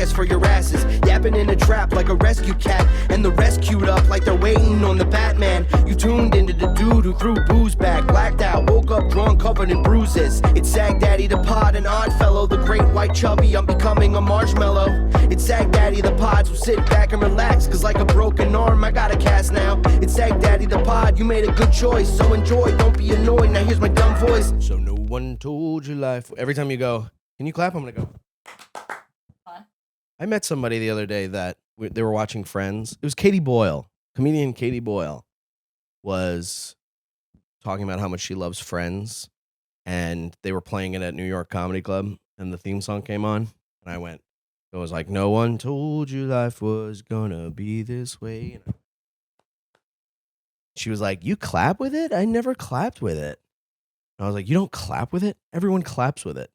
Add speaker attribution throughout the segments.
Speaker 1: podcast for your asses. Yapping in a trap like a rescue cat, and the rescued up like they're waiting on the Batman. You tuned into the dude who threw booze back, blacked out, woke up drawn, covered in bruises. It's Sagdaddy the pod, an odd fellow, the great white chubby, I'm becoming a marshmallow. It's Sagdaddy the pod, so sit back and relax, cause like a broken arm, I got a cast now. It's Sagdaddy the pod, you made a good choice, so enjoy, don't be annoyed, now here's my dumb voice. So no one told you life. Every time you go, can you clap? I'm gonna go. I met somebody the other day that they were watching Friends. It was Katie Boyle. Comedian Katie Boyle was talking about how much she loves Friends, and they were playing it at New York Comedy Club, and the theme song came on, and I went, it was like, no one told you life was gonna be this way. She was like, you clap with it? I never clapped with it. And I was like, you don't clap with it? Everyone claps with it.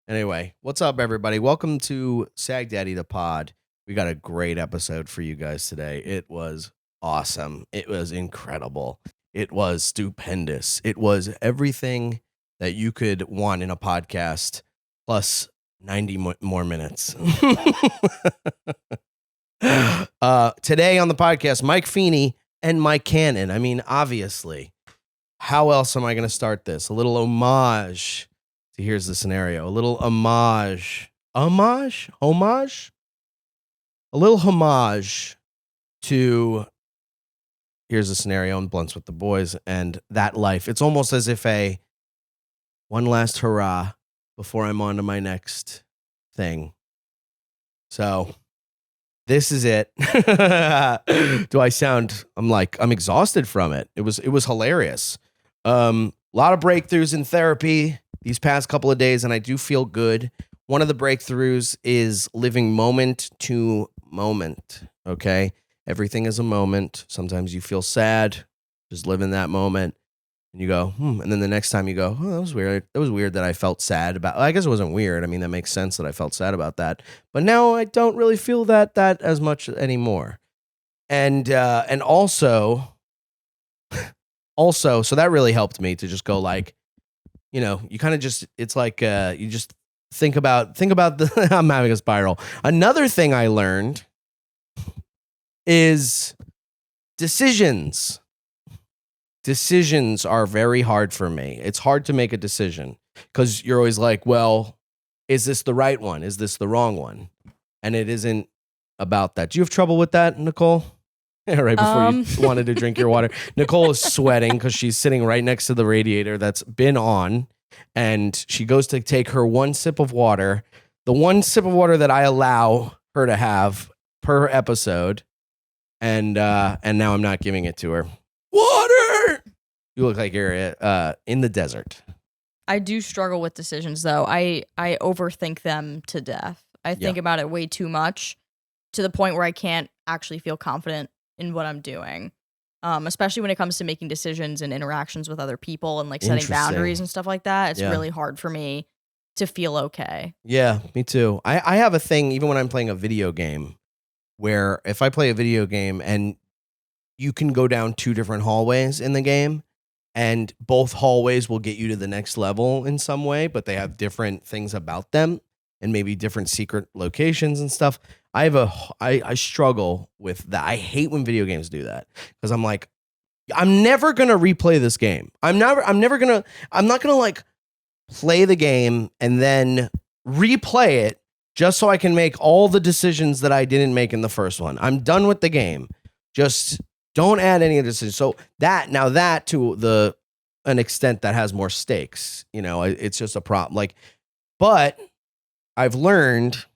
Speaker 1: Anyway, what's up, everybody? Welcome to Sagdaddy the pod. We got a great episode for you guys today. It was awesome. It was incredible. It was stupendous. It was everything that you could want in a podcast, plus 90 more minutes. Today on the podcast, Mike Feeney and Mike Cannon. I mean, obviously, how else am I going to start this? A little homage. So here's the scenario. A little homage. Homage? A little homage to, here's the scenario in Blunts with the Boys and that life. It's almost as if a one last hurrah before I'm on to my next thing. So this is it. Do I sound, I'm exhausted from it. It was hilarious. A lot of breakthroughs in therapy these past couple of days, and I do feel good. One of the breakthroughs is living moment to moment, okay? Everything is a moment. Sometimes you feel sad, just live in that moment, and you go, and then the next time you go, oh, that was weird. That was weird that I felt sad about. I guess it wasn't weird. I mean, that makes sense that I felt sad about that. But now I don't really feel that as much anymore. And also, so that really helped me to just go like, you know, you kind of just, it's like you just think about the, I'm having a spiral. Another thing I learned is decisions. Decisions are very hard for me. It's hard to make a decision because you're always like, well, is this the right one? Is this the wrong one? And it isn't about that. Do you have trouble with that, Nicole? Right before you wanted to drink your water. Nicole is sweating because she's sitting right next to the radiator that's been on, and she goes to take her one sip of water, the one sip of water that I allow her to have per episode, and now I'm not giving it to her. Water! You look like you're in the desert.
Speaker 2: I do struggle with decisions, though. I overthink them to death. I think about it way too much to the point where I can't actually feel confident in what I'm doing, especially when it comes to making decisions and interactions with other people and like setting boundaries and stuff like that. It's really hard for me to feel okay. Yeah,
Speaker 1: me too. I have a thing, even when I'm playing a video game, where if I play a video game and you can go down two different hallways in the game, and both hallways will get you to the next level in some way, but they have different things about them and maybe different secret locations and stuff. I struggle with that. I hate when video games do that because I'm like, I'm never going to replay this game. I'm not going to like play the game and then replay it just so I can make all the decisions that I didn't make in the first one. I'm done with the game. Just don't add any of the decisions. So that to an extent that has more stakes, you know, it's just a problem. But I've learned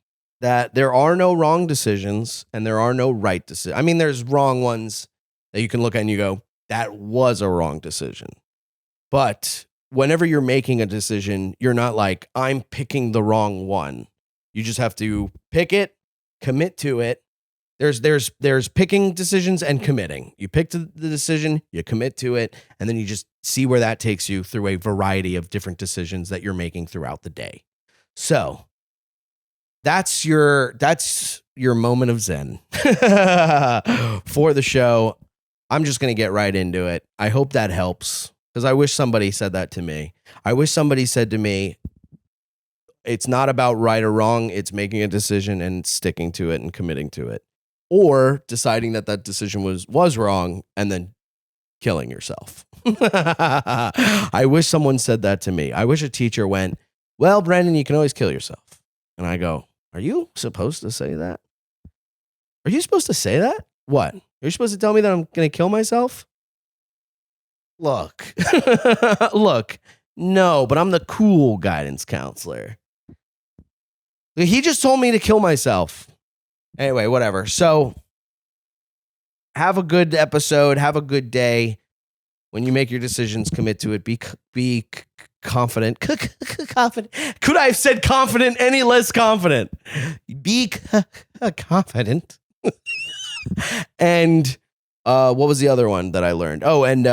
Speaker 1: that there are no wrong decisions and there are no right decisions. I mean, there's wrong ones that you can look at and you go, that was a wrong decision. But whenever you're making a decision, you're not like, I'm picking the wrong one. You just have to pick it, commit to it. There's picking decisions and committing. You pick the decision, you commit to it, and then you just see where that takes you through a variety of different decisions that you're making throughout the day. So that's your moment of zen for the show. I'm just going to get right into it. I hope that helps because I wish somebody said that to me. I wish somebody said to me, it's not about right or wrong. It's making a decision and sticking to it and committing to it, or deciding that decision was wrong and then killing yourself. I wish someone said that to me. I wish a teacher went, well, Brandon, you can always kill yourself. And I go, are you supposed to say that? Are you supposed to say that? What? You're supposed to tell me that I'm going to kill myself? Look, no, but I'm the cool guidance counselor. He just told me to kill myself. Anyway, whatever. So have a good episode. Have a good day. When you make your decisions, commit to it. Be confident. Confident. Could I have said confident any less confident? Be confident. And what was the other one that I learned? Oh, and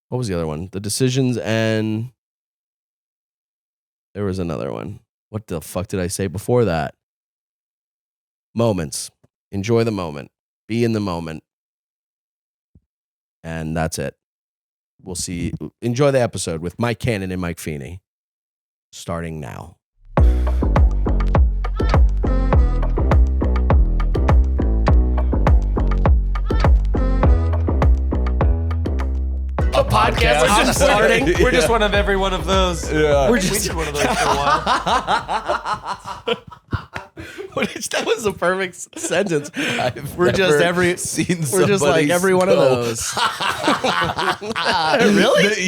Speaker 1: what was the other one? The decisions, and there was another one. What the fuck did I say before that? Moments. Enjoy the moment. Be in the moment. And that's it. We'll see. Enjoy the episode with Mike Cannon and Mike Feeney. Starting now. A podcast.
Speaker 3: We're just starting. We're just one of every one of those.
Speaker 4: Yeah.
Speaker 3: We did one of those for a while.
Speaker 1: That was the perfect sentence. We're just like every one of those. Really?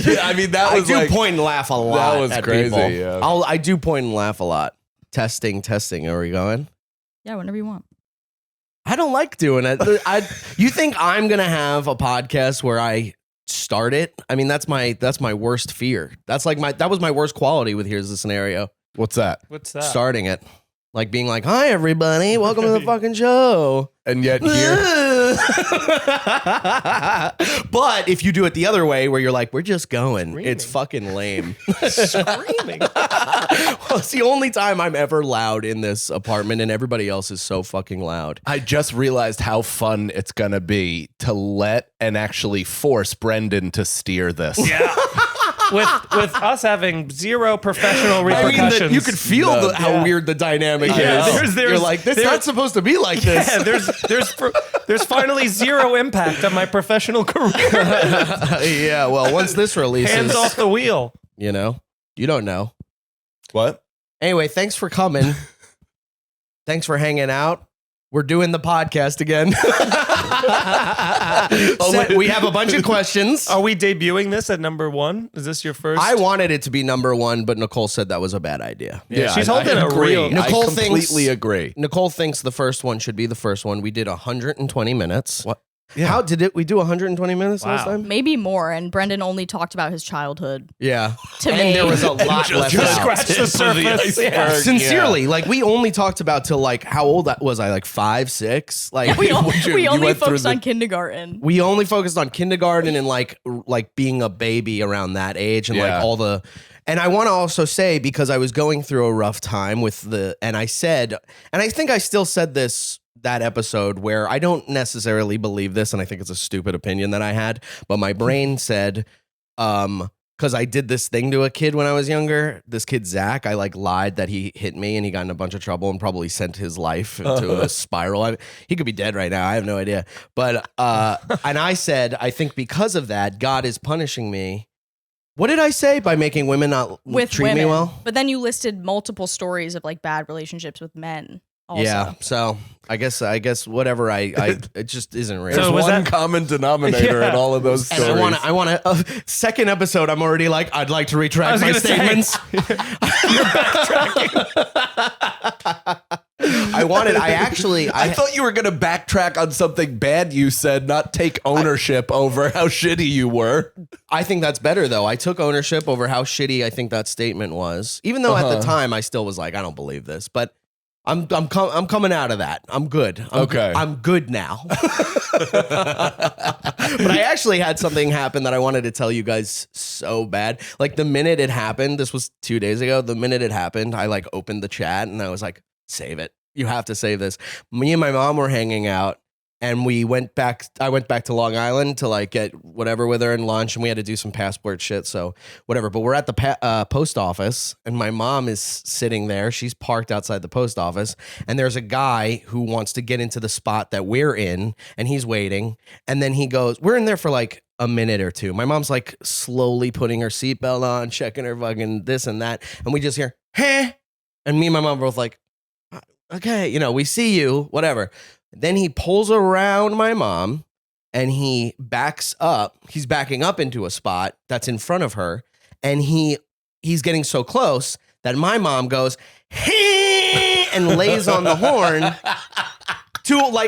Speaker 4: Yeah, I mean, that was
Speaker 1: I do point and laugh a lot.
Speaker 4: That was
Speaker 1: at
Speaker 4: crazy.
Speaker 1: People.
Speaker 4: Yeah.
Speaker 1: I do point and laugh a lot. Testing. Are we going?
Speaker 2: Yeah, whenever you want.
Speaker 1: I don't like doing it. You think I'm gonna have a podcast where I start it? I mean, that's my worst fear. That was my worst quality with Here's the Scenario.
Speaker 4: What's that?
Speaker 1: Starting it. Like being like, hi, everybody. Welcome to the fucking show.
Speaker 4: And yet here.
Speaker 1: But if you do it the other way where you're like, we're just going.
Speaker 3: Screaming.
Speaker 1: It's fucking lame.
Speaker 3: Screaming.
Speaker 1: Well, it's the only time I'm ever loud in this apartment and everybody else is so fucking loud.
Speaker 4: I just realized how fun it's going to be to let and actually force Brendan to steer this.
Speaker 3: Yeah. With us having zero professional repercussions.
Speaker 1: I mean, you could feel how weird the dynamic is. You're like, this is not supposed to be like this.
Speaker 3: Yeah, there's finally zero impact on my professional career.
Speaker 1: Yeah, well, once this releases,
Speaker 3: Hands off the wheel.
Speaker 1: you don't know.
Speaker 4: What?
Speaker 1: Anyway, thanks for coming. Thanks for hanging out. We're doing the podcast again. We have a bunch of questions.
Speaker 3: Are we debuting this at number 1? Is this your first?
Speaker 1: I wanted it to be number 1, but Nicole said that was a bad idea.
Speaker 3: Yeah, she's holding a
Speaker 4: agree.
Speaker 3: real.
Speaker 1: Nicole
Speaker 4: I completely agree.
Speaker 1: Nicole thinks the first one should be the first one. We did 120 minutes.
Speaker 4: What? Yeah.
Speaker 1: How did we do 120 minutes last
Speaker 3: Wow.
Speaker 1: time?
Speaker 2: Maybe more. And Brendan only talked about his childhood.
Speaker 1: Yeah.
Speaker 2: To
Speaker 1: and
Speaker 2: me.
Speaker 1: there was a lot left
Speaker 3: Just
Speaker 1: out.
Speaker 3: scratch the surface. Yeah.
Speaker 1: Sincerely, like we only talked about till like how old was I? Like 5, 6? Like
Speaker 2: we
Speaker 4: you
Speaker 2: only
Speaker 4: went through
Speaker 2: focused
Speaker 4: the-
Speaker 2: on kindergarten.
Speaker 1: we only focused on kindergarten and like being a baby around that age and
Speaker 4: Yeah.
Speaker 1: like all the. And I want to also say, because I was going through a rough time with and I said, and I think I still said this that episode where I don't necessarily believe this, and I think it's a stupid opinion that I had, but my brain said, because I did this thing to a kid when I was younger, this kid Zach, I like lied that he hit me and he got in a bunch of trouble and probably sent his life into a spiral. He could be dead right now. I have no idea. But and I said, I think because of that, God is punishing me. What did I say? By making women not treat me well?
Speaker 2: But then you listed multiple stories of like bad relationships with men. Also.
Speaker 1: Yeah, so I guess whatever it just isn't real.
Speaker 4: There's
Speaker 3: So was
Speaker 4: one
Speaker 3: that-
Speaker 4: common denominator in all of those
Speaker 1: and
Speaker 4: stories.
Speaker 1: I want to second episode. I'm already like, I'd like to retract my statements.
Speaker 3: You're backtracking.
Speaker 4: I thought you were going to backtrack on something bad you said, not take ownership over how shitty you were.
Speaker 1: I think that's better though. I took ownership over how shitty I think that statement was, even though at the time I still was like, I don't believe this, but I'm coming out of that. I'm good. I'm good now. But I actually had something happen that I wanted to tell you guys so bad. Like the minute it happened, this was 2 days ago. The minute it happened, I like opened the chat and I was like, save it. You have to save this. Me and my mom were hanging out and I went back to Long Island to like get whatever with her and lunch, and we had to do some passport shit, so whatever. But we're at the post office, and my mom is sitting there. She's parked outside the post office, and there's a guy who wants to get into the spot that we're in, and he's waiting. And then he goes, we're in there for like a minute or two. My mom's like slowly putting her seatbelt on, checking her fucking this and that, and we just hear, "Hey," and me and my mom are both like, "Okay, we see you, whatever." Then he pulls around my mom and he backs up. He's backing up into a spot that's in front of her. And he's getting so close that my mom goes, "Hey," and lays on the horn.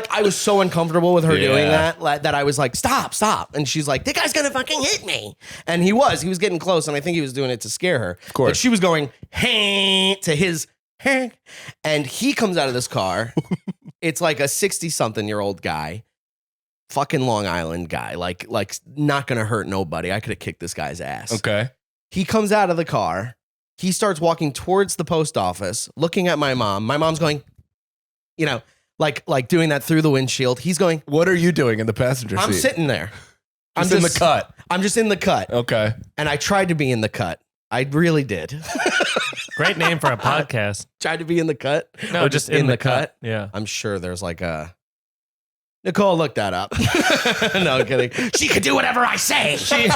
Speaker 1: I was so uncomfortable with her doing that I was like, stop. And she's like, "The guy's gonna fucking hit me." And he was getting close. And I think he was doing it to scare her.
Speaker 4: Of course.
Speaker 1: But she was going, "Hey," to his, "Hey." And he comes out of this car. It's like a 60-something-year-old guy, fucking Long Island guy, like not gonna hurt nobody. I could have kicked this guy's ass.
Speaker 4: Okay.
Speaker 1: He comes out of the car. He starts walking towards the post office, looking at my mom. My mom's going, like doing that through the windshield. He's going,
Speaker 4: "What are you doing in the passenger seat?"
Speaker 1: I'm sitting there.
Speaker 4: I'm in the cut.
Speaker 1: I'm just in the cut.
Speaker 4: Okay.
Speaker 1: And I tried to be in the cut. I really did.
Speaker 3: Great name for a podcast.
Speaker 1: Tried to be in the cut.
Speaker 3: No,
Speaker 1: Or
Speaker 3: just in the cut. Yeah.
Speaker 1: I'm sure there's like a... Nicole, look that up. No, I'm kidding. She could do whatever I say.
Speaker 3: She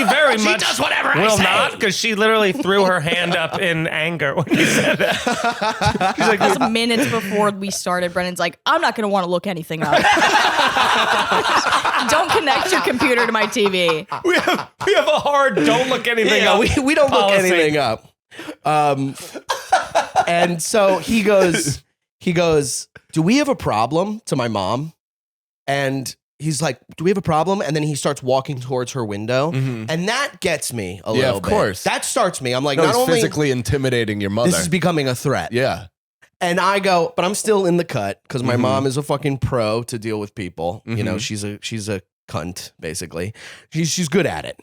Speaker 3: very much
Speaker 1: does whatever I
Speaker 3: will
Speaker 1: say.
Speaker 3: not, because she literally threw her hand up in anger when you said that. She's like,
Speaker 2: Just minutes before we started, Brendan's like, "I'm not going to want to look anything up." Don't connect your computer to my TV.
Speaker 3: we have a hard don't look anything up.
Speaker 1: We don't look
Speaker 3: policy.
Speaker 1: anything up. And so he goes, "Do we have a problem?" to my mom. And he's like, "Do we have a problem?" And then he starts walking towards her window.
Speaker 4: Mm-hmm.
Speaker 1: And that gets me a
Speaker 4: Yeah,
Speaker 1: little
Speaker 4: of
Speaker 1: bit.
Speaker 4: course.
Speaker 1: That starts me. I'm like,
Speaker 4: No,
Speaker 1: not
Speaker 4: he's
Speaker 1: only
Speaker 4: physically intimidating your mother.
Speaker 1: this is becoming a threat.
Speaker 4: Yeah.
Speaker 1: And I go, but I'm still in the cut because my
Speaker 4: Mhm.
Speaker 1: mom is a fucking pro to deal with people.
Speaker 4: Mhm.
Speaker 1: She's a cunt, basically. She's good at it.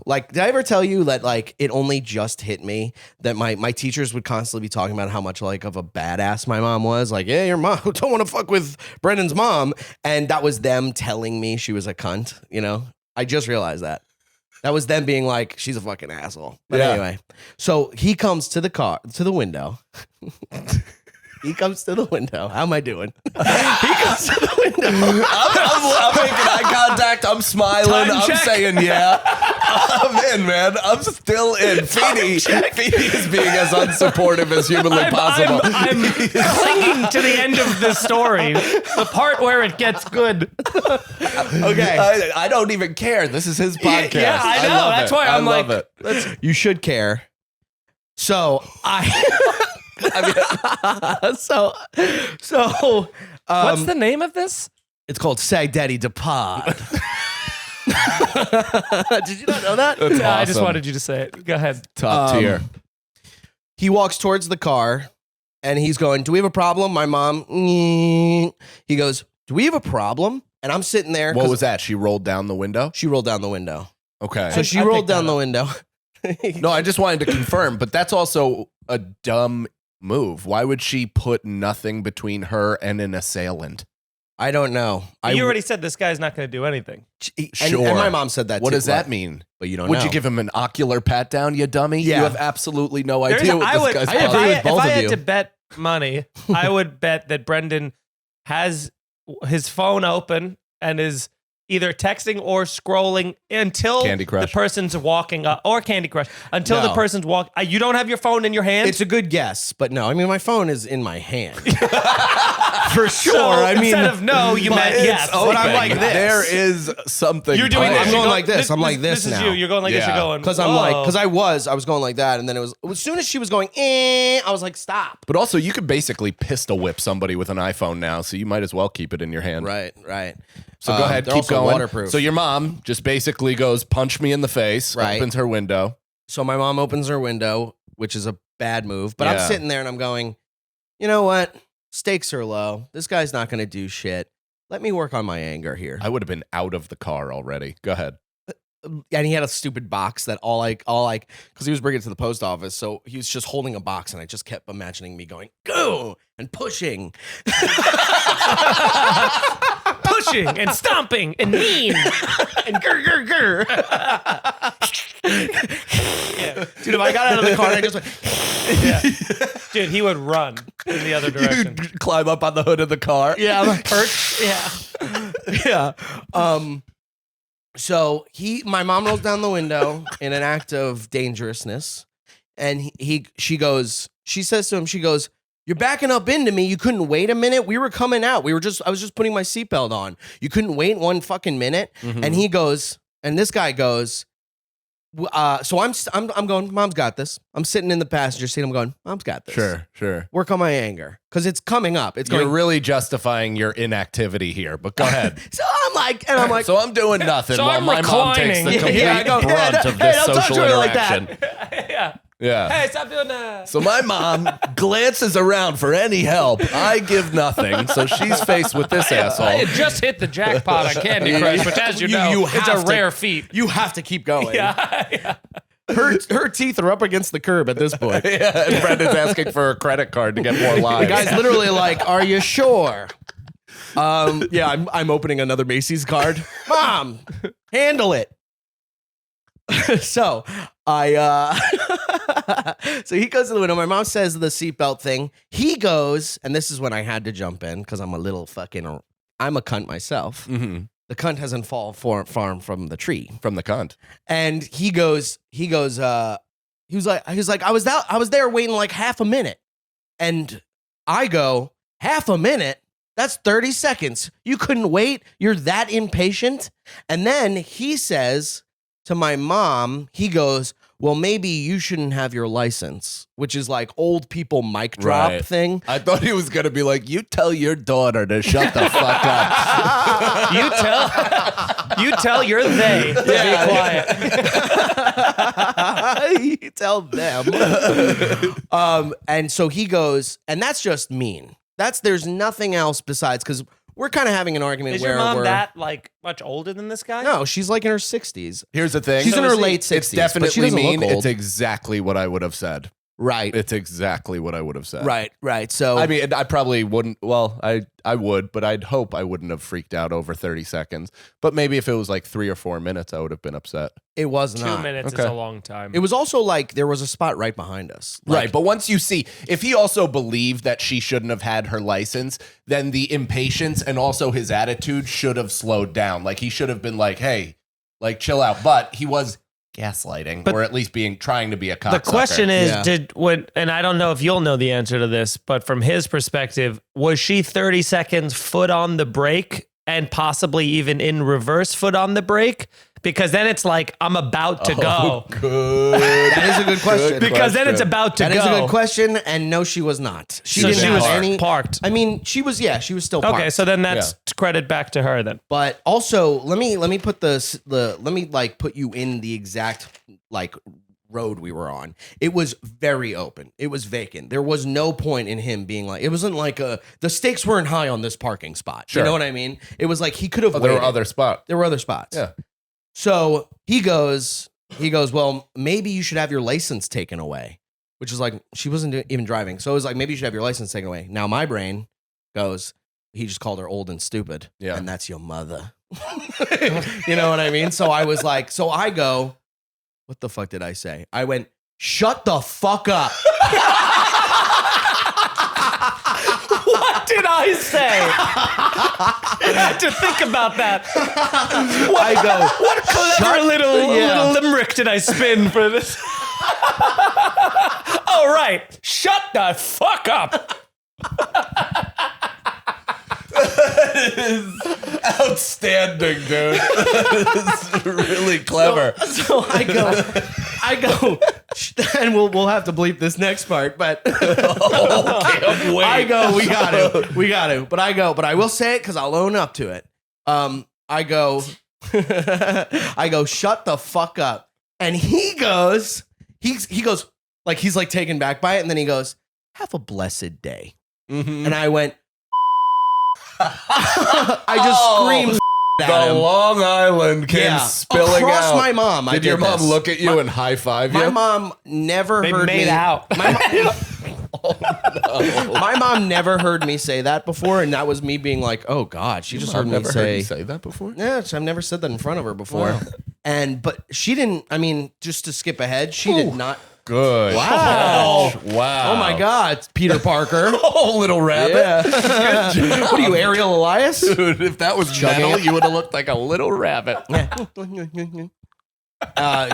Speaker 1: Like, did I ever tell you that like it only just hit me that my teachers would constantly be talking about how much like of a badass my mom was? Like, "Yeah, your mom don't want to fuck with Brendan's mom," and that was them telling me she was a cunt. I just realized that. That was them being like, "She's a fucking asshole." But
Speaker 4: Yeah.
Speaker 1: anyway, so he comes to the window. He comes to the window. How am I doing? He comes to the window.
Speaker 4: I'm making eye contact. I'm smiling.
Speaker 3: Time
Speaker 4: I'm
Speaker 3: check.
Speaker 4: saying, yeah. I'm in, man. I'm still in. Feeney is being as unsupportive as humanly possible.
Speaker 3: I'm clinging to the end of this story, the part where it gets good.
Speaker 1: Okay.
Speaker 4: I don't even care. This is his podcast.
Speaker 3: Yeah, I know.
Speaker 4: love
Speaker 3: That's
Speaker 4: it.
Speaker 3: why I'm
Speaker 4: I love
Speaker 3: like,
Speaker 4: it.
Speaker 1: You should care. So
Speaker 3: what's the name of this?
Speaker 1: it's called Sagdaddy Depod. Did you not know that?
Speaker 4: That's
Speaker 3: No, I just
Speaker 4: awesome.
Speaker 3: wanted you to say it. Go ahead.
Speaker 4: Top tier.
Speaker 1: He walks towards the car and he's going, "Do we have a problem?" My mom, he goes, "Do we have a problem?" And I'm sitting there.
Speaker 4: What
Speaker 1: 'cause
Speaker 4: was that? She rolled down the window?
Speaker 1: She rolled down the window.
Speaker 4: Okay.
Speaker 1: So she
Speaker 3: I
Speaker 1: rolled
Speaker 3: picked that
Speaker 1: down the
Speaker 3: up.
Speaker 1: window.
Speaker 4: No, I just wanted to confirm, but that's also a dumb move. Why would she put nothing between her and an assailant?
Speaker 1: I don't know.
Speaker 3: You already said this guy's not going to do anything.
Speaker 4: Sure.
Speaker 1: And my mom said that
Speaker 4: What
Speaker 1: too.
Speaker 4: does that mean?
Speaker 1: But you don't
Speaker 4: Would
Speaker 1: know.
Speaker 4: you give him an ocular pat down, you dummy?
Speaker 1: Yeah.
Speaker 4: You have absolutely no
Speaker 3: There's-
Speaker 4: idea what
Speaker 3: I
Speaker 4: this
Speaker 3: would,
Speaker 4: guy's
Speaker 1: I
Speaker 3: if
Speaker 1: agree
Speaker 3: I,
Speaker 1: with
Speaker 3: if
Speaker 1: both
Speaker 3: I
Speaker 1: of
Speaker 3: had
Speaker 1: you.
Speaker 3: to bet money, I would bet that Brendan has his phone open and is either texting or scrolling until
Speaker 4: Candy Crush.
Speaker 3: the person's walking up, or Candy Crush, until the
Speaker 1: No.
Speaker 3: person's walk. You don't have your phone in your hand?
Speaker 1: It's a good guess, but no. I mean, my phone is in my hand. For sure.
Speaker 3: So
Speaker 1: I mean,
Speaker 3: instead of no, you
Speaker 1: but
Speaker 3: meant
Speaker 1: it's
Speaker 3: yes.
Speaker 1: But I'm
Speaker 4: Open.
Speaker 1: like this.
Speaker 4: There is something.
Speaker 3: You're doing
Speaker 4: playing.
Speaker 3: this.
Speaker 1: I'm
Speaker 3: You're
Speaker 1: going like this. I'm like
Speaker 3: this
Speaker 1: this
Speaker 3: is
Speaker 1: now.
Speaker 3: you. You're going like this.
Speaker 4: Yeah.
Speaker 3: You're going.
Speaker 1: Because I'm like,
Speaker 3: whoa.
Speaker 1: because I was going like that, and then it was as soon as she was going, I was like, stop.
Speaker 4: But also, you could basically pistol whip somebody with an iPhone now, so you might as well keep it in your hand.
Speaker 1: Right.
Speaker 4: So go ahead,
Speaker 1: they're
Speaker 4: keep
Speaker 1: also
Speaker 4: going.
Speaker 1: waterproof.
Speaker 4: So your mom just basically goes, "Punch me in the face,"
Speaker 1: Right.
Speaker 4: opens her window.
Speaker 1: So my mom opens her window, which is a bad move. But
Speaker 4: Yeah.
Speaker 1: I'm sitting there and I'm going, you know what? Stakes are low. This guy's not going to do shit. Let me work on my anger here.
Speaker 4: I would have been out of the car already. Go ahead.
Speaker 1: And he had a stupid box that all because he was bringing it to the post office. So he was just holding a box, and I just kept imagining me going, go, and pushing
Speaker 3: pushing and stomping and mean and grr.
Speaker 1: Yeah. Dude, if I got out of the car and I just went,
Speaker 3: Dude, he would run in the other direction.
Speaker 4: You'd climb up on the hood of the car.
Speaker 1: yeah, I'm like,
Speaker 3: Perch. Yeah.
Speaker 1: yeah. So my mom rolls down the window in an act of dangerousness, and she says to him, she goes, "You're backing up into me. You couldn't wait a minute. We were coming out. I was just putting my seatbelt on. You couldn't wait one fucking minute."
Speaker 4: Mhm.
Speaker 1: And he goes, and this guy goes, so I'm going, Mom's got this. I'm sitting in the passenger seat. I'm going, Mom's got this.
Speaker 4: Sure.
Speaker 1: Work on my anger because it's coming up. It's
Speaker 4: You're
Speaker 1: going.
Speaker 4: really justifying your inactivity here, but go ahead.
Speaker 1: So I'm like,
Speaker 4: So I'm doing nothing
Speaker 3: So
Speaker 4: while
Speaker 3: I'm
Speaker 4: my mom takes the
Speaker 3: reclining.
Speaker 4: complete
Speaker 1: I go,
Speaker 4: brunt of
Speaker 1: hey,
Speaker 4: this
Speaker 1: don't talk
Speaker 4: social
Speaker 1: to her like
Speaker 4: interaction.
Speaker 3: Yeah.
Speaker 4: Yeah.
Speaker 3: Hey, stop doing that.
Speaker 4: So my mom glances around for any help. I give nothing. So she's faced with this
Speaker 3: I
Speaker 4: asshole.
Speaker 3: had just hit the jackpot on Candy Crush, which, as you know, it's
Speaker 1: have
Speaker 3: a
Speaker 1: to-
Speaker 3: rare feat.
Speaker 1: You have to keep going.
Speaker 3: Yeah.
Speaker 1: Her teeth are up against the curb at this point.
Speaker 4: Yeah, and Brendan's asking for a credit card to get more
Speaker 1: The
Speaker 4: lives.
Speaker 1: guy's literally like, "Are you sure?" Yeah, I'm opening another Macy's card. Mom, handle it. So so he goes to the window. My mom says the seatbelt thing. He goes, and this is when I had to jump in because I'm a cunt myself.
Speaker 4: Mhm.
Speaker 1: The cunt hasn't fallen far from the tree.
Speaker 4: From the cunt.
Speaker 1: And he was like, I was there waiting like half a minute. And I go, half a minute? That's 30 seconds. You couldn't wait? You're that impatient? And then he says to my mom, he goes, "Well, maybe you shouldn't have your license," which is like old people mic drop
Speaker 4: Right.
Speaker 1: thing.
Speaker 4: I thought he was going to be like, "You tell your daughter to shut the fuck up."
Speaker 3: You tell you're they to be quiet.
Speaker 1: You tell them. And so he goes, and that's just mean. There's nothing else besides, because we're kind of having an argument
Speaker 3: Is
Speaker 1: where
Speaker 3: your mom
Speaker 1: we're
Speaker 3: that like much older than this guy?
Speaker 1: no, she's like in her 60s.
Speaker 4: Here's the thing.
Speaker 1: She's in her
Speaker 3: is he-
Speaker 1: late 60s.
Speaker 4: It's
Speaker 1: but she
Speaker 4: definitely
Speaker 1: doesn't
Speaker 4: mean.
Speaker 1: look old.
Speaker 4: It's exactly what I would have said.
Speaker 1: Right.
Speaker 4: It's exactly what I would have said.
Speaker 1: Right. So
Speaker 4: I mean, I probably wouldn't. Well, I would, but I'd hope I wouldn't have freaked out over 30 seconds. But maybe if it was like 3 or 4 minutes, I would have been upset.
Speaker 1: it was
Speaker 3: 2
Speaker 1: not.
Speaker 3: minutes is
Speaker 4: Okay.
Speaker 3: a long time.
Speaker 1: It was also like there was a spot right behind us.
Speaker 4: Right.
Speaker 1: Like,
Speaker 4: But once you see, if he also believed that she shouldn't have had her license, then the impatience and also his attitude should have slowed down. Like he should have been like, "Hey, like chill out." But he was gaslighting,
Speaker 3: But-
Speaker 4: or at least trying to be a cocksucker.
Speaker 3: The question is,
Speaker 1: Yeah.
Speaker 3: and I don't know if you'll know the answer to this, but from his perspective, was she 30 seconds foot on the brake and possibly even in reverse foot on the brake? Because then it's like, I'm about to go.
Speaker 4: Good.
Speaker 1: that is a good question.
Speaker 3: Because then it's about to
Speaker 1: That
Speaker 3: go.
Speaker 1: is a good question. And no, she was not. She
Speaker 3: So
Speaker 1: didn't
Speaker 3: she
Speaker 1: have
Speaker 3: was
Speaker 1: any
Speaker 3: parked.
Speaker 1: I mean, she was still parked.
Speaker 3: Okay, so then that's credit back to her then.
Speaker 1: But also, let me put let me like put you in the exact like road we were on. It was very open. It was vacant. There was no point in him being like, it wasn't like the stakes weren't high on this parking spot.
Speaker 4: Sure.
Speaker 1: You know what I mean? It was like he could have
Speaker 4: Oh, there were
Speaker 1: waited.
Speaker 4: other spots.
Speaker 1: There were other spots.
Speaker 4: Yeah.
Speaker 1: So he goes, "Well, maybe you should have your license taken away," which is like, she wasn't even driving. So it was like, maybe you should have your license taken away. Now my brain goes, he just called her old and stupid.
Speaker 4: Yeah.
Speaker 1: And that's your mother. You know what I mean? So I was like, so I go, what the fuck did I say? I went, "Shut the fuck up."
Speaker 3: What did I say? I had to think about that.
Speaker 1: I go,
Speaker 3: What clever little limerick did I spin for this? Oh, right. Shut the fuck up.
Speaker 4: Outstanding, dude. It's really clever.
Speaker 1: So I go, and we'll have to bleep this next part, but I go, we got to. But I will say it because I'll own up to it. I go, "Shut the fuck up," and he goes, like he's like taken back by it, and then he goes, "Have a blessed day," and I went, I just screamed.
Speaker 4: The
Speaker 1: At him.
Speaker 4: Long Island came spilling
Speaker 1: across
Speaker 4: out.
Speaker 1: my mom. I
Speaker 4: Did your mom
Speaker 1: this.
Speaker 4: look at you and high five you?
Speaker 1: My mom never
Speaker 3: They
Speaker 1: heard
Speaker 3: made
Speaker 1: me.
Speaker 3: out.
Speaker 1: My mom, My mom never heard me say that before, and that was me being like, "Oh God," she just heard me say
Speaker 4: that before.
Speaker 1: Yeah, I've never said that in front of her before.
Speaker 4: Wow.
Speaker 1: But she didn't. I mean, just to skip ahead, she did not.
Speaker 4: Good.
Speaker 1: Wow.
Speaker 4: Wow.
Speaker 1: Oh my God, it's Peter Parker.
Speaker 4: Oh, little rabbit.
Speaker 1: Yeah. What are you, Ariel Elias?
Speaker 4: Dude, if that was metal, you would have looked like a little rabbit.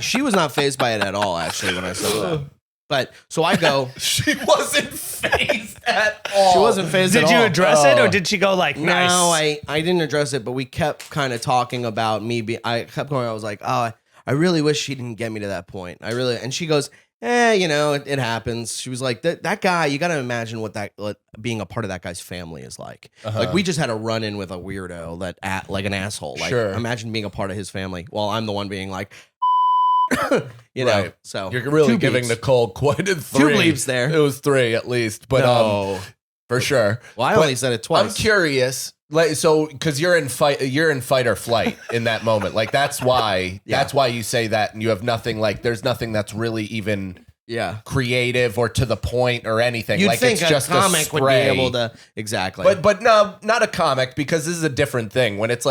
Speaker 1: She was not fazed by it at all, actually, when I said that. But so I go.
Speaker 4: She wasn't fazed at all.
Speaker 1: She wasn't fazed at all.
Speaker 3: Did you address it, or did she go like, nice?
Speaker 1: No, I didn't address it, but we kept kind of talking about me. I kept going. I was like, oh, I really wish she didn't get me to that point. And she goes, it happens. She was like, that guy, you got to imagine what being a part of that guy's family is like. Like, we just had a run in with a weirdo like an asshole. Like, imagine being a part of his family while I'm the one being like, you know.
Speaker 4: Right.
Speaker 1: So
Speaker 4: you're really
Speaker 1: two
Speaker 4: giving
Speaker 1: bleeps.
Speaker 4: Nicole quite a 3.
Speaker 1: 2 bleeps there.
Speaker 4: It was 3 at least, but
Speaker 1: No.
Speaker 4: for sure.
Speaker 1: Well, I only said it twice.
Speaker 4: I'm curious, like, so because you're in fight or flight in that moment. Like that's why you say that, and you have nothing. Like there's nothing that's really even creative or to the point or anything.
Speaker 1: You'd
Speaker 4: like
Speaker 1: think
Speaker 4: it's just
Speaker 1: a comic would be
Speaker 4: spray.
Speaker 1: able to exactly.
Speaker 4: But no, not a comic, because this is a different thing. When it's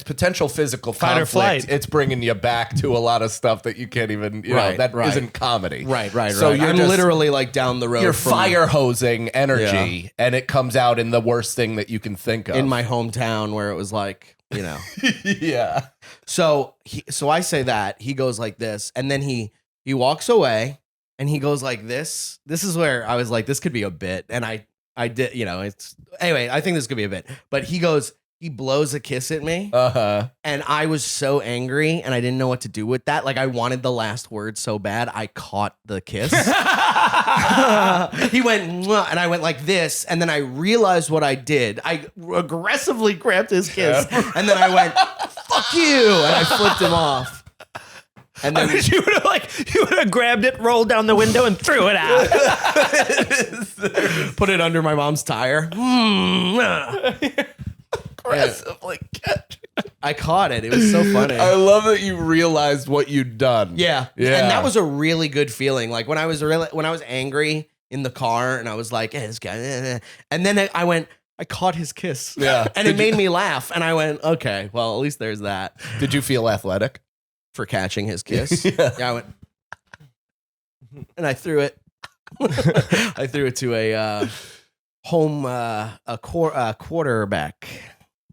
Speaker 4: potential physical
Speaker 3: Fight or
Speaker 4: conflict,
Speaker 3: flight.
Speaker 4: it's bringing you back to a lot of stuff that you can't even, you know, that isn't comedy.
Speaker 1: Right.
Speaker 4: So you're
Speaker 1: I'm
Speaker 4: just,
Speaker 1: literally like down the road.
Speaker 4: you're
Speaker 1: from,
Speaker 4: fire hosing energy, and it comes out in the worst thing that you can think of.
Speaker 1: in my hometown where it was like, you know.
Speaker 4: Yeah.
Speaker 1: So I say that, he goes like this, and then he walks away. And he goes like this. This is where I was like, this could be a bit. And I did, you know, anyway, I think this could be a bit. But he blows a kiss at me. And I was so angry and I didn't know what to do with that. Like I wanted the last word so bad. I caught the kiss. He went, "Mwah," and I went like this. And then I realized what I did. I aggressively grabbed his kiss. And then I went, fuck you. And I flipped him off. And then
Speaker 3: you would have grabbed it, rolled down the window, and threw it out.
Speaker 1: put it under my mom's tire.
Speaker 4: Aggressively catch.
Speaker 1: I caught it. It was so funny.
Speaker 4: I love that you realized what you'd done.
Speaker 1: Yeah. And that was a really good feeling. Like when I was angry in the car and I was like, this guy, and then I caught his kiss.
Speaker 4: Yeah.
Speaker 1: And it made me laugh. And I went, okay, well, at least there's that.
Speaker 4: Did you feel athletic?
Speaker 1: For catching his kiss. I went, and I threw it. I threw it to a quarterback.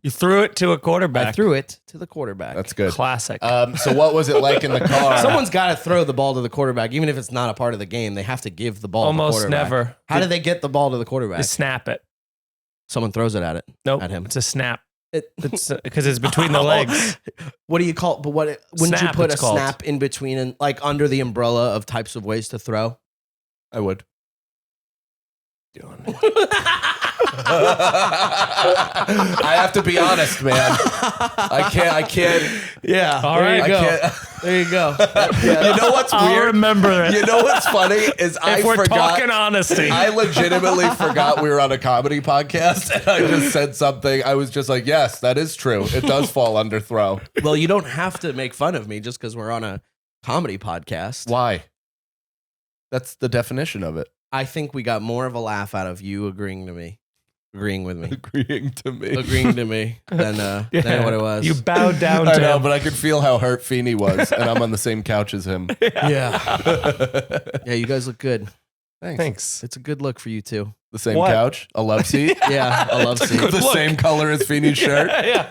Speaker 3: You threw it to a quarterback.
Speaker 1: I threw it to the quarterback.
Speaker 4: That's good.
Speaker 3: Classic.
Speaker 4: So what was it like in the car?
Speaker 1: Someone's got to throw the ball to the quarterback, even if it's not a part of the game. They have to give the ball
Speaker 3: Almost
Speaker 1: to the quarterback.
Speaker 3: never.
Speaker 1: How do they get the ball to the quarterback?
Speaker 3: You snap it.
Speaker 1: Someone throws it at it.
Speaker 3: Nope.
Speaker 1: At him.
Speaker 3: It's a snap. It's because it's between the legs.
Speaker 1: What do you call? But wouldn't
Speaker 3: Snap,
Speaker 1: you put a
Speaker 3: it's called.
Speaker 1: snap in between and like under the umbrella of types of ways to throw?
Speaker 4: I would. I have to be honest, man. I can't.
Speaker 1: Yeah.
Speaker 3: All right.
Speaker 1: There you go.
Speaker 4: You know what's
Speaker 3: I'll
Speaker 4: weird?
Speaker 3: remember that.
Speaker 4: You know what's funny is
Speaker 3: If we're talking honesty.
Speaker 4: I legitimately forgot we were on a comedy podcast, and I just said something. I was just like, yes, that is true. It does fall under throw.
Speaker 1: Well, you don't have to make fun of me just because we're on a comedy podcast.
Speaker 4: Why? That's the definition of it.
Speaker 1: I think we got more of a laugh out of you agreeing with me
Speaker 4: Agreeing to me.
Speaker 1: than what it was.
Speaker 3: You bowed down
Speaker 4: I
Speaker 3: to
Speaker 4: know,
Speaker 3: him.
Speaker 4: but I could feel how hurt Feeney was, and I'm on the same couch as him.
Speaker 1: Yeah. Yeah, you guys look good.
Speaker 3: Thanks.
Speaker 1: It's a good look for you too.
Speaker 4: The same
Speaker 3: What?
Speaker 4: couch, a love seat.
Speaker 1: Yeah, I love seeing
Speaker 4: The same color as Feeney's shirt.
Speaker 3: Yeah.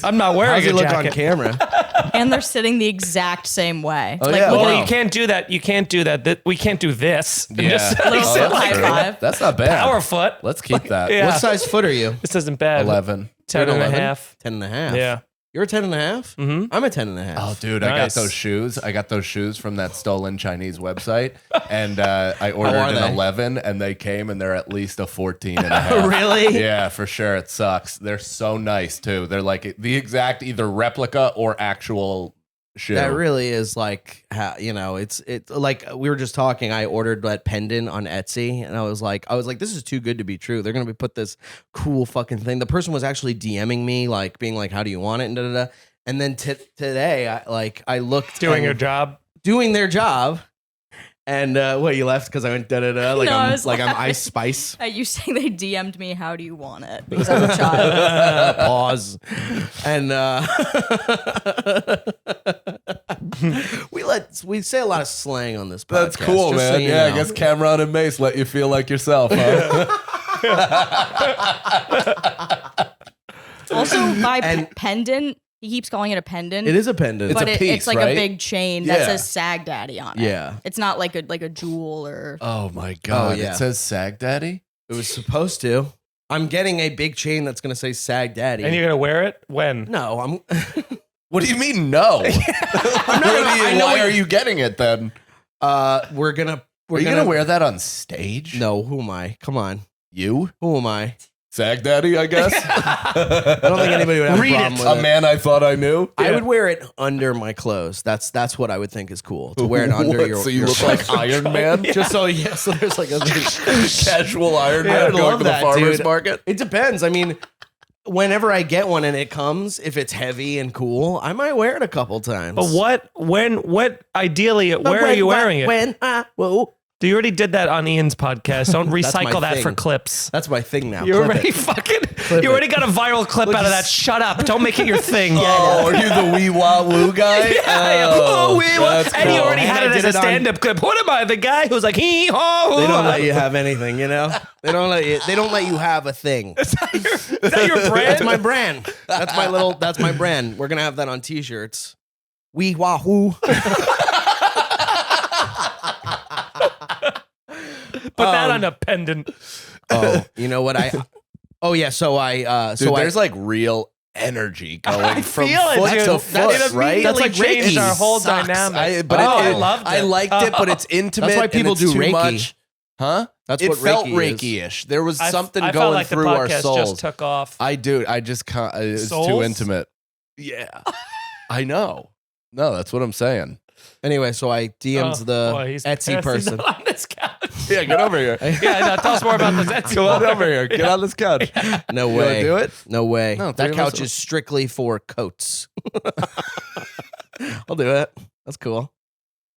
Speaker 3: I'm not wearing
Speaker 1: How's
Speaker 3: a
Speaker 1: it look
Speaker 3: jacket.
Speaker 1: on camera?
Speaker 2: And they're sitting the exact same way.
Speaker 1: Oh,
Speaker 2: like,
Speaker 1: yeah.
Speaker 2: look
Speaker 3: Well,
Speaker 2: at
Speaker 3: you can't do that. You can't do that. We can't do this. And
Speaker 4: Yeah.
Speaker 3: just
Speaker 2: Little
Speaker 3: sit
Speaker 2: high
Speaker 3: like
Speaker 2: five.
Speaker 4: That's not bad.
Speaker 3: power foot.
Speaker 4: Let's keep that.
Speaker 3: Yeah.
Speaker 1: What size foot are you?
Speaker 3: This isn't bad.
Speaker 4: 11.
Speaker 3: 10
Speaker 1: You're
Speaker 3: and a
Speaker 1: 11?
Speaker 3: half.
Speaker 1: 10 and a half.
Speaker 3: Yeah.
Speaker 1: You're a 10 and a half?
Speaker 3: Mm-hmm.
Speaker 1: I'm a 10 and a half.
Speaker 4: Oh, dude, I got
Speaker 3: Nice.
Speaker 4: those shoes. I got those shoes from that stolen Chinese website. And I ordered
Speaker 1: are
Speaker 4: an
Speaker 1: they?
Speaker 4: 11, and they came, and they're at least a 14 and a half.
Speaker 1: Really?
Speaker 4: Yeah, for sure. It sucks. They're so nice, too. They're like the exact either replica or actual shoe.
Speaker 1: That really is like, how, you know, it's like we were just talking. I ordered that pendant on Etsy, and I was like, this is too good to be true. They're gonna be put this cool fucking thing. The person was actually DMing me, like being like, "How do you want it?" and da da da. And then today, I looked
Speaker 3: Doing
Speaker 1: and-
Speaker 3: your job.
Speaker 1: doing their job, And what, you left because I went da da da like
Speaker 2: No, I
Speaker 1: I'm
Speaker 2: was
Speaker 1: like I'm
Speaker 2: laughing.
Speaker 1: Ice Spice.
Speaker 2: At you saying they DM'd me, how do you want it? Because I'm a child.
Speaker 1: Pause. And we say a lot of slang on this podcast.
Speaker 4: That's cool,
Speaker 1: just so
Speaker 4: man.
Speaker 1: you
Speaker 4: Yeah, I
Speaker 1: know.
Speaker 4: guess Cameron and Mace let you feel like yourself, huh?
Speaker 2: Also, my
Speaker 1: And-
Speaker 2: pendant, he keeps calling it a pendant.
Speaker 1: It is a pendant.
Speaker 2: but
Speaker 4: a piece,
Speaker 2: it's like
Speaker 4: right?
Speaker 2: a big chain that
Speaker 4: Yeah.
Speaker 2: says Sagdaddy on it.
Speaker 1: Yeah.
Speaker 2: It's not like a jewel or.
Speaker 4: Oh my God.
Speaker 1: yeah.
Speaker 4: It says Sagdaddy?
Speaker 1: It was supposed to. I'm getting a big chain that's going to say Sagdaddy.
Speaker 3: And you're gonna wear it when?
Speaker 1: No, I'm.
Speaker 4: What do you mean, no? Why are you getting it then?
Speaker 1: We're gonna.
Speaker 4: Are you gonna wear that on stage?
Speaker 1: No, who am I? Come on,
Speaker 4: You?
Speaker 1: who am I?
Speaker 4: Sagdaddy, I guess.
Speaker 1: I don't think anybody would have
Speaker 3: Read
Speaker 1: a problem
Speaker 3: it.
Speaker 1: with
Speaker 4: A
Speaker 1: it.
Speaker 4: man I thought I knew.
Speaker 1: I would wear it under my clothes. That's what I would think is cool to wear it under
Speaker 4: What,
Speaker 1: your.
Speaker 4: so you
Speaker 1: your
Speaker 4: look like
Speaker 1: clothes.
Speaker 4: Iron Man?
Speaker 1: Just so so there's like a
Speaker 4: Casual Iron
Speaker 1: Yeah,
Speaker 4: Man
Speaker 1: I'd
Speaker 4: going
Speaker 1: love
Speaker 4: to the
Speaker 1: that,
Speaker 4: farmer's
Speaker 1: dude.
Speaker 4: market?
Speaker 1: It depends. I mean, whenever I get one and it comes, if it's heavy and cool, I might wear it a couple times.
Speaker 3: But what ideally, where are you wearing it?
Speaker 1: Whoa.
Speaker 3: You already did that on Ian's podcast. Don't
Speaker 1: That's my
Speaker 3: recycle that for
Speaker 1: thing.
Speaker 3: clips.
Speaker 1: That's my thing now.
Speaker 3: You
Speaker 1: Clip
Speaker 3: already
Speaker 1: it.
Speaker 3: fucking. You already got a viral clip
Speaker 1: Look,
Speaker 3: out of
Speaker 1: he's-
Speaker 3: that. Shut up! Don't make it your thing.
Speaker 4: Oh, are you the wee wah woo guy?
Speaker 3: Oh, we
Speaker 4: that's
Speaker 3: and he
Speaker 4: cool.
Speaker 3: already
Speaker 1: And
Speaker 3: had
Speaker 1: I
Speaker 3: it as
Speaker 1: did
Speaker 3: a
Speaker 1: it on-
Speaker 3: stand-up clip. What am I, the guy who's like hee haw?
Speaker 1: They don't let you have anything, you know. They don't let you have a thing.
Speaker 3: Is that your brand?
Speaker 1: That's my brand. That's my brand. We're gonna have that on t-shirts. Wee wahoo.
Speaker 3: Put that on a pendant.
Speaker 1: Oh, you know what Oh yeah, so I
Speaker 4: Dude, there's like real energy going from
Speaker 3: feel it,
Speaker 4: foot
Speaker 3: dude.
Speaker 4: to
Speaker 3: It
Speaker 4: foot, right?
Speaker 3: immediately
Speaker 1: That's like
Speaker 3: changed
Speaker 1: Reiki.
Speaker 3: our whole
Speaker 1: Sucks.
Speaker 3: dynamic.
Speaker 4: I
Speaker 3: loved it.
Speaker 4: I liked it, but it's intimate.
Speaker 1: That's why people
Speaker 4: and it's
Speaker 1: do
Speaker 4: too
Speaker 1: Reiki.
Speaker 4: much. Huh?
Speaker 1: That's
Speaker 4: It
Speaker 1: what
Speaker 4: felt
Speaker 1: Reiki is.
Speaker 4: Reiki-ish. There was
Speaker 3: I
Speaker 4: something
Speaker 3: felt
Speaker 4: going
Speaker 3: like
Speaker 4: through
Speaker 3: the
Speaker 4: our
Speaker 3: podcast
Speaker 4: souls.
Speaker 3: just took off.
Speaker 4: I just can't. It's too
Speaker 3: Souls?
Speaker 4: intimate. Yeah, I know. No, that's what I'm saying.
Speaker 1: Anyway, so I DM'd
Speaker 3: Boy,
Speaker 1: the
Speaker 3: he's
Speaker 1: Etsy
Speaker 3: pissed he's
Speaker 1: person.
Speaker 3: not on this couch.
Speaker 4: Yeah, get over here.
Speaker 3: Yeah, no, tell us more about this Etsy.
Speaker 4: Come on over here. Get on this couch.
Speaker 1: No
Speaker 4: You wanna
Speaker 1: way.
Speaker 4: do it?
Speaker 1: No way.
Speaker 4: No, three
Speaker 1: that
Speaker 4: of
Speaker 1: couch
Speaker 4: us-
Speaker 1: is strictly for coats. I'll do it. That's cool.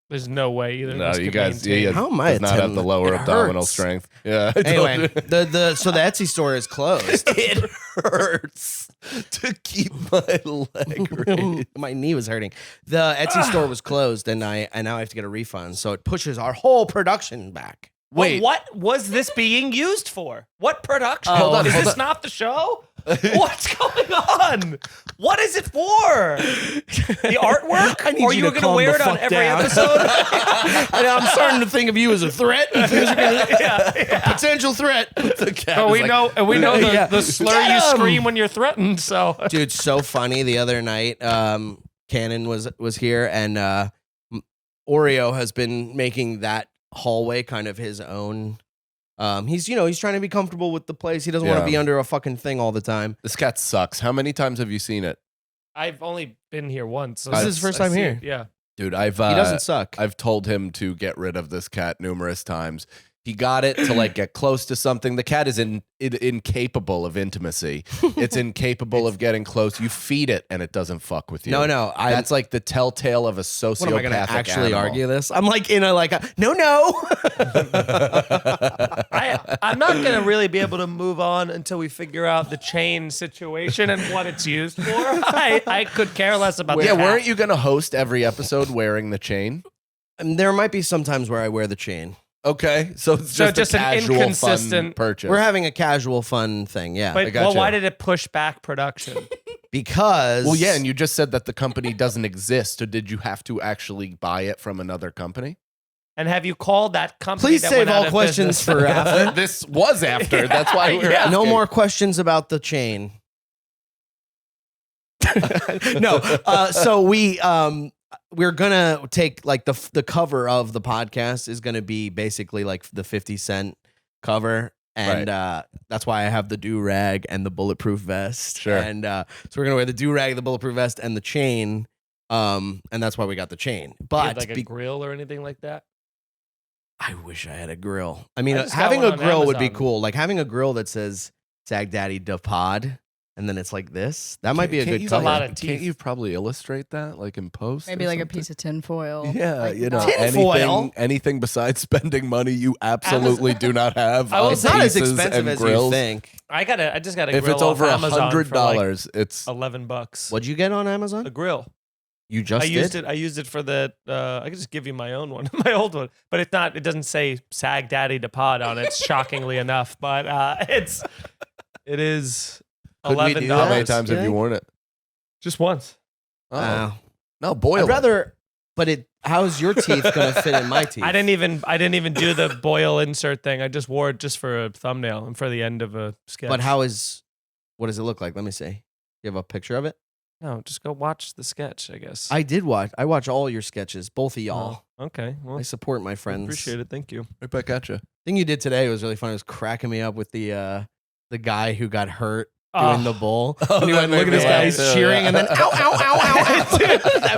Speaker 3: There's no way either.
Speaker 4: No,
Speaker 3: of us
Speaker 4: you
Speaker 3: could
Speaker 4: guys.
Speaker 3: maintain.
Speaker 4: You
Speaker 1: How am I
Speaker 4: does not have
Speaker 1: attending
Speaker 4: the
Speaker 1: that?
Speaker 4: lower
Speaker 1: It
Speaker 4: abdominal
Speaker 1: hurts.
Speaker 4: strength. Yeah. I told
Speaker 1: Anyway,
Speaker 4: you.
Speaker 1: the Etsy store is closed.
Speaker 4: It hurts to keep my leg raised.
Speaker 1: My knee was hurting. The Etsy store was closed, and now I have to get a refund. So it pushes our whole production back.
Speaker 4: Wait.
Speaker 3: What was this being used for? What production?
Speaker 1: Hold on,
Speaker 3: Is
Speaker 4: hold
Speaker 3: this
Speaker 4: on.
Speaker 3: not the show? What's going on? What is it for? The artwork?
Speaker 1: I need
Speaker 3: or
Speaker 1: you
Speaker 3: you
Speaker 1: to
Speaker 3: were going to
Speaker 1: calm
Speaker 3: wear
Speaker 1: the
Speaker 3: it on
Speaker 1: fuck
Speaker 3: every
Speaker 1: down.
Speaker 3: episode?
Speaker 1: I'm starting to think of you as a threat. Potential threat.
Speaker 4: The cat
Speaker 3: Oh,
Speaker 4: is
Speaker 3: we
Speaker 4: like,
Speaker 3: know, and we know the,
Speaker 1: Yeah.
Speaker 3: the slur
Speaker 1: Get
Speaker 3: you
Speaker 1: 'em!
Speaker 3: scream when you're threatened. So
Speaker 1: Dude, so funny. The other night, Cannon was here, and Oreo has been making that hallway kind of his own. He's trying to be comfortable with the place. He doesn't want
Speaker 4: Yeah.
Speaker 1: to be under a fucking thing all the time.
Speaker 4: This cat sucks. How many times have you seen it?
Speaker 3: I've only been here once. So
Speaker 1: This is
Speaker 3: I've-
Speaker 1: his first
Speaker 3: I
Speaker 1: time
Speaker 3: see
Speaker 1: here.
Speaker 3: it, Yeah.
Speaker 4: Dude, I've
Speaker 1: He doesn't suck.
Speaker 4: I've told him to get rid of this cat numerous times. He got it to like get close to something. The cat is incapable of intimacy. It's incapable of getting close. You feed it and it doesn't fuck with you.
Speaker 1: No.
Speaker 4: That's like the telltale of a sociopathic
Speaker 1: What am I going to actually
Speaker 4: animal.
Speaker 1: argue this? I'm like in a no.
Speaker 3: I'm not going to really be able to move on until we figure out the chain situation and what it's used for. I could care less about
Speaker 4: Yeah,
Speaker 3: the cat.
Speaker 4: weren't you going to host every episode wearing the chain?
Speaker 1: There might be some times where I wear the chain.
Speaker 4: Okay, so it's
Speaker 3: So
Speaker 4: just,
Speaker 3: just
Speaker 4: a
Speaker 3: an
Speaker 4: casual, fun
Speaker 3: inconsistent-
Speaker 4: purchase.
Speaker 1: We're having a casual, fun thing. Yeah,
Speaker 3: But,
Speaker 4: I gotcha.
Speaker 3: well, why did it push back production?
Speaker 1: because
Speaker 4: Well, yeah, and you just said that the company doesn't exist. So did you have to actually buy it from another company?
Speaker 3: And have you called that company?
Speaker 1: Please
Speaker 3: that
Speaker 1: save
Speaker 3: went out
Speaker 1: all
Speaker 3: of
Speaker 1: questions
Speaker 3: business?
Speaker 1: for after.
Speaker 4: This was after. That's why we're
Speaker 3: Yeah.
Speaker 4: asking.
Speaker 1: No more questions about the chain. No. So we're gonna take like the cover of the podcast is gonna be basically like the 50 Cent cover. And that's why I have the do-rag and the bulletproof vest.
Speaker 4: Sure.
Speaker 1: And so we're gonna wear the do-rag, the bulletproof vest, and the chain. And that's why we got the chain.
Speaker 3: You
Speaker 1: But
Speaker 3: had, like a grill or anything like that?
Speaker 1: I wish I had a grill. I mean,
Speaker 3: I just got
Speaker 1: having
Speaker 3: one
Speaker 1: a
Speaker 3: on
Speaker 1: grill would be
Speaker 3: Amazon.
Speaker 1: cool. Like having a grill that says Sagdaddy da Pod and then it's like this. That might be a
Speaker 4: Can't
Speaker 1: good
Speaker 4: you-
Speaker 3: a lot
Speaker 1: color.
Speaker 3: of
Speaker 4: Can't
Speaker 3: teeth.
Speaker 4: you probably illustrate that like in post?
Speaker 2: Maybe
Speaker 4: or
Speaker 2: like a
Speaker 4: something?
Speaker 2: piece of tinfoil.
Speaker 4: Yeah,
Speaker 2: Like,
Speaker 4: you know,
Speaker 2: not-
Speaker 1: Tinfoil?
Speaker 4: anything besides spending money you absolutely do not have.
Speaker 3: I will
Speaker 4: on
Speaker 3: say-
Speaker 1: It's not as
Speaker 4: pieces
Speaker 1: expensive
Speaker 4: and
Speaker 1: as
Speaker 4: grills.
Speaker 1: you think.
Speaker 3: I just got a
Speaker 4: If
Speaker 3: grill
Speaker 4: it's
Speaker 3: off
Speaker 4: over
Speaker 3: Amazon for like
Speaker 4: $100, it's
Speaker 3: $11.
Speaker 1: What'd you get on
Speaker 3: A
Speaker 1: Amazon?
Speaker 3: grill.
Speaker 1: You just
Speaker 3: I used
Speaker 1: did?
Speaker 3: it. I used it for the. I could just give you my own one, my old one, but it's not. It doesn't say Sagdaddy to pod on it. Shockingly enough, but it is
Speaker 1: Could we do
Speaker 3: $11.
Speaker 1: that?
Speaker 4: how many times have
Speaker 1: Yeah.
Speaker 4: you worn it?
Speaker 3: Just once.
Speaker 4: Oh.
Speaker 1: Wow.
Speaker 4: No, boil
Speaker 1: I'd
Speaker 4: it.
Speaker 1: rather, but how's your teeth gonna fit in my teeth?
Speaker 3: I didn't even do the boil insert thing. I just wore it just for a thumbnail and for the end of a sketch.
Speaker 1: But what does it look like? Let me see. You have a picture of it?
Speaker 3: No, just go watch the sketch. I guess.
Speaker 1: I did watch. I watch all your sketches, both of y'all.
Speaker 3: Oh, okay. Well,
Speaker 1: I support my friends.
Speaker 3: appreciate it. Thank you.
Speaker 4: Right back at you.
Speaker 1: Thing you did today was really funny. It was cracking me up with the guy who got hurt
Speaker 3: Oh.
Speaker 1: doing the bull.
Speaker 4: Oh,
Speaker 1: and he
Speaker 4: that
Speaker 1: went, look
Speaker 4: made
Speaker 1: at this
Speaker 4: me
Speaker 1: guy,
Speaker 4: laugh
Speaker 1: he's
Speaker 4: too,
Speaker 1: cheering,
Speaker 4: yeah.
Speaker 1: and then ow, ow, ow, ow, ow.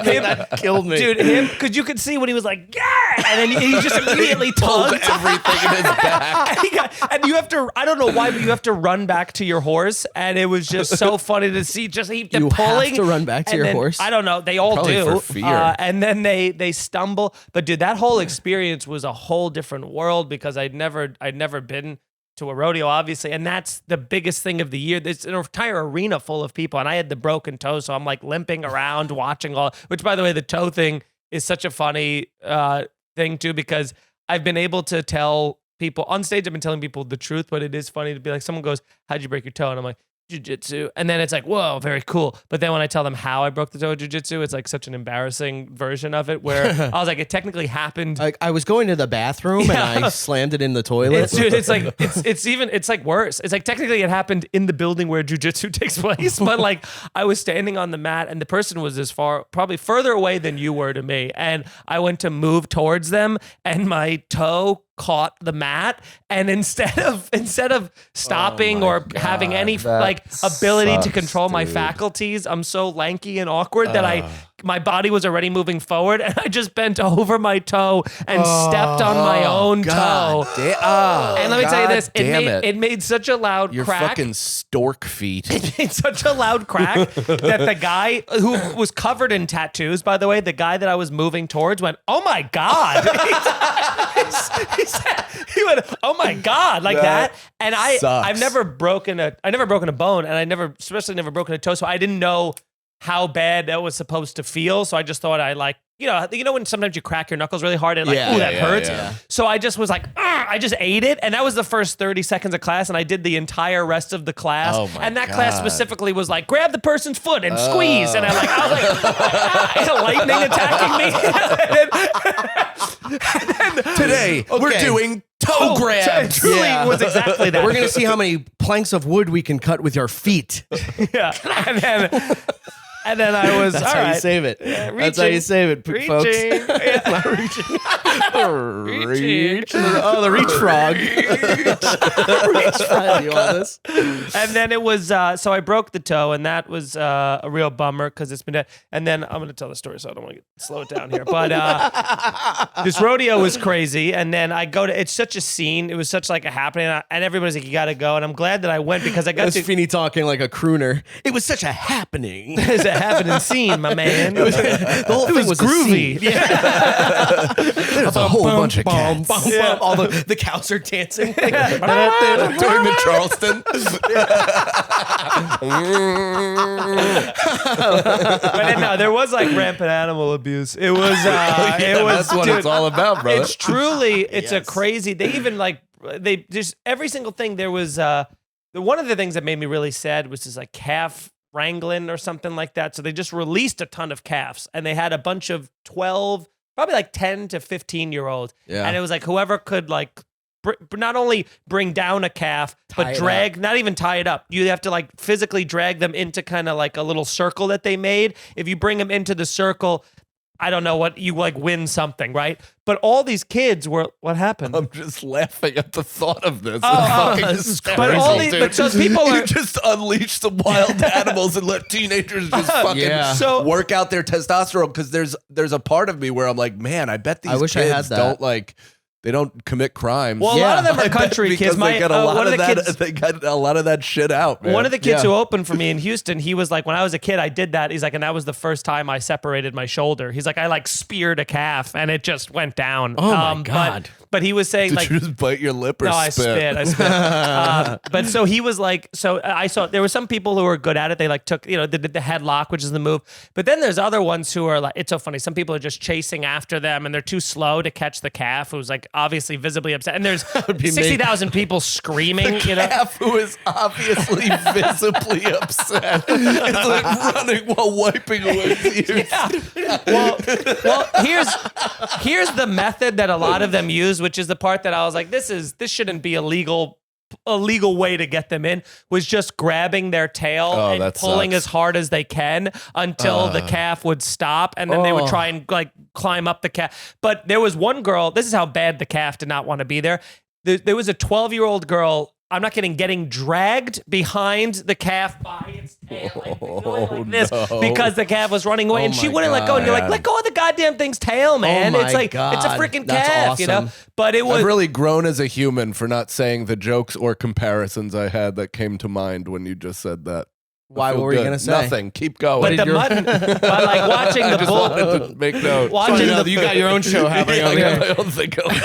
Speaker 3: Dude,
Speaker 1: that killed me.
Speaker 3: Dude, him, because you could see when he was like, yeah, and then he just immediately
Speaker 4: Pulled
Speaker 3: tugged
Speaker 4: everything in his back.
Speaker 3: and you have to, I don't know why, but you have to run back to your horse, and it was just so funny to see just the
Speaker 1: You
Speaker 3: pulling.
Speaker 1: have to run back to
Speaker 3: and
Speaker 1: your
Speaker 3: then-
Speaker 1: horse?
Speaker 3: I don't know. They all
Speaker 4: Probably
Speaker 3: do.
Speaker 4: for fear.
Speaker 3: And then they stumble. But dude, that whole experience was a whole different world because I'd never been to a rodeo, obviously, and that's the biggest thing of the year. There's an entire arena full of people, and I had the broken toe, so I'm like limping around watching all. Which, by the way, the toe thing is such a funny thing too, because I've been able to tell people on stage. I've been telling people the truth, but it is funny to be like, someone goes, "How'd you break your toe?" And I'm like, jiu-jitsu, and then it's like, whoa, very cool. But then when I tell them how I broke the toe of jiu-jitsu, it's like such an embarrassing version of it where I was like, it technically happened.
Speaker 1: Like I was going to the bathroom and I slammed it in the toilet.
Speaker 3: Dude, it's like it's like worse. It's like technically it happened in the building where jujitsu takes place, but like I was standing on the mat and the person was as far, probably further away than you were to me, and I went to move towards them, and my toe caught the mat, and instead of stopping
Speaker 4: Oh my
Speaker 3: or having
Speaker 4: God,
Speaker 3: any
Speaker 4: that
Speaker 3: like ability to
Speaker 4: sucks,
Speaker 3: control my
Speaker 4: dude.
Speaker 3: faculties, I'm so lanky and awkward that my body was already moving forward, and I just bent over my toe and stepped on my own toe. And let me tell you this, it made such a loud
Speaker 4: Your
Speaker 3: crack.
Speaker 4: fucking stork feet.
Speaker 3: It made such a loud crack that the guy who was covered in tattoos, by the way, the guy that I was moving towards went, "Oh my God." he went, "Oh my God," like that. And I've never broken a bone, and especially never broken a toe, so I didn't know how bad that was supposed to feel. So I just thought you know when sometimes you crack your knuckles really hard and like, ooh, that hurts.
Speaker 4: Yeah.
Speaker 3: So I just was like, I just ate it. And that was the first 30 seconds of class. And I did the entire rest of the class.
Speaker 4: Oh my
Speaker 3: and that class
Speaker 4: God.
Speaker 3: specifically was like, grab the person's foot and squeeze. And I was like, lightning attacking me.
Speaker 4: Today, we're doing toe grab.
Speaker 3: It truly
Speaker 1: Yeah.
Speaker 3: was exactly that.
Speaker 1: We're gonna see how many planks of wood we can cut with your feet.
Speaker 3: Yeah. And then I was,
Speaker 1: That's
Speaker 3: all
Speaker 1: how
Speaker 3: right.
Speaker 1: you save it. That's how you save it, folks.
Speaker 3: Yeah.
Speaker 1: Reach. Oh, the reach frog. Reach frog. You want this?
Speaker 3: And then it was, so I broke the toe, and that was a real bummer because it's been dead. And then I'm going to tell the story, so I don't want to slow it down here. But this rodeo was crazy. And then I go to, it's such a scene. It was such like a happening. And everybody's like, you got to go. And I'm glad that I went because I got
Speaker 1: That's
Speaker 3: to.
Speaker 1: Feeney talking like a crooner. It was such a happening.
Speaker 3: It's a happening scene, my man.
Speaker 1: The whole thing was
Speaker 3: groovy.
Speaker 1: A scene.
Speaker 4: There's a whole bunch of cats.
Speaker 1: Yeah. All the cows are dancing.
Speaker 4: Doing the Charleston.
Speaker 3: But then, no, there was like rampant animal abuse. It was, it was.
Speaker 4: That's what
Speaker 3: dude,
Speaker 4: it's all about, brother.
Speaker 3: It's truly, it's a
Speaker 1: Yes.
Speaker 3: crazy. They even like they just every single thing. There was one of the things that made me really sad was this like calf wrangling or something like that. So they just released a ton of calves, and they had a bunch of 12, probably like 10 to 15-year-old,
Speaker 1: Yeah.
Speaker 3: and it was like whoever could like. Not only bring down a calf,
Speaker 1: Tie
Speaker 3: but
Speaker 1: it
Speaker 3: drag, not even tie it up. You have to like physically drag them into kind of like a little circle that they made. If you bring them into the circle, I don't know what, you like win something, right? But all these kids were, what happened?
Speaker 4: I'm just laughing at the thought of this.
Speaker 3: Oh,
Speaker 4: This is
Speaker 3: but
Speaker 4: crazy,
Speaker 3: all these-
Speaker 4: dude.
Speaker 3: but so people
Speaker 4: You
Speaker 3: are-
Speaker 4: just unleash some wild animals and let teenagers just fucking
Speaker 1: Yeah.
Speaker 3: So-
Speaker 4: work out their testosterone. Because there's a part of me where I'm like, man, I bet these
Speaker 1: I wish I
Speaker 4: kids
Speaker 1: had that.
Speaker 4: don't like.
Speaker 5: they don't commit crimes.
Speaker 3: Well, a lot of them are country kids.
Speaker 5: Because they got a lot
Speaker 3: one
Speaker 5: of that.
Speaker 3: kids,
Speaker 5: They got a lot of that shit out. Man.
Speaker 3: One of the kids who opened for me in Houston, he was like, when I was a kid, I did that. He's like, and that was the first time I separated my shoulder. He's like, I like speared a calf and it just went down.
Speaker 1: Oh my God.
Speaker 3: But he was saying,
Speaker 5: Did
Speaker 3: like,
Speaker 5: you just bite your lip or
Speaker 3: no,
Speaker 5: spit?
Speaker 3: I spit. But so he was like, so I saw there were some people who were good at it. They like took, they did the headlock, which is the move. But then there's other ones who are like, it's so funny. Some people are just chasing after them and they're too slow to catch the calf who's like obviously visibly upset. And there's 60,000 people screaming,
Speaker 5: Calf who is obviously visibly upset. It's like running while wiping away tears.
Speaker 3: Yeah. Well, here's the method that a lot of them use, which is the part that I was like, this shouldn't be a legal way to get them in, was just grabbing their tail and pulling as hard as they can until the calf would stop, and then they would try and like climb up the calf. But there was one girl, this is how bad the calf did not want to be there. There was a 12-year-old girl, I'm not kidding, getting dragged behind the calf by its tail and going like this because the calf was running away, and she wouldn't let go. And you're like, let go of the goddamn thing's tail, man. It's like it's a freaking calf,
Speaker 1: awesome.
Speaker 3: But it was
Speaker 5: I've really grown as a human for not saying the jokes or comparisons I had that came to mind when you just said that.
Speaker 1: Why? What were you gonna say?
Speaker 5: Nothing. Keep going.
Speaker 3: But the mutton, but like watching the bull,
Speaker 5: wanted to make note.
Speaker 3: watching
Speaker 1: you got your own show happening
Speaker 5: I
Speaker 1: over
Speaker 5: got
Speaker 1: here.
Speaker 5: my own thing going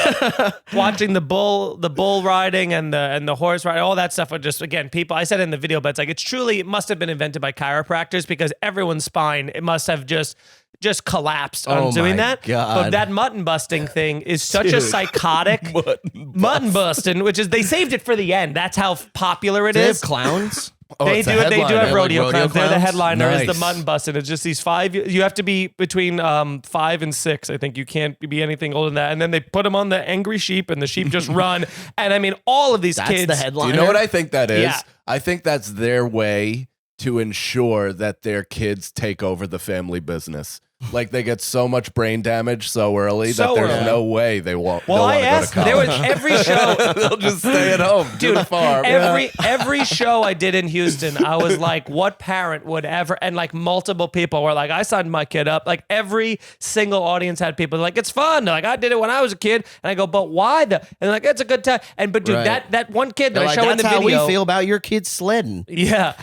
Speaker 5: on.
Speaker 3: watching the bull riding and the horse riding, all that stuff are just, again, people, I said it in the video, but it's like, it must have been invented by chiropractors because everyone's spine, it must have just collapsed on doing
Speaker 1: my
Speaker 3: that.
Speaker 1: God.
Speaker 3: But that mutton busting thing is such a psychotic mutton busting, which is, they saved it for the end. That's how popular it
Speaker 1: They
Speaker 3: is.
Speaker 1: have clowns.
Speaker 3: They
Speaker 5: it's
Speaker 3: do
Speaker 5: a
Speaker 3: it. They do
Speaker 5: headliner.
Speaker 3: have rodeo
Speaker 1: Like rodeo
Speaker 3: clowns. They're the
Speaker 1: clowns?
Speaker 3: headliner. Is the
Speaker 5: Nice.
Speaker 3: mutton busting. It's just these 5. You have to be between 5 and 6. I think you can't be anything older than that. And then they put them on the angry sheep, and the sheep just run. And I mean, all of these
Speaker 1: That's
Speaker 3: kids.
Speaker 1: the
Speaker 5: Do
Speaker 1: headliner.
Speaker 5: you know what I think that is?
Speaker 3: Yeah.
Speaker 5: I think that's their way to ensure that their kids take over the family business. Like they get so much brain damage so early
Speaker 3: So
Speaker 5: that there's
Speaker 3: early.
Speaker 5: no way they won't.
Speaker 3: Well, I
Speaker 5: they'll wanna
Speaker 3: asked.
Speaker 5: go to
Speaker 3: There was
Speaker 5: college.
Speaker 3: every show.
Speaker 5: They'll just stay at home, do the farm.
Speaker 3: Every show I did in Houston, I was like, what parent would ever? And like multiple people were like, I signed my kid up. Like every single audience had people like, it's fun. They're like, I did it when I was a kid. And I go, but why? And they're like, it's a good time. And but dude,
Speaker 1: Right.
Speaker 3: that one kid that
Speaker 1: They're
Speaker 3: I
Speaker 1: like,
Speaker 3: show in the
Speaker 1: that's how
Speaker 3: video.
Speaker 1: we feel about your kid sledding.
Speaker 3: Yeah.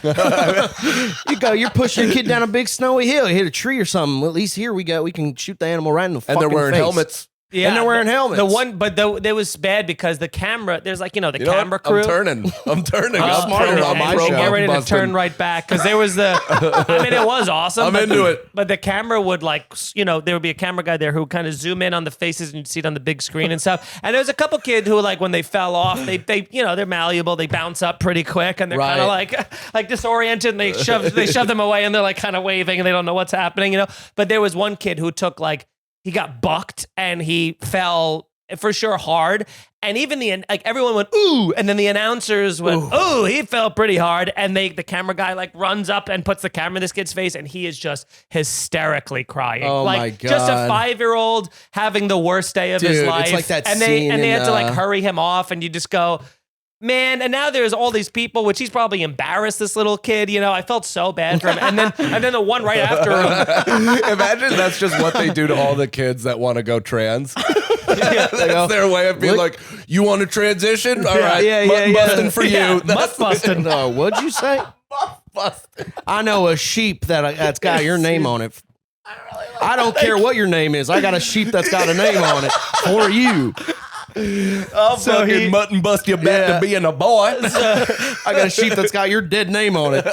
Speaker 1: You're pushing your kid down a big snowy hill, hit a tree or something. Well, at least here we can shoot the animal right in the
Speaker 5: And
Speaker 1: fucking
Speaker 5: they're wearing
Speaker 1: face.
Speaker 5: helmets.
Speaker 3: Yeah,
Speaker 1: And they're wearing helmets.
Speaker 3: The one, but it was bad because the camera. There's like the
Speaker 5: You know what?
Speaker 3: camera crew.
Speaker 5: I'm turning. I'm
Speaker 3: Oh,
Speaker 5: turning
Speaker 3: and
Speaker 5: on my show.
Speaker 3: get ready to
Speaker 5: Busting.
Speaker 3: turn right back because there was the. I mean, it was awesome.
Speaker 5: I'm
Speaker 3: but-
Speaker 5: into it.
Speaker 3: But the camera would there would be a camera guy there who would kind of zoom in on the faces and you'd see it on the big screen and stuff. And there was a couple kids who like when they fell off, they they're malleable, they bounce up pretty quick and they're kind of like disoriented and they shove them away and they're like kind of waving and they don't know what's happening, But there was one kid who took he got bucked and he fell for sure hard. And even everyone went, ooh. And then the announcers went, ooh, he fell pretty hard. And the camera guy runs up and puts the camera in this kid's face. And he is just hysterically crying.
Speaker 1: Oh my
Speaker 3: Just a
Speaker 1: God.
Speaker 3: 5-year-old having the worst day of his
Speaker 1: Dude,
Speaker 3: life.
Speaker 1: it's like that
Speaker 3: and
Speaker 1: scene
Speaker 3: they had
Speaker 1: in,
Speaker 3: to hurry him off. And you just go, man, and now there's all these people, which he's probably embarrassed this little kid. I felt so bad for him. And then the one right after him.
Speaker 5: Imagine that's just what they do to all the kids that want to go trans. That's their way of being like, you want to transition? All right, mutton busting for you.
Speaker 3: Mutt busting.
Speaker 1: No, what'd you say?
Speaker 5: Busting.
Speaker 1: I know a sheep that's got your name on it. I don't care what your name is. I got a sheep that's got a name on it for you.
Speaker 5: I'll fucking mutton bust you back to being a boy.
Speaker 1: I got a sheep that's got your dead name on it.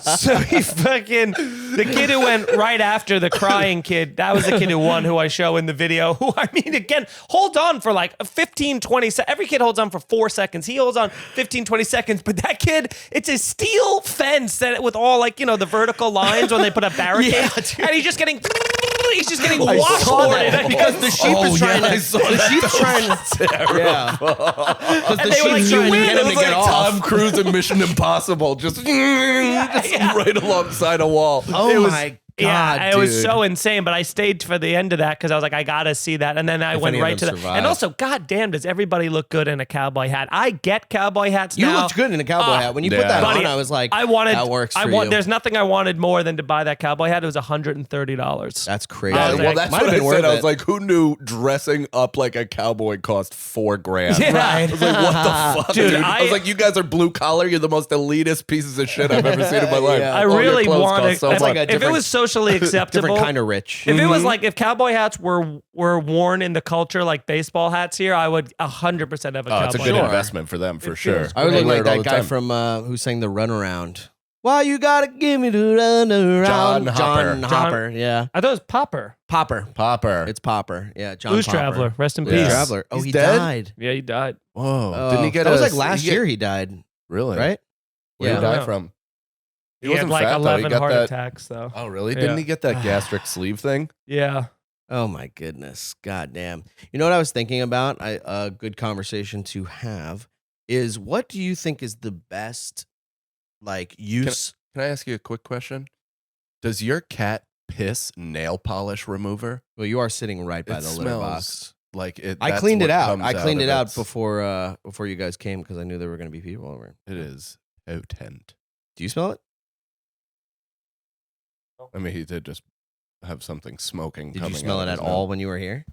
Speaker 3: So the kid who went right after the crying kid, that was the kid who won, who I show in the video, who, I mean, again, hold on for 15, 20 seconds. Every kid holds on for 4 seconds. He holds on 15, 20 seconds, but that kid, it's a steel fence that with all the vertical lines when they put a barricade, and he's just getting washboarded
Speaker 1: because the sheep is trying to. The sheep's trying to. Yeah. Because the
Speaker 3: they were like,
Speaker 1: sheep's
Speaker 3: "You
Speaker 1: trying to
Speaker 3: win."
Speaker 1: get
Speaker 3: It
Speaker 1: him to
Speaker 3: was
Speaker 1: get
Speaker 3: like
Speaker 1: off.
Speaker 5: Tom Cruise in Mission Impossible, just right alongside a wall.
Speaker 1: Oh my
Speaker 3: Yeah, it was
Speaker 1: dude.
Speaker 3: so insane, but I stayed for the end of that because I was like, I gotta see that. And then I
Speaker 1: If
Speaker 3: went
Speaker 1: any of
Speaker 3: right to
Speaker 1: them
Speaker 3: the.
Speaker 1: survive.
Speaker 3: And also, goddamn, does everybody look good in a cowboy hat? I get cowboy hats
Speaker 1: You
Speaker 3: now.
Speaker 1: looked good in a cowboy hat. When you put that
Speaker 3: Buddy,
Speaker 1: on, I was like,
Speaker 3: I wanted.
Speaker 1: that works for you.
Speaker 3: There's nothing I wanted more than to buy that cowboy hat. It was $130.
Speaker 1: That's crazy.
Speaker 3: I was
Speaker 5: well,
Speaker 3: like,
Speaker 5: that's
Speaker 1: might
Speaker 5: what
Speaker 1: have
Speaker 5: I
Speaker 1: been worth
Speaker 5: said. I was
Speaker 1: it.
Speaker 5: like, who knew dressing up like a cowboy cost $4,000?
Speaker 3: Yeah.
Speaker 1: Right.
Speaker 5: I was like, what the fuck,
Speaker 3: Dude,
Speaker 5: dude? I was like, you guys are blue collar. You're the most elitist pieces of shit I've ever seen in my life.
Speaker 1: Yeah.
Speaker 3: I
Speaker 5: All your
Speaker 3: really
Speaker 5: clothes
Speaker 3: wanted.
Speaker 5: cost so
Speaker 1: That's like
Speaker 5: much.
Speaker 1: a
Speaker 3: if it was socially acceptable,
Speaker 1: different kind of rich.
Speaker 3: if it was like if cowboy hats were worn in the culture like baseball hats here, I would 100% have a
Speaker 5: Oh,
Speaker 3: cowboy
Speaker 5: it's a good
Speaker 3: hat.
Speaker 5: investment for them, for
Speaker 3: It
Speaker 5: sure.
Speaker 3: feels
Speaker 1: I would
Speaker 5: They
Speaker 1: look
Speaker 5: wear
Speaker 1: like
Speaker 5: it all
Speaker 1: that
Speaker 5: the
Speaker 1: guy
Speaker 5: time.
Speaker 1: from who sang the Runaround. Why you gotta give me the runaround?
Speaker 5: John Hopper.
Speaker 1: John Hopper. Yeah.
Speaker 3: I thought it was Popper.
Speaker 1: Popper. It's Popper. Yeah. John
Speaker 3: Blues
Speaker 1: Popper.
Speaker 3: Traveler. Rest in
Speaker 5: Yeah.
Speaker 3: peace.
Speaker 1: Traveler. Oh,
Speaker 5: He's
Speaker 1: he
Speaker 5: dead?
Speaker 1: died.
Speaker 3: Yeah, he died.
Speaker 5: Whoa. Didn't he get
Speaker 1: that was
Speaker 5: a-
Speaker 1: like last
Speaker 5: he get-
Speaker 1: year he died,
Speaker 5: Really?
Speaker 1: right?
Speaker 5: Where did
Speaker 1: Yeah.
Speaker 5: he die
Speaker 3: No.
Speaker 5: from?
Speaker 3: He had
Speaker 5: wasn't
Speaker 3: like
Speaker 5: fat, though. He
Speaker 3: 11
Speaker 5: got
Speaker 3: heart
Speaker 5: that-
Speaker 3: attacks, though.
Speaker 5: Oh, really?
Speaker 3: Yeah.
Speaker 5: Didn't he get that gastric sleeve thing?
Speaker 3: Yeah.
Speaker 1: Oh my goodness. God damn. You know what I was thinking about? A good conversation to have is what do you think is the best like use?
Speaker 5: Can I ask you a quick question? Does your cat piss nail polish remover?
Speaker 1: Well, you are sitting right by
Speaker 5: It
Speaker 1: the litter
Speaker 5: smells
Speaker 1: box.
Speaker 5: like it.
Speaker 1: I
Speaker 5: that's
Speaker 1: cleaned it
Speaker 5: what
Speaker 1: out.
Speaker 5: comes
Speaker 1: I cleaned
Speaker 5: of
Speaker 1: it out
Speaker 5: its-
Speaker 1: before you guys came because I knew there were going to be people over.
Speaker 5: It is potent.
Speaker 1: Do you smell it?
Speaker 5: I mean, he did just have something smoking.
Speaker 1: Did you
Speaker 5: coming
Speaker 1: smell
Speaker 5: out
Speaker 1: it
Speaker 5: of
Speaker 1: at
Speaker 5: his
Speaker 1: all
Speaker 5: mouth.
Speaker 1: when you were here?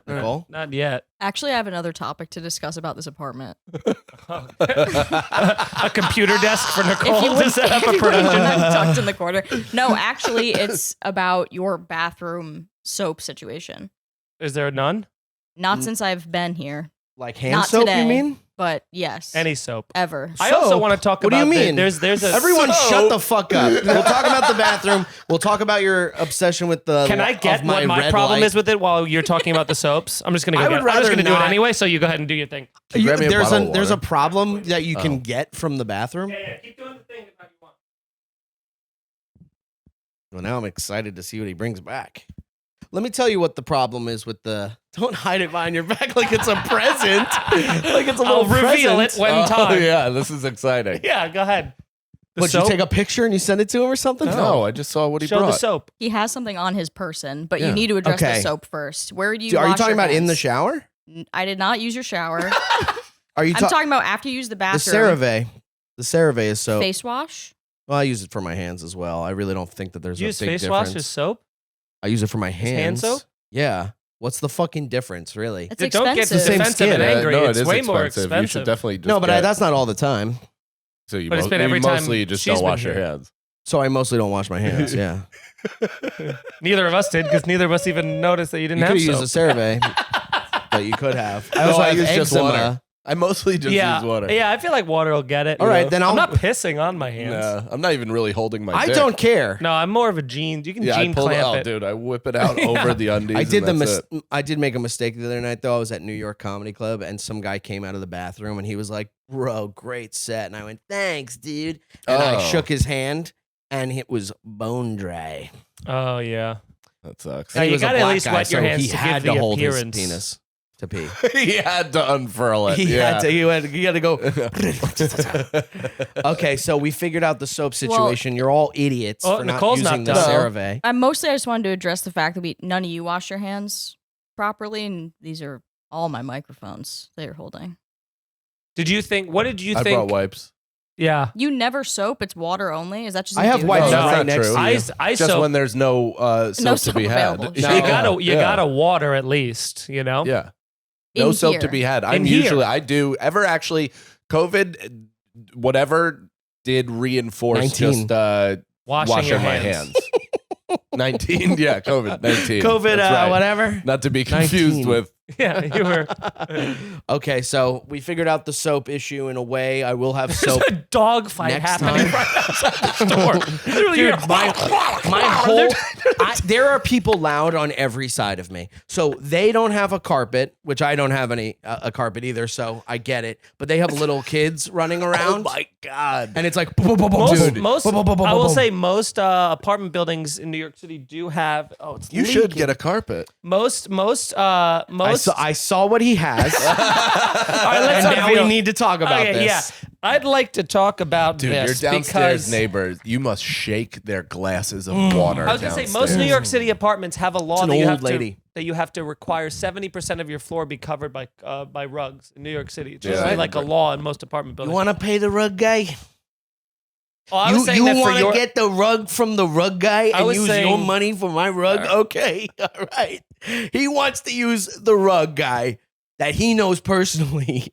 Speaker 3: Nicole? Not yet.
Speaker 2: Actually, I have another topic to discuss about this apartment.
Speaker 3: A computer desk for Nicole to
Speaker 2: wouldn't-
Speaker 3: set up
Speaker 2: if
Speaker 3: a
Speaker 2: you wouldn't
Speaker 3: production.
Speaker 2: have tucked in the corner. No, actually, it's about your bathroom soap situation.
Speaker 3: Is there none?
Speaker 2: Not since I've been here,
Speaker 1: Like hand
Speaker 2: Not
Speaker 1: soap,
Speaker 2: today.
Speaker 1: you mean?
Speaker 2: but yes,
Speaker 3: Any soap.
Speaker 2: ever.
Speaker 3: I also
Speaker 1: Soap?
Speaker 3: want to talk
Speaker 1: What do
Speaker 3: about
Speaker 1: you mean?
Speaker 3: there's a
Speaker 1: Everyone
Speaker 5: Soap?
Speaker 1: shut the fuck up. We'll talk about the bathroom. We'll talk about your obsession with the
Speaker 3: Can I get
Speaker 1: of
Speaker 3: what my
Speaker 1: red
Speaker 3: problem
Speaker 1: light.
Speaker 3: is with it while you're talking about the soaps? I'm just gonna
Speaker 1: I
Speaker 3: go
Speaker 1: would
Speaker 3: get, I'm just
Speaker 1: rather
Speaker 3: gonna do it
Speaker 1: not-
Speaker 3: anyway, so you go ahead and do your thing.
Speaker 5: Can you grab me a bottle of
Speaker 1: There's a
Speaker 5: water?
Speaker 1: problem that you
Speaker 5: Oh.
Speaker 1: can get from the bathroom.
Speaker 3: Yeah, keep doing the thing if you want.
Speaker 1: Well, now I'm excited to see what he brings back. Let me tell you what the problem is with the. Don't hide it behind your back like it's a present. Like it's a little
Speaker 3: I'll reveal
Speaker 1: present.
Speaker 3: it when
Speaker 5: Oh,
Speaker 3: time.
Speaker 5: yeah, this is exciting.
Speaker 3: Yeah, go ahead. The
Speaker 1: Would you
Speaker 3: soap?
Speaker 1: take a picture and you send it to him or something?
Speaker 5: No, I just saw what he
Speaker 3: Show
Speaker 5: brought.
Speaker 3: the soap.
Speaker 2: He has something on his person, but
Speaker 5: Yeah.
Speaker 2: you need to address
Speaker 1: Okay.
Speaker 2: the soap first. Where do you?
Speaker 1: Are you
Speaker 2: wash
Speaker 1: talking
Speaker 2: your
Speaker 1: about in the
Speaker 2: hands?
Speaker 1: shower?
Speaker 2: I did not use your shower.
Speaker 1: Are you
Speaker 2: I'm talking about after you use the
Speaker 1: the
Speaker 2: bathroom.
Speaker 1: CeraVe? The CeraVe is soap.
Speaker 2: Face wash.
Speaker 1: Well, I use it for my hands as well. I really don't think that there's
Speaker 3: Use
Speaker 1: a big
Speaker 3: face
Speaker 1: difference.
Speaker 3: wash as soap.
Speaker 1: I use it for my
Speaker 3: As
Speaker 1: hands.
Speaker 3: hand soap?
Speaker 1: Yeah. What's the fucking difference, really?
Speaker 2: It's
Speaker 3: Don't get
Speaker 2: expensive.
Speaker 1: same
Speaker 3: defensive and
Speaker 1: skin.
Speaker 3: angry.
Speaker 5: no,
Speaker 3: it's
Speaker 5: it is
Speaker 3: way
Speaker 5: expensive.
Speaker 3: more
Speaker 5: You
Speaker 3: expensive.
Speaker 5: should definitely just
Speaker 1: No, but
Speaker 5: get,
Speaker 1: that's not all the time.
Speaker 5: so you
Speaker 3: But it's been every
Speaker 5: mostly
Speaker 3: time
Speaker 5: just
Speaker 3: she's
Speaker 5: don't
Speaker 3: been
Speaker 5: wash your
Speaker 3: here.
Speaker 5: hands.
Speaker 1: So I mostly don't wash my hands. Yeah.
Speaker 3: Neither of us did because neither of us even noticed that you didn't
Speaker 1: You could
Speaker 3: have
Speaker 1: have
Speaker 3: soap.
Speaker 1: used a CeraVe, but you could have. I
Speaker 5: No,
Speaker 1: also
Speaker 5: I
Speaker 1: have
Speaker 5: use just
Speaker 1: eczema.
Speaker 5: water. I mostly just
Speaker 3: yeah,
Speaker 5: use water.
Speaker 3: yeah. I feel like water will get it.
Speaker 1: All
Speaker 3: you
Speaker 1: right,
Speaker 3: know?
Speaker 1: then
Speaker 3: I'm
Speaker 1: I'll-
Speaker 3: not pissing on my hands.
Speaker 5: Nah, I'm not even really holding my
Speaker 1: I
Speaker 5: dick.
Speaker 1: don't care.
Speaker 3: No, I'm more of a jean. You can
Speaker 5: Yeah,
Speaker 3: jean
Speaker 5: I pull it
Speaker 3: clamp
Speaker 5: out,
Speaker 3: it.
Speaker 5: dude. I whip it out over the undies.
Speaker 1: I did
Speaker 5: and that's it.
Speaker 1: I did make a mistake the other night though. I was at New York Comedy Club and some guy came out of the bathroom and he was like, "Bro, great set." And I went, "Thanks, dude." And I
Speaker 5: Oh.
Speaker 1: shook his hand and it was bone dry.
Speaker 3: Oh yeah.
Speaker 5: That sucks.
Speaker 3: Now,
Speaker 1: And he
Speaker 3: you
Speaker 1: was a
Speaker 3: gotta at
Speaker 1: black
Speaker 3: least
Speaker 1: guy,
Speaker 3: wet your
Speaker 1: so
Speaker 3: hands
Speaker 1: he
Speaker 3: to
Speaker 1: had
Speaker 3: give
Speaker 1: to
Speaker 3: the
Speaker 1: hold his
Speaker 3: appearance.
Speaker 1: penis to pee.
Speaker 5: He had to unfurl it.
Speaker 1: He
Speaker 5: yeah.
Speaker 1: had to. He had to go. Okay, so we figured out the soap situation. You're all idiots
Speaker 3: Oh,
Speaker 1: for not
Speaker 3: Nicole's
Speaker 1: using
Speaker 3: not
Speaker 1: the
Speaker 3: done.
Speaker 1: CeraVe.
Speaker 2: I just wanted to address the fact that none of you wash your hands properly, and these are all my microphones that you're holding.
Speaker 3: Did you think? What did you
Speaker 5: I
Speaker 3: think?
Speaker 5: brought wipes.
Speaker 3: Yeah.
Speaker 2: You never soap; it's water only. Is that just?
Speaker 1: I
Speaker 2: a
Speaker 1: have
Speaker 2: dude
Speaker 1: wipes
Speaker 2: thing?
Speaker 3: No,
Speaker 1: right
Speaker 5: that's
Speaker 1: next
Speaker 5: true.
Speaker 1: to you.
Speaker 3: I
Speaker 5: Just
Speaker 3: soap.
Speaker 5: when there's no soap
Speaker 2: No
Speaker 5: to
Speaker 2: soap
Speaker 5: be had.
Speaker 2: available.
Speaker 3: So
Speaker 2: No.
Speaker 3: you gotta
Speaker 5: Yeah.
Speaker 3: gotta water at least. You know.
Speaker 5: Yeah. No
Speaker 2: In
Speaker 5: soap
Speaker 2: here.
Speaker 5: to be had.
Speaker 3: In here.
Speaker 5: I do ever actually COVID whatever did reinforce
Speaker 1: 19.
Speaker 5: just
Speaker 3: Washing your
Speaker 5: my
Speaker 3: hands.
Speaker 5: hands. 19, yeah, COVID-19.
Speaker 1: COVID,
Speaker 5: That's right.
Speaker 1: whatever.
Speaker 5: Not to be confused
Speaker 1: 19.
Speaker 5: with
Speaker 3: Yeah, you were.
Speaker 1: Okay, so we figured out the soap issue in a way. I will have soap.
Speaker 3: There's a dog fight
Speaker 1: Next
Speaker 3: happening
Speaker 1: time.
Speaker 3: right outside the store. Literally,
Speaker 1: Dude,
Speaker 3: you're-
Speaker 1: my whole there are people loud on every side of me. So they don't have a carpet, which I don't have a carpet either. So I get it. But they have little kids running around.
Speaker 5: Oh my god.
Speaker 1: And it's like boom, boom, boom,
Speaker 3: most,
Speaker 1: dude.
Speaker 3: most
Speaker 1: Boom, boom, boom, boom,
Speaker 3: I will
Speaker 1: boom.
Speaker 3: say most apartment buildings in New York City do have. Oh, it's
Speaker 5: You should
Speaker 3: leaking.
Speaker 5: get a carpet.
Speaker 3: most.
Speaker 1: I saw what he has.
Speaker 3: All right, let's
Speaker 1: and now
Speaker 3: unveil-
Speaker 1: we need to talk about
Speaker 3: Okay,
Speaker 1: this.
Speaker 3: yeah. I'd like to talk about
Speaker 5: Dude,
Speaker 3: this
Speaker 5: your downstairs
Speaker 3: because
Speaker 5: neighbors, you must shake their glasses of water.
Speaker 3: I was going to say, most New York City apartments have a law
Speaker 1: It's an
Speaker 3: that you
Speaker 1: old
Speaker 3: have
Speaker 1: lady.
Speaker 3: that you have to require 70% of your floor be covered by rugs in New York City. It's
Speaker 5: Yeah,
Speaker 3: usually
Speaker 5: I
Speaker 3: like a
Speaker 5: agree.
Speaker 3: law in most apartment
Speaker 1: You
Speaker 3: buildings.
Speaker 1: want to pay the rug guy?
Speaker 3: Oh, I was saying
Speaker 1: you
Speaker 3: that for
Speaker 1: want to
Speaker 3: your
Speaker 1: get the rug from the rug guy and
Speaker 3: was
Speaker 1: use your
Speaker 3: saying-
Speaker 1: money for my rug? Okay, all right. He wants to use the rug guy that he knows personally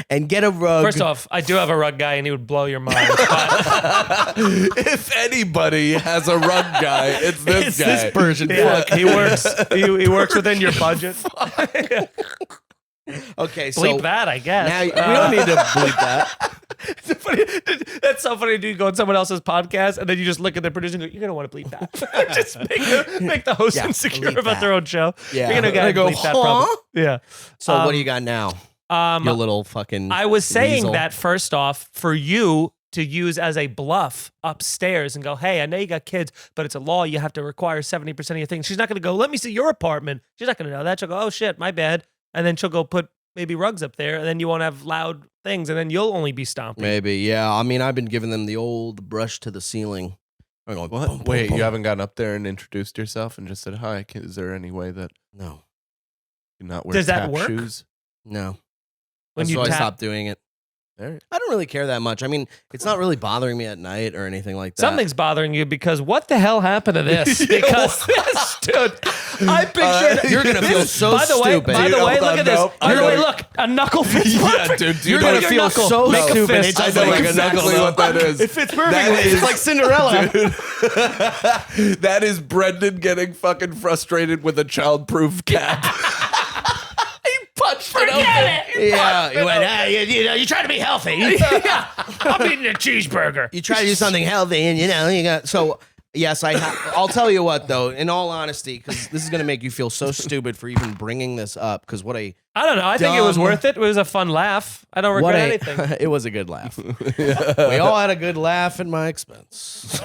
Speaker 1: and get a rug.
Speaker 3: First off, I do have a rug guy, and he would blow your mind. But
Speaker 5: If anybody has a rug guy, it's this
Speaker 1: it's
Speaker 5: guy.
Speaker 1: this person.
Speaker 3: yeah, he works. He works within your budget.
Speaker 1: Okay, so
Speaker 3: Bleep that, I guess.
Speaker 1: now we don't need to bleep that.
Speaker 3: It's funny. That's so funny, dude. Go on someone else's podcast, and then you just look at the producer and go, "You're gonna want to bleep that." Just make the host
Speaker 1: Yeah,
Speaker 3: insecure
Speaker 1: bleep
Speaker 3: about
Speaker 1: that.
Speaker 3: their own show.
Speaker 1: Yeah.
Speaker 3: You're gonna
Speaker 1: I go,
Speaker 3: bleep that
Speaker 1: huh?
Speaker 3: problem. Yeah.
Speaker 1: So what do you got now? Your little fucking.
Speaker 3: I was saying
Speaker 1: weasel.
Speaker 3: that first off for you to use as a bluff upstairs and go, "Hey, I know you got kids, but it's a law. You have to require 70% of your things." She's not gonna go, "Let me see your apartment." She's not gonna know that. She'll go, "Oh shit, my bad," and then she'll go put maybe rugs up there, and then you won't have loud things, and then you'll only be stomping.
Speaker 1: Maybe, yeah. I mean, I've been giving them the old brush to the ceiling. I'm going,
Speaker 5: What?
Speaker 1: boom, boom,
Speaker 5: Wait,
Speaker 1: boom.
Speaker 5: you haven't gone up there and introduced yourself and just said, hi, is there any way that
Speaker 1: No,
Speaker 5: you not wear
Speaker 3: Does that
Speaker 5: tap
Speaker 3: work?
Speaker 5: shoes?
Speaker 1: no.
Speaker 3: When
Speaker 1: That's
Speaker 3: you
Speaker 1: why I
Speaker 3: tap-
Speaker 1: stopped doing it.
Speaker 5: All right.
Speaker 1: I don't really care that much. I mean, it's not really bothering me at night or anything like that.
Speaker 3: Something's bothering you because what the hell happened to this? Because this, dude, I pictured
Speaker 1: You're gonna feel so
Speaker 3: by the way,
Speaker 1: stupid.
Speaker 3: By the
Speaker 5: Dude,
Speaker 3: way,
Speaker 5: hold
Speaker 3: look
Speaker 5: on,
Speaker 3: at this.
Speaker 5: nope.
Speaker 3: By the
Speaker 5: I
Speaker 3: way,
Speaker 5: know-
Speaker 3: look, a knuckle fits
Speaker 5: Yeah,
Speaker 3: perfect.
Speaker 5: dude,
Speaker 1: You're
Speaker 3: Make
Speaker 1: gonna
Speaker 3: your
Speaker 1: feel
Speaker 3: knuckle.
Speaker 1: so
Speaker 3: Make a
Speaker 1: stupid.
Speaker 3: fist.
Speaker 1: It does
Speaker 5: I know
Speaker 1: like a
Speaker 5: exactly
Speaker 1: knuckle,
Speaker 5: what that is.
Speaker 3: It fits
Speaker 5: That
Speaker 3: perfectly.
Speaker 5: is-
Speaker 1: It's like Cinderella.
Speaker 5: Dude, that is Brendan getting fucking frustrated with a childproof cat. He punched it open.
Speaker 1: Yeah, you went, you try to be healthy.
Speaker 3: I'm eating a cheeseburger.
Speaker 1: You try to do something healthy, and you got so. Yes, I'll tell you what though. In all honesty, because this is gonna make you feel so stupid for even bringing this up. Because
Speaker 3: I don't know. I think it was
Speaker 1: Dumb.
Speaker 3: worth it. It was a fun laugh. I don't regret anything.
Speaker 1: It was a good laugh. We all had a good laugh at my expense.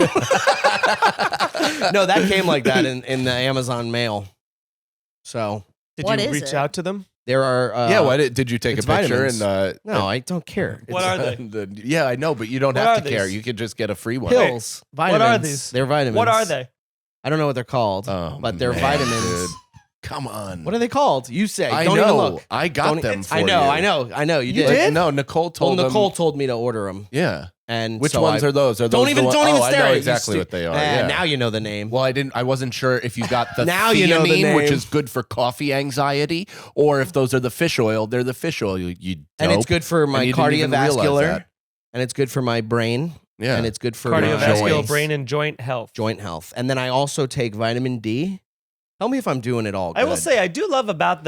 Speaker 1: No, that came like that in the Amazon mail. So
Speaker 3: Did
Speaker 2: What
Speaker 3: you
Speaker 2: is
Speaker 3: reach
Speaker 2: it?
Speaker 3: out to them?
Speaker 1: there are.
Speaker 5: Yeah, why did you take a
Speaker 1: it's
Speaker 5: picture
Speaker 1: vitamins.
Speaker 5: and
Speaker 1: No, I don't care.
Speaker 3: What are they?
Speaker 5: yeah, I know, but you don't
Speaker 3: What
Speaker 5: have
Speaker 3: are
Speaker 5: to care.
Speaker 3: these?
Speaker 5: You could just get a free one.
Speaker 1: Pills, vitamins.
Speaker 3: What are these?
Speaker 1: They're vitamins.
Speaker 3: What are they?
Speaker 1: I don't know what they're called,
Speaker 5: Oh,
Speaker 1: but they're
Speaker 5: man,
Speaker 1: vitamins.
Speaker 5: dude. Come on.
Speaker 1: What are they called? You say.
Speaker 5: I
Speaker 1: Don't
Speaker 5: know.
Speaker 1: even look.
Speaker 5: I got
Speaker 1: Don't-
Speaker 5: them for
Speaker 1: I know.
Speaker 5: you.
Speaker 1: I know. You
Speaker 3: You
Speaker 1: did.
Speaker 3: did?
Speaker 5: No, Nicole
Speaker 1: Well,
Speaker 5: told them.
Speaker 1: Nicole told me to order them,
Speaker 5: Yeah.
Speaker 1: and
Speaker 5: Which
Speaker 1: so
Speaker 5: ones
Speaker 1: I-
Speaker 5: are those? Are those
Speaker 1: Don't
Speaker 5: the
Speaker 1: even
Speaker 5: one-
Speaker 1: don't even
Speaker 5: oh,
Speaker 1: stare.
Speaker 5: I know
Speaker 1: at it,
Speaker 5: exactly what they are. Yeah.
Speaker 1: Now you know the name.
Speaker 5: Well, I wasn't sure if you got the
Speaker 1: Now you know the
Speaker 5: theanine, which
Speaker 1: name.
Speaker 5: is good for coffee anxiety, or if those are the fish oil. They're the fish oil. You
Speaker 1: And it's
Speaker 5: dope.
Speaker 1: good for my
Speaker 5: And you didn't even realize
Speaker 1: cardiovascular,
Speaker 5: that.
Speaker 1: and it's good for my brain,
Speaker 5: Yeah.
Speaker 1: and it's good for my
Speaker 3: Cardiovascular,
Speaker 1: joints,
Speaker 3: brain, and joint health.
Speaker 1: joint health. And then I also take vitamin D. Tell me if I'm doing it all good.
Speaker 3: I will say I do love about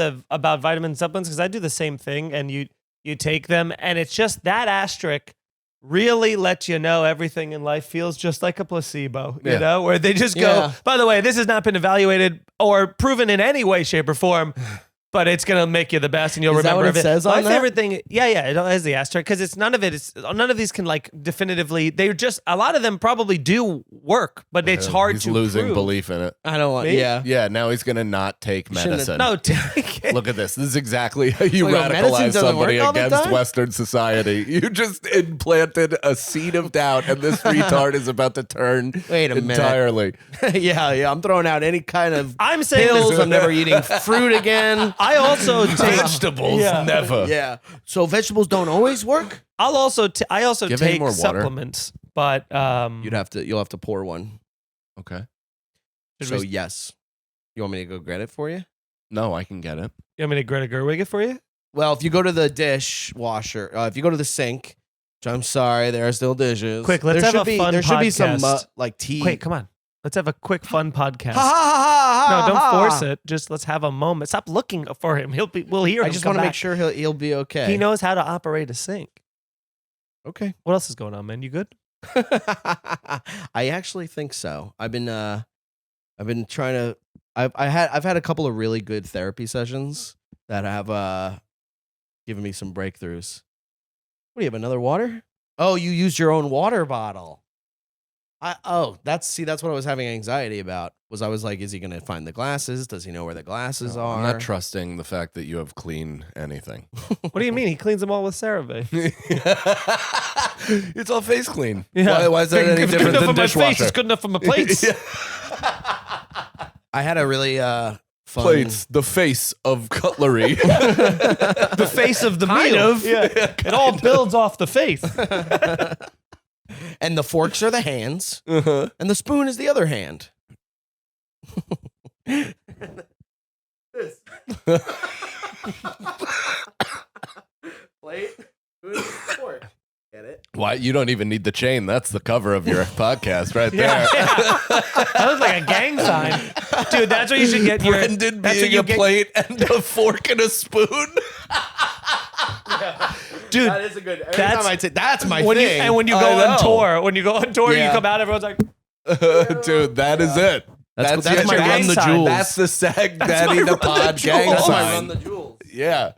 Speaker 3: vitamin supplements because I do the same thing, and you take them, and it's just that asterisk really lets you know everything in life feels just like a placebo. You
Speaker 5: Yeah.
Speaker 3: know, where they just go.
Speaker 1: Yeah.
Speaker 3: By the way, this has not been evaluated or proven in any way, shape, or form. But it's gonna make you the best, and you'll
Speaker 1: Is that
Speaker 3: remember
Speaker 1: what it
Speaker 3: everything.
Speaker 1: says on
Speaker 3: My
Speaker 1: that?
Speaker 3: favorite thing, yeah, it has the asterisk because it's none of it. None of these can like definitively. They're just a lot of them probably do work, but it's hard
Speaker 5: He's
Speaker 3: to
Speaker 5: losing
Speaker 3: prove.
Speaker 5: belief in it.
Speaker 1: I don't want.
Speaker 3: Me?
Speaker 1: Yeah.
Speaker 5: Yeah, now he's gonna not take
Speaker 1: Shouldn't have-
Speaker 5: medicine.
Speaker 3: No, take it.
Speaker 5: Look at this. This is exactly how you
Speaker 1: Wait, well, medicine
Speaker 5: radicalize
Speaker 1: doesn't
Speaker 5: somebody
Speaker 1: work all the
Speaker 5: against
Speaker 1: time?
Speaker 5: Western society. You just implanted a seed of doubt, and this retard is about to turn
Speaker 1: Wait a minute.
Speaker 5: entirely.
Speaker 1: yeah. I'm throwing out any kind of
Speaker 3: I'm saying
Speaker 1: pills.
Speaker 3: this.
Speaker 1: I'm never eating fruit again.
Speaker 3: I also take.
Speaker 5: Vegetables,
Speaker 3: Yeah.
Speaker 5: never.
Speaker 1: Yeah. So vegetables don't always work.
Speaker 3: I also
Speaker 5: Give any
Speaker 3: take
Speaker 5: more water?
Speaker 3: supplements, but
Speaker 1: You'll have to pour one.
Speaker 5: Okay.
Speaker 3: should
Speaker 1: So
Speaker 3: we-
Speaker 1: yes. You want me to go get it for you?
Speaker 5: No, I can get it.
Speaker 3: you want me to Greta Gerwig it for you?
Speaker 1: Well, if you go to the dishwasher, if you go to the sink, which I'm sorry, there are still dishes.
Speaker 3: Quick, let's
Speaker 1: there
Speaker 3: have
Speaker 1: should
Speaker 3: a fun
Speaker 1: There should be some
Speaker 3: podcast.
Speaker 1: like tea.
Speaker 3: Wait, come on. Let's have a quick fun podcast.
Speaker 1: Ha, ha, ha,
Speaker 3: No,
Speaker 1: ha,
Speaker 3: don't
Speaker 1: ha.
Speaker 3: force it. Just let's have a moment. Stop looking for him. We'll hear him.
Speaker 1: I just
Speaker 3: want
Speaker 1: want to make sure he'll be okay.
Speaker 3: he knows how to operate a sink.
Speaker 1: Okay.
Speaker 3: What else is going on, man? You good?
Speaker 1: I actually think so. I've been trying to. I've had a couple of really good therapy sessions that have given me some breakthroughs. What do you have? Another water? Oh, you used your own water bottle. That's what I was having anxiety about. I was like, is he gonna find the glasses? Does he know where the glasses are?
Speaker 5: I'm not trusting the fact that you have clean anything.
Speaker 3: What do you mean? He cleans them all with CeraVe.
Speaker 5: It's all face clean.
Speaker 3: Yeah.
Speaker 5: Why is that any
Speaker 3: If it's good
Speaker 5: different
Speaker 3: enough
Speaker 5: than
Speaker 3: for my
Speaker 5: dishwasher?
Speaker 3: face, it's good enough for my plates.
Speaker 1: I had a really fun
Speaker 5: Plates, the face of cutlery.
Speaker 3: The face of the meal. Yeah. It all builds off the face.
Speaker 1: And the forks are the hands,
Speaker 5: Uh-huh.
Speaker 1: and the spoon is the other hand. Plate, spoon, fork. Get it?
Speaker 5: Why? You don't even need the chain. That's the cover of your podcast right there.
Speaker 3: Yeah. That looks like a gang sign. Dude, that's what you should get.
Speaker 5: Brendan
Speaker 3: that's what
Speaker 5: being
Speaker 3: you
Speaker 5: a
Speaker 3: get.
Speaker 5: plate and a fork and a spoon.
Speaker 3: Dude,
Speaker 1: That is a good. Every
Speaker 3: That's-
Speaker 1: time I say that's my
Speaker 3: when you,
Speaker 1: thing.
Speaker 3: and when you
Speaker 5: I
Speaker 3: go on
Speaker 5: know.
Speaker 3: tour, you
Speaker 1: Yeah.
Speaker 3: come out, everyone's like,
Speaker 5: Dude, that is it.
Speaker 1: that's
Speaker 5: your
Speaker 1: my
Speaker 3: gang
Speaker 1: run the
Speaker 3: sign.
Speaker 1: jewels.
Speaker 5: That's the Sagdaddy
Speaker 3: That's my
Speaker 5: the
Speaker 3: run the
Speaker 5: pod gang
Speaker 3: jewels.
Speaker 1: That's my
Speaker 5: sign.
Speaker 1: run the jewels.
Speaker 5: Yeah.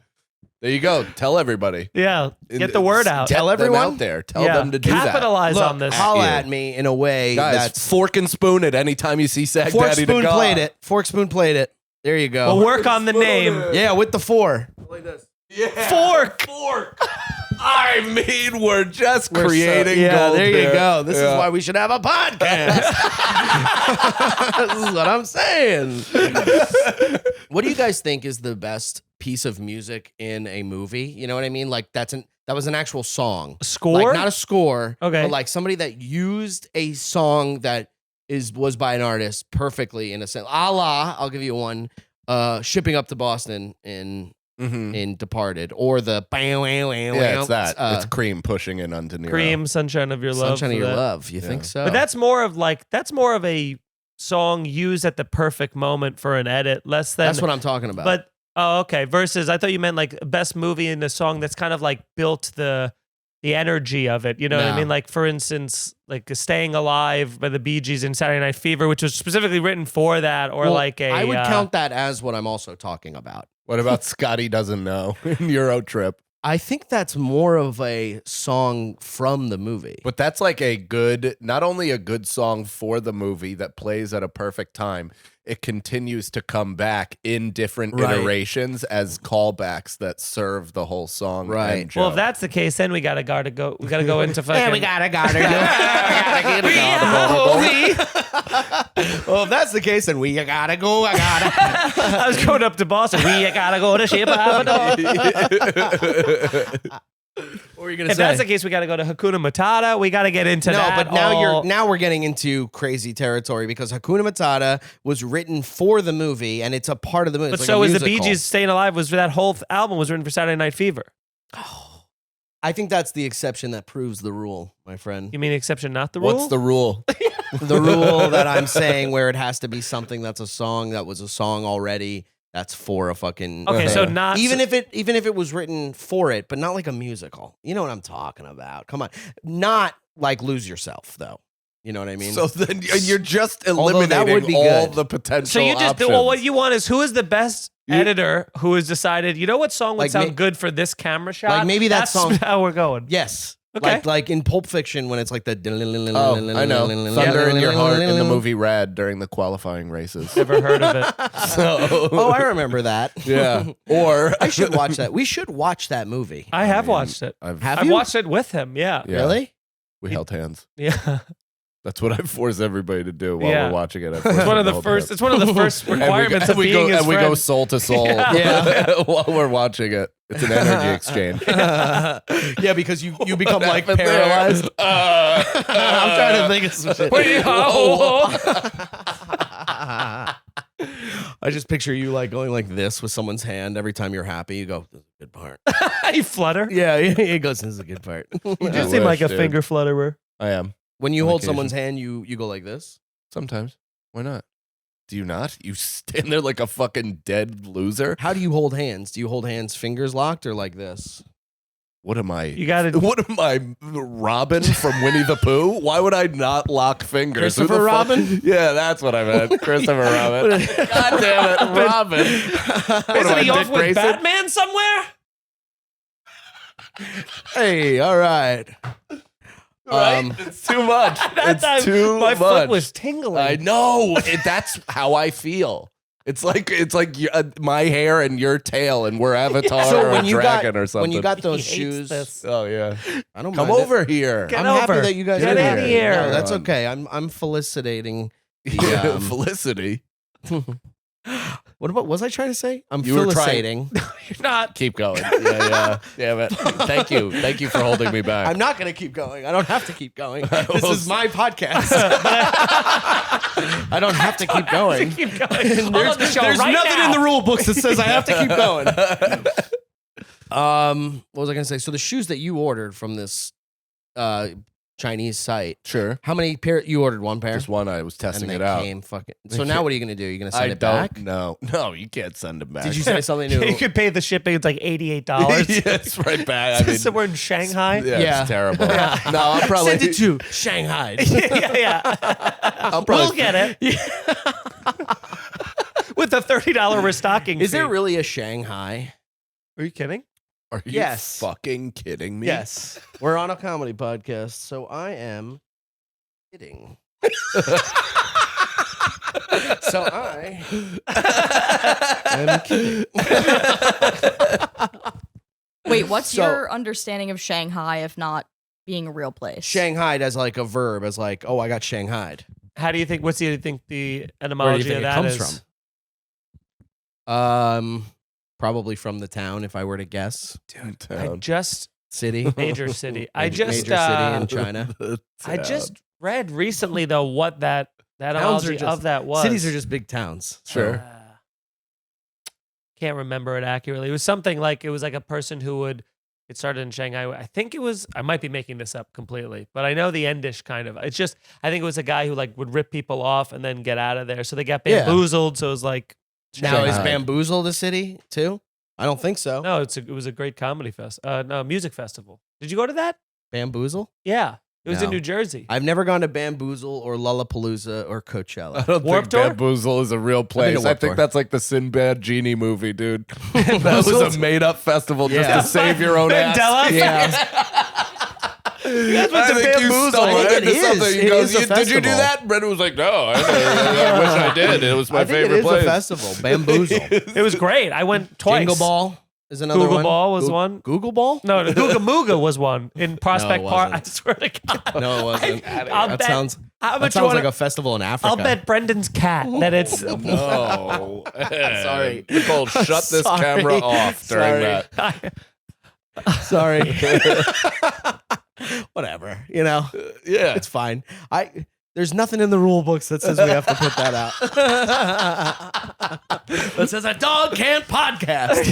Speaker 5: There you go. Tell everybody.
Speaker 3: yeah, get the word out.
Speaker 1: Tell
Speaker 5: Get them
Speaker 1: everyone?
Speaker 5: out there. Tell
Speaker 3: Yeah.
Speaker 5: them to do that.
Speaker 3: Capitalize
Speaker 1: Look,
Speaker 3: on this.
Speaker 1: holla
Speaker 5: Yeah.
Speaker 1: at me in a way
Speaker 5: Guys,
Speaker 1: that's
Speaker 5: fork and spoon it anytime you see Sagdaddy
Speaker 1: fork
Speaker 5: the
Speaker 1: spoon
Speaker 5: God.
Speaker 1: played it. Fork spoon played it. There you go.
Speaker 3: We'll work on the name.
Speaker 1: Yeah, with the 4.
Speaker 3: Fork.
Speaker 5: I mean, we're just
Speaker 1: We're so-
Speaker 5: creating
Speaker 1: yeah,
Speaker 5: gold
Speaker 1: there you
Speaker 5: here.
Speaker 1: go. This
Speaker 5: Yeah.
Speaker 1: is why we should have a podcast. This is what I'm saying. What do you guys think is the best piece of music in a movie? You know what I mean? Like that was an actual song.
Speaker 3: Score?
Speaker 1: Like not a score.
Speaker 3: Okay.
Speaker 1: But like somebody that used a song that was by an artist perfectly in a sense. I'll give you one. Shipping Up to Boston in Departed, or the
Speaker 5: Yeah, it's that. It's Cream pushing in on De Niro.
Speaker 3: Cream, Sunshine of Your Love.
Speaker 1: Sunshine of
Speaker 3: for
Speaker 1: Your
Speaker 3: that.
Speaker 1: Love. You think so?
Speaker 3: But that's more of a song used at the perfect moment for an edit, less than.
Speaker 1: that's what I'm talking about.
Speaker 3: But okay. Versus, I thought you meant like best movie in a song that's kind of like built the energy of it. You know what I
Speaker 1: No.
Speaker 3: mean? Like for instance, like "Staying Alive" by the Bee Gees in Saturday Night Fever, which was specifically written for that, or
Speaker 1: Well,
Speaker 3: like a.
Speaker 1: I would count that as what I'm also talking about.
Speaker 5: What about Scotty Doesn't Know in Euro Trip?
Speaker 1: I think that's more of a song from the movie.
Speaker 5: But that's like not only a good song for the movie that plays at a perfect time, it continues to come back in different
Speaker 1: Right.
Speaker 5: iterations as callbacks that serve the whole song.
Speaker 1: Right.
Speaker 5: And
Speaker 3: Well, if
Speaker 5: joke.
Speaker 3: that's the case, then we gotta go into fucking.
Speaker 1: gotta go. Well, if that's the case, then we gotta go.
Speaker 3: I was going up to Boston. We gotta go to Ship.
Speaker 1: What were you gonna
Speaker 3: If that's the case, we got to go to Hakuna Matata. We got to get into
Speaker 1: No,
Speaker 3: that.
Speaker 1: but now
Speaker 3: all-
Speaker 1: now we're getting into crazy territory because Hakuna Matata was written for the movie and it's a part of the movie.
Speaker 3: But
Speaker 1: It's
Speaker 3: so
Speaker 1: like a
Speaker 3: is the Bee
Speaker 1: musical.
Speaker 3: Gees "Staying Alive." Was that whole album was written for Saturday Night Fever?
Speaker 1: I think that's the exception that proves the rule, my friend.
Speaker 3: You mean exception, not the rule?
Speaker 5: What's the rule?
Speaker 1: The rule that I'm saying where it has to be something that's a song that was a song already. That's for a fucking
Speaker 3: Okay, so
Speaker 1: thing.
Speaker 3: not
Speaker 1: even if it was written for it, but not like a musical. You know what I'm talking about? Come on, not like Lose Yourself though. You know what I mean?
Speaker 5: So then you're just
Speaker 1: Although that would
Speaker 5: eliminating
Speaker 1: be
Speaker 5: all
Speaker 1: good.
Speaker 5: the potential
Speaker 3: So you just
Speaker 5: options.
Speaker 3: well, what you want is who is the best editor who has decided? You know what song would
Speaker 1: Like
Speaker 3: sound
Speaker 1: ma-
Speaker 3: good for this camera shot?
Speaker 1: like maybe that
Speaker 3: That's
Speaker 1: song-
Speaker 3: how we're going.
Speaker 1: yes.
Speaker 3: Okay.
Speaker 1: Like in Pulp Fiction when it's like the
Speaker 5: Oh, I know. Thunder in Your Heart in the movie Rad during the qualifying races.
Speaker 3: Never heard of it.
Speaker 5: So,
Speaker 1: Oh, I remember that.
Speaker 5: yeah. Or
Speaker 1: I should watch that. We should watch that movie.
Speaker 3: I have watched it.
Speaker 5: I've,
Speaker 1: Have
Speaker 3: I've
Speaker 1: you?
Speaker 3: watched it with him. Yeah.
Speaker 5: yeah,
Speaker 1: Really?
Speaker 5: we held hands.
Speaker 3: Yeah.
Speaker 5: That's what I force everybody to do while
Speaker 3: Yeah.
Speaker 5: we're watching it.
Speaker 3: It's one of the first. It's one of the first requirements of being his
Speaker 5: we go
Speaker 3: friend.
Speaker 5: soul to soul
Speaker 1: Yeah.
Speaker 5: while we're watching it. It's an energy exchange.
Speaker 1: Yeah, because you become like
Speaker 5: happened there?
Speaker 1: paralyzed. I'm trying to think of some shit. I just picture you like going like this with someone's hand every time you're happy. You go, "This is a good part."
Speaker 3: You flutter.
Speaker 1: Yeah, it goes. This is a good part.
Speaker 3: You
Speaker 5: I
Speaker 3: do seem like
Speaker 5: wish,
Speaker 3: a
Speaker 5: dude.
Speaker 3: finger flutterer.
Speaker 5: I am.
Speaker 1: When you
Speaker 5: On
Speaker 1: hold
Speaker 5: occasion.
Speaker 1: someone's hand, you go like this.
Speaker 5: Sometimes. Why not? Do you not? You stand there like a fucking dead loser?
Speaker 1: How do you hold hands? Do you hold hands fingers locked or like this?
Speaker 5: What am I?
Speaker 3: You got to.
Speaker 5: What am I, Robin from Winnie the Pooh? Why would I not lock fingers? Who the
Speaker 1: Christopher
Speaker 5: fuck-
Speaker 1: Robin?
Speaker 5: Yeah, that's what I meant. Christopher Robin. God damn it, Robin. What am
Speaker 3: Isn't
Speaker 5: I,
Speaker 3: he off
Speaker 5: Dick
Speaker 3: with
Speaker 5: Grayson?
Speaker 3: Batman somewhere?
Speaker 1: Hey, all right.
Speaker 5: Right? It's too much.
Speaker 3: That
Speaker 5: It's
Speaker 3: time,
Speaker 5: too
Speaker 3: my
Speaker 5: much.
Speaker 3: foot was tingling.
Speaker 5: I know. That's how I feel. It's like my hair and your tail, and we're Avatar
Speaker 1: So
Speaker 5: or
Speaker 1: when
Speaker 5: a
Speaker 1: you
Speaker 5: dragon
Speaker 1: got
Speaker 5: or something.
Speaker 1: when you got those
Speaker 3: He hates
Speaker 1: shoes,
Speaker 3: this.
Speaker 5: oh yeah,
Speaker 1: I don't
Speaker 5: come
Speaker 1: mind
Speaker 5: over
Speaker 1: it.
Speaker 5: here.
Speaker 3: Get
Speaker 1: I'm
Speaker 3: over.
Speaker 1: happy that you guys
Speaker 3: Get
Speaker 1: are
Speaker 3: outta here.
Speaker 1: No, that's
Speaker 5: Ron.
Speaker 1: okay. I'm felicitating the.
Speaker 5: Felicity.
Speaker 1: What about? Was I trying to say? I'm
Speaker 5: You were trying-
Speaker 1: felicitating.
Speaker 3: You're not.
Speaker 5: Keep going. Yeah. Damn it. Thank you for holding me back.
Speaker 1: I'm not going to keep going. I don't have to keep going. This is my podcast. I don't have to keep going.
Speaker 3: Keep going.
Speaker 1: There's
Speaker 3: the show
Speaker 1: there's
Speaker 3: right
Speaker 1: nothing
Speaker 3: now.
Speaker 1: in the rule books that says I have to keep going. What was I going to say? So the shoes that you ordered from this Chinese site,
Speaker 5: Sure.
Speaker 1: how many pair? You ordered one pair?
Speaker 5: Just one. I was
Speaker 1: and
Speaker 5: testing
Speaker 1: they
Speaker 5: it out.
Speaker 1: came fucking. So now what are you going to do? You're going to send
Speaker 5: I
Speaker 1: it
Speaker 5: don't
Speaker 1: back?
Speaker 5: know. No, you can't send it back.
Speaker 1: Did you say something new?
Speaker 3: You could pay the shipping. It's like $88.
Speaker 5: yeah, it's right back. I mean,
Speaker 3: So we're in Shanghai.
Speaker 5: yeah, it's terrible. No, I'll probably
Speaker 1: Send it to Shanghai.
Speaker 3: yeah.
Speaker 5: I'll probably
Speaker 3: We'll get it. With the $30 restocking
Speaker 1: Is
Speaker 3: fee.
Speaker 1: there really a Shanghai?
Speaker 3: Are you kidding?
Speaker 5: Are you
Speaker 1: Yes.
Speaker 5: fucking kidding me?
Speaker 1: Yes. We're on a comedy podcast, so I am kidding. So I am kidding.
Speaker 2: Wait, what's
Speaker 1: So-
Speaker 2: your understanding of Shanghai if not being a real place?
Speaker 1: Shanghaied as like a verb, as like, oh, I got Shanghaied.
Speaker 3: How do you think? What's the
Speaker 1: Where do you
Speaker 3: etymology
Speaker 1: think
Speaker 3: of
Speaker 1: it
Speaker 3: that
Speaker 1: comes
Speaker 3: is?
Speaker 1: from? Probably from the town, if I were to guess.
Speaker 3: I just
Speaker 1: City.
Speaker 3: major city. I
Speaker 1: Major
Speaker 3: just
Speaker 1: city in China.
Speaker 3: I just read recently though what that etymology
Speaker 1: just-
Speaker 3: of that was.
Speaker 1: Cities are just big towns.
Speaker 5: Sure.
Speaker 3: Can't remember it accurately. It was something like it was like a person who would. It started in Shanghai. I think it was. I might be making this up completely, but I know the endish kind of. It's just. I think it was a guy who like would rip people off and then get out of there. So they got
Speaker 1: Yeah.
Speaker 3: bamboozled. So it was like.
Speaker 1: Now, is
Speaker 5: Shanghai.
Speaker 1: Bamboozle the city too? I don't think so.
Speaker 3: No, it was a great comedy music festival. Did you go to that?
Speaker 1: Bamboozle?
Speaker 3: Yeah, it was in
Speaker 1: No.
Speaker 3: New Jersey.
Speaker 1: I've never gone to Bamboozle or Lollapalooza or
Speaker 5: I
Speaker 1: Coachella.
Speaker 5: don't
Speaker 3: Warped
Speaker 5: think
Speaker 3: Tour?
Speaker 5: Bamboozle is a real
Speaker 1: been to
Speaker 5: place. I
Speaker 1: Warped
Speaker 5: think
Speaker 1: Tour.
Speaker 5: that's like the Sinbad genie movie, dude. that was
Speaker 1: Bamboozled?
Speaker 5: a made-up festival just
Speaker 1: Yeah.
Speaker 5: to save your own ass.
Speaker 3: Mandela?
Speaker 1: Yeah.
Speaker 3: That's what
Speaker 5: I
Speaker 3: the
Speaker 5: think you
Speaker 3: Bamboozle.
Speaker 5: stumbled
Speaker 1: I think it
Speaker 5: into
Speaker 1: is.
Speaker 5: something. He
Speaker 1: It
Speaker 5: goes,
Speaker 1: is a
Speaker 5: Did you do
Speaker 1: festival."
Speaker 5: that? Brendan was like, no, I wish I did. It was my
Speaker 1: I think
Speaker 5: favorite
Speaker 1: it is
Speaker 5: place.
Speaker 1: a festival. Bamboozle.
Speaker 3: It was great. I went twice.
Speaker 1: Jingle Ball is another
Speaker 3: Google
Speaker 1: one.
Speaker 3: Ball was
Speaker 1: Goo-
Speaker 3: one.
Speaker 1: Google Ball?
Speaker 3: No, the Googa Mooga was one in Prospect
Speaker 1: No, it
Speaker 3: Park. I
Speaker 1: wasn't.
Speaker 3: swear to God.
Speaker 1: No, it wasn't.
Speaker 3: I'll
Speaker 1: that
Speaker 3: bet-
Speaker 1: sounds,
Speaker 3: How
Speaker 1: that
Speaker 3: much you
Speaker 1: sounds
Speaker 3: wanna-
Speaker 1: like a festival in Africa.
Speaker 3: I'll bet Brendan's cat that it's.
Speaker 5: No.
Speaker 1: Sorry.
Speaker 5: Nicole, shut this
Speaker 1: Sorry.
Speaker 5: camera off during
Speaker 1: Sorry.
Speaker 5: that.
Speaker 1: Sorry. Whatever. You know,
Speaker 5: Yeah.
Speaker 1: it's fine. There's nothing in the rule books that says we have to put that out. That says a dog can't podcast.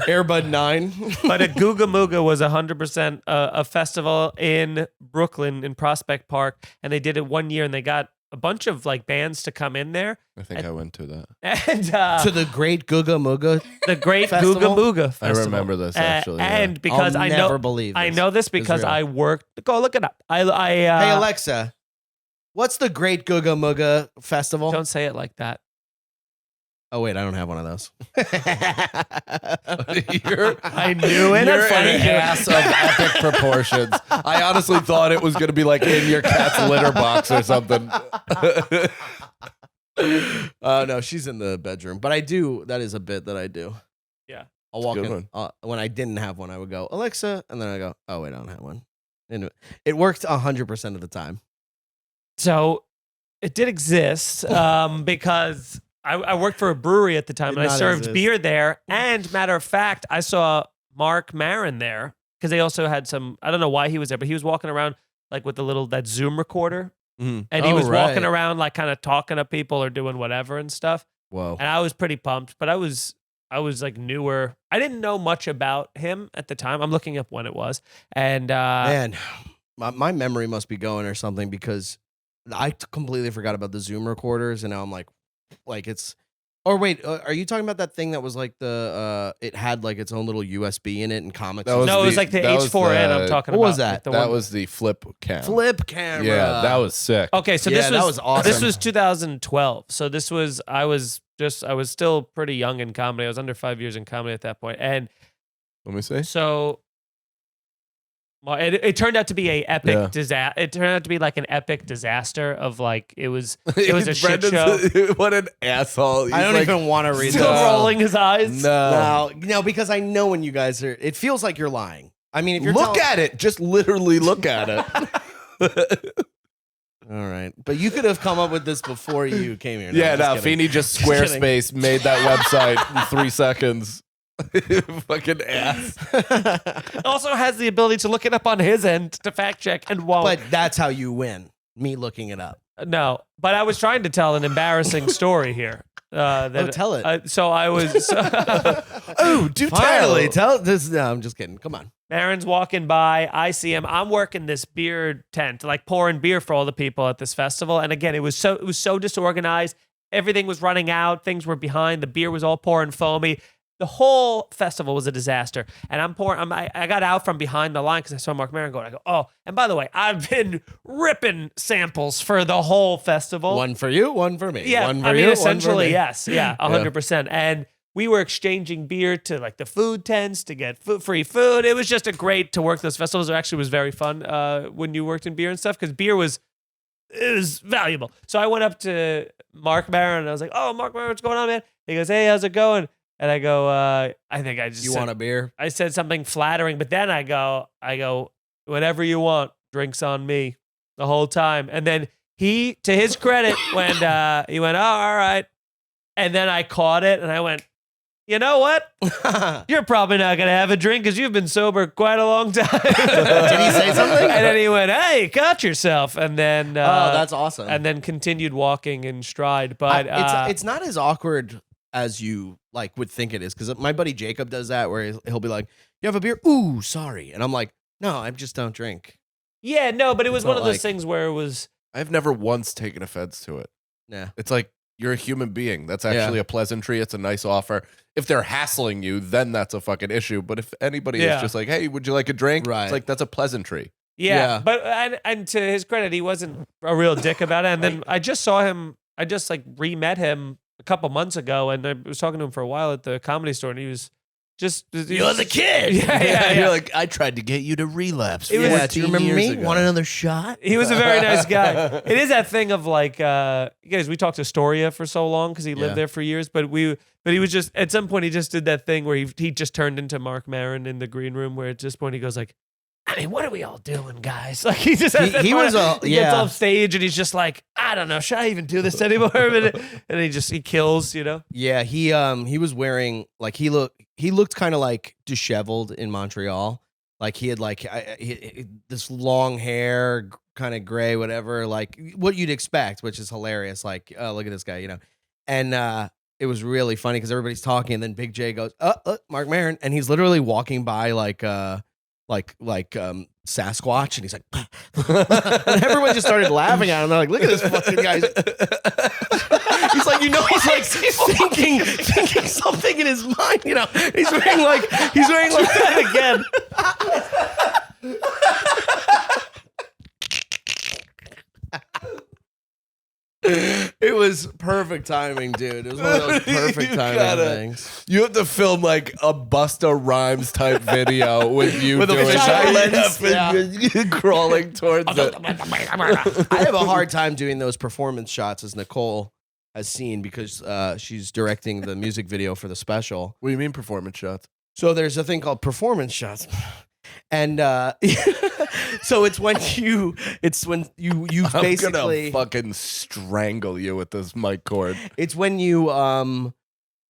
Speaker 1: Airbud 9.
Speaker 3: But a Googa Mooga was 100% a festival in Brooklyn in Prospect Park, and they did it one year, and they got a bunch of like bands to come in there,
Speaker 5: I think I went to that.
Speaker 3: and
Speaker 1: To the great Googa Mooga.
Speaker 3: the Great
Speaker 1: Festival?
Speaker 3: Googa Mooga
Speaker 5: I
Speaker 3: festival.
Speaker 5: remember this, actually, yeah.
Speaker 3: and because
Speaker 1: I'll
Speaker 3: I
Speaker 1: never
Speaker 3: know,
Speaker 1: believe
Speaker 3: I
Speaker 1: this
Speaker 3: know this
Speaker 1: is
Speaker 3: because
Speaker 1: real.
Speaker 3: I worked. Go look it up.
Speaker 1: Hey, Alexa, what's the Great Googa Mooga Festival?
Speaker 3: don't say it like that.
Speaker 1: Oh, wait, I don't have one of those.
Speaker 3: I knew it.
Speaker 5: You're
Speaker 3: Funny.
Speaker 5: an ass of epic proportions. I honestly thought it was going to be like in your cat's litter box or something.
Speaker 1: No, she's in the bedroom. But I do. That is a bit that I do.
Speaker 3: Yeah.
Speaker 1: I'll walk
Speaker 5: good
Speaker 1: in. When I didn't have one, I would go, Alexa. And then I go, oh, wait, I don't have one. And it worked 100% of the time.
Speaker 3: So it did exist because I worked for a brewery at the time,
Speaker 1: Did
Speaker 3: and I
Speaker 1: not
Speaker 3: served
Speaker 1: exist.
Speaker 3: beer there. And matter of fact, I saw Marc Maron there because they also had some. I don't know why he was there, but he was walking around like with that Zoom recorder, and he
Speaker 1: Oh,
Speaker 3: was walking
Speaker 1: right.
Speaker 3: around like kind of talking to people or doing whatever and stuff.
Speaker 1: Whoa.
Speaker 3: And I was pretty pumped, but I was like newer. I didn't know much about him at the time. I'm looking up when it was, and
Speaker 1: Man, my memory must be going or something because I completely forgot about the Zoom recorders. And now I'm like it's. Or wait, are you talking about that thing that was like it had like its own little USB in it and comics?
Speaker 5: That was
Speaker 3: no, it was
Speaker 5: the-
Speaker 3: like the
Speaker 5: that was
Speaker 3: H4n. I'm
Speaker 5: the-
Speaker 3: talking
Speaker 1: What
Speaker 3: about.
Speaker 1: was that?
Speaker 3: like the
Speaker 5: That
Speaker 3: one-
Speaker 5: was the flip cam.
Speaker 1: flip camera.
Speaker 5: Yeah, that was sick.
Speaker 3: Okay, so
Speaker 1: Yeah,
Speaker 3: this
Speaker 1: that was awesome.
Speaker 3: This was 2012. So this was I was still pretty young in comedy. I was under 5 years in comedy at that point. And
Speaker 5: Let me see.
Speaker 3: so It turned out to be a epic disaster. It turned out to be like an epic disaster of like it was a shit show.
Speaker 5: What an asshole!
Speaker 1: I don't even want to read
Speaker 3: Still
Speaker 1: this.
Speaker 3: rolling his eyes.
Speaker 5: No.
Speaker 1: No, because I know when you guys are. It feels like you're lying. I mean, if you're
Speaker 5: Look at it. Just literally look at it.
Speaker 1: All right, but you could have come up with this before you came here.
Speaker 5: Yeah,
Speaker 1: I'm
Speaker 5: no,
Speaker 1: just kidding.
Speaker 5: Feeney just
Speaker 1: kidding.
Speaker 5: Squarespace made that website in 3 seconds. Fucking ass.
Speaker 3: Also has the ability to look it up on his end to fact check and won't.
Speaker 1: But that's how you win. Me looking it up.
Speaker 3: No, but I was trying to tell an embarrassing story here.
Speaker 1: Tell it.
Speaker 3: So I was.
Speaker 5: Oh, do
Speaker 1: Finally,
Speaker 5: tell.
Speaker 1: tell this. No, I'm just kidding. Come on.
Speaker 3: Maron's walking by. I see him. I'm working this beer tent, like pouring beer for all the people at this festival. And again, it was so disorganized. Everything was running out. Things were behind. The beer was all pouring foamy. The whole festival was a disaster. And I'm pouring. I got out from behind the line because I saw Marc Maron going. I go, oh, and by the way, I've been ripping samples for the whole festival.
Speaker 1: One for you, one for me.
Speaker 3: Yeah,
Speaker 1: one for
Speaker 3: I mean,
Speaker 1: you,
Speaker 3: essentially,
Speaker 1: one for me.
Speaker 3: yes. Yeah, 100%. And we were exchanging beer to like the food tents to get free food. It was just a great to work those festivals. It actually was very fun when you worked in beer and stuff because beer was valuable. So I went up to Marc Maron and I was like, oh, Marc Maron, what's going on, man? He goes, hey, how's it going? And I go, I think I just
Speaker 1: You
Speaker 3: said,
Speaker 1: want a beer?
Speaker 3: I said something flattering, but then I go, whatever you want, drinks on me the whole time. And then he, to his credit, he went, oh, all right. And then I caught it and I went, you know what? You're probably not going to have a drink because you've been sober quite a long time. Did
Speaker 1: he say something?
Speaker 3: And then he went, hey, caught yourself. And then,
Speaker 1: oh, that's awesome.
Speaker 3: And then continued walking in stride. But
Speaker 1: it's not as awkward as you like would think it is because my buddy Jacob does that where he'll be like, you have a beer? Ooh, sorry. And I'm like, no, I just don't drink.
Speaker 3: Yeah, no, but it was
Speaker 1: It's
Speaker 3: one
Speaker 1: not
Speaker 3: of those
Speaker 1: like-
Speaker 3: things where it was.
Speaker 5: I've never once taken offense to it.
Speaker 1: Yeah.
Speaker 5: It's like you're a human being. That's actually a pleasantry. It's a nice offer. If they're hassling you, then that's a fucking issue. But if anybody is just like, hey, would you like a drink?
Speaker 1: Right.
Speaker 5: It's like, that's a pleasantry.
Speaker 3: Yeah,
Speaker 1: Yeah.
Speaker 3: but and to his credit, he wasn't a real dick about it. And then I just saw him. I just like re-met him a couple months ago, and I was talking to him for a while at the Comedy Store, and he was just
Speaker 1: You're the kid.
Speaker 3: Yeah.
Speaker 5: You're like, I tried to get you to relapse.
Speaker 3: It was-
Speaker 1: Yeah, do you
Speaker 5: 15
Speaker 1: remember
Speaker 5: years
Speaker 1: me?
Speaker 5: ago.
Speaker 1: Want another shot?
Speaker 3: He was a very nice guy. It is that thing of like, you guys, we talked to Astoria for so long because he lived
Speaker 1: Yeah.
Speaker 3: there for years, but he was just at some point he just did that thing where he just turned into Marc Maron in the green room, where at this point he goes like, I mean, what are we all doing, guys? Like he just has that
Speaker 1: He
Speaker 3: part
Speaker 1: was
Speaker 3: of-
Speaker 1: a-
Speaker 3: he gets
Speaker 1: yeah.
Speaker 3: off stage and he's just like, I don't know, should I even do this anymore? And he kills, you know.
Speaker 1: Yeah, he was wearing like he looked kind of like disheveled in Montreal. Like he had like this long hair, kind of gray, whatever, like what you'd expect, which is hilarious. Like, oh, look at this guy, you know. And it was really funny because everybody's talking, and then Big J goes, Marc Maron, and he's literally walking by like Sasquatch, and he's like, and everyone just started laughing at him. They're like, look at this fucking guy. He's like, you know, he's like thinking something in his mind, you know. He's wearing like that again. It was perfect timing, dude. It was one of those perfect timing things.
Speaker 5: You have to film like a Busta Rhymes type video with you
Speaker 1: With a
Speaker 5: doing
Speaker 1: fisheye lens.
Speaker 5: crawling towards it.
Speaker 1: I have a hard time doing those performance shots, as Nicole has seen, because she's directing the music video for the special.
Speaker 5: What do you mean performance shots?
Speaker 1: So there's a thing called performance shots. And so it's when you
Speaker 5: I'm
Speaker 1: basically
Speaker 5: gonna fucking strangle you with this mic cord.
Speaker 1: it's when you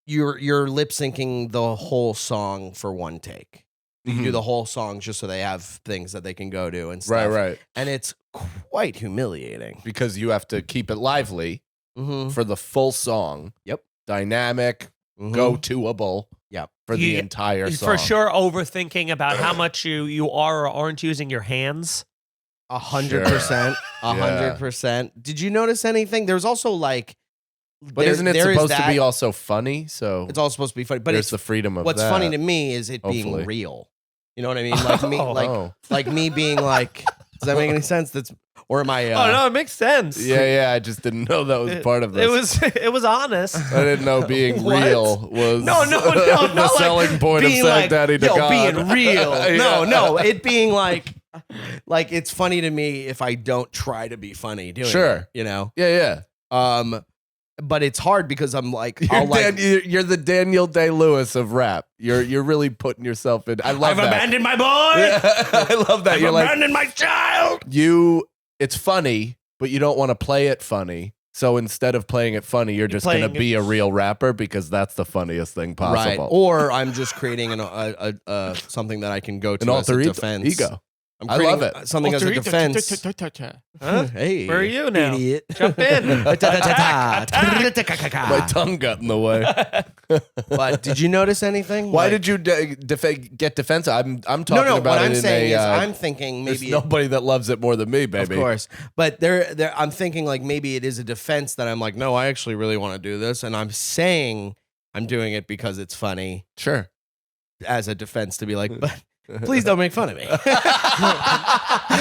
Speaker 1: you're lip syncing the whole song for one take. You do the whole song just so they have things that they can go to and stuff.
Speaker 5: Right.
Speaker 1: And it's quite humiliating.
Speaker 5: Because you have to keep it lively
Speaker 1: Mm-hmm.
Speaker 5: for the full song.
Speaker 1: Yep.
Speaker 5: Dynamic,
Speaker 1: Mm-hmm.
Speaker 5: go-to-able.
Speaker 1: Yep.
Speaker 5: For the entire song.
Speaker 3: For sure, overthinking about how much you are or aren't using your hands.
Speaker 1: 100%. 100%. Did you notice anything? There's also like,
Speaker 5: But isn't it supposed to be also funny? So
Speaker 1: It's all supposed to be funny, but
Speaker 5: there's
Speaker 1: it's
Speaker 5: the freedom of
Speaker 1: what's
Speaker 5: that.
Speaker 1: funny to me is it being
Speaker 5: Hopefully.
Speaker 1: real. You know what I mean? Like me,
Speaker 5: Oh.
Speaker 1: like me being like. Does that make any sense? Or am I?
Speaker 3: Oh no, it makes sense.
Speaker 5: Yeah, I just didn't know that was part of this.
Speaker 3: It was honest.
Speaker 5: I didn't know being
Speaker 1: What?
Speaker 5: real was
Speaker 3: No,
Speaker 5: the
Speaker 3: not
Speaker 5: selling point of
Speaker 1: being like,
Speaker 5: Sagdaddy to
Speaker 1: yo,
Speaker 5: God.
Speaker 1: being real.
Speaker 5: Yeah.
Speaker 1: No, it being like Like it's funny to me if I don't try to be funny doing it, you know?
Speaker 5: Yeah.
Speaker 1: But it's hard because I'm like,
Speaker 5: You're the Daniel Day-Lewis of rap. You're really putting yourself in. I love
Speaker 3: I've
Speaker 5: that.
Speaker 3: abandoned my boy.
Speaker 5: I love that.
Speaker 3: I've abandoned my child.
Speaker 5: It's funny, but you don't want to play it funny. So instead of playing it funny, you're just going to be a real rapper because that's the funniest thing possible.
Speaker 1: Right. Or I'm just creating something that I can go to
Speaker 5: An
Speaker 1: as
Speaker 5: alter
Speaker 1: a defense.
Speaker 5: ego.
Speaker 1: I love it. Something as a defense.
Speaker 3: Huh?
Speaker 1: Hey,
Speaker 3: Where are you now?
Speaker 1: Idiot.
Speaker 3: Jump in.
Speaker 5: My tongue got in the way.
Speaker 1: But did you notice anything?
Speaker 5: Why did you get defensive? I'm talking
Speaker 1: no,
Speaker 5: about
Speaker 1: what
Speaker 5: it
Speaker 1: I'm
Speaker 5: in
Speaker 1: saying
Speaker 5: a.
Speaker 1: is I'm thinking
Speaker 5: there's
Speaker 1: maybe
Speaker 5: nobody that loves it more than me, baby.
Speaker 1: Of course. But I'm thinking like maybe it is a defense that I'm like, no, I actually really want to do this. And I'm saying I'm doing it because it's funny.
Speaker 5: Sure.
Speaker 1: As a defense to be like, but please don't make fun of me.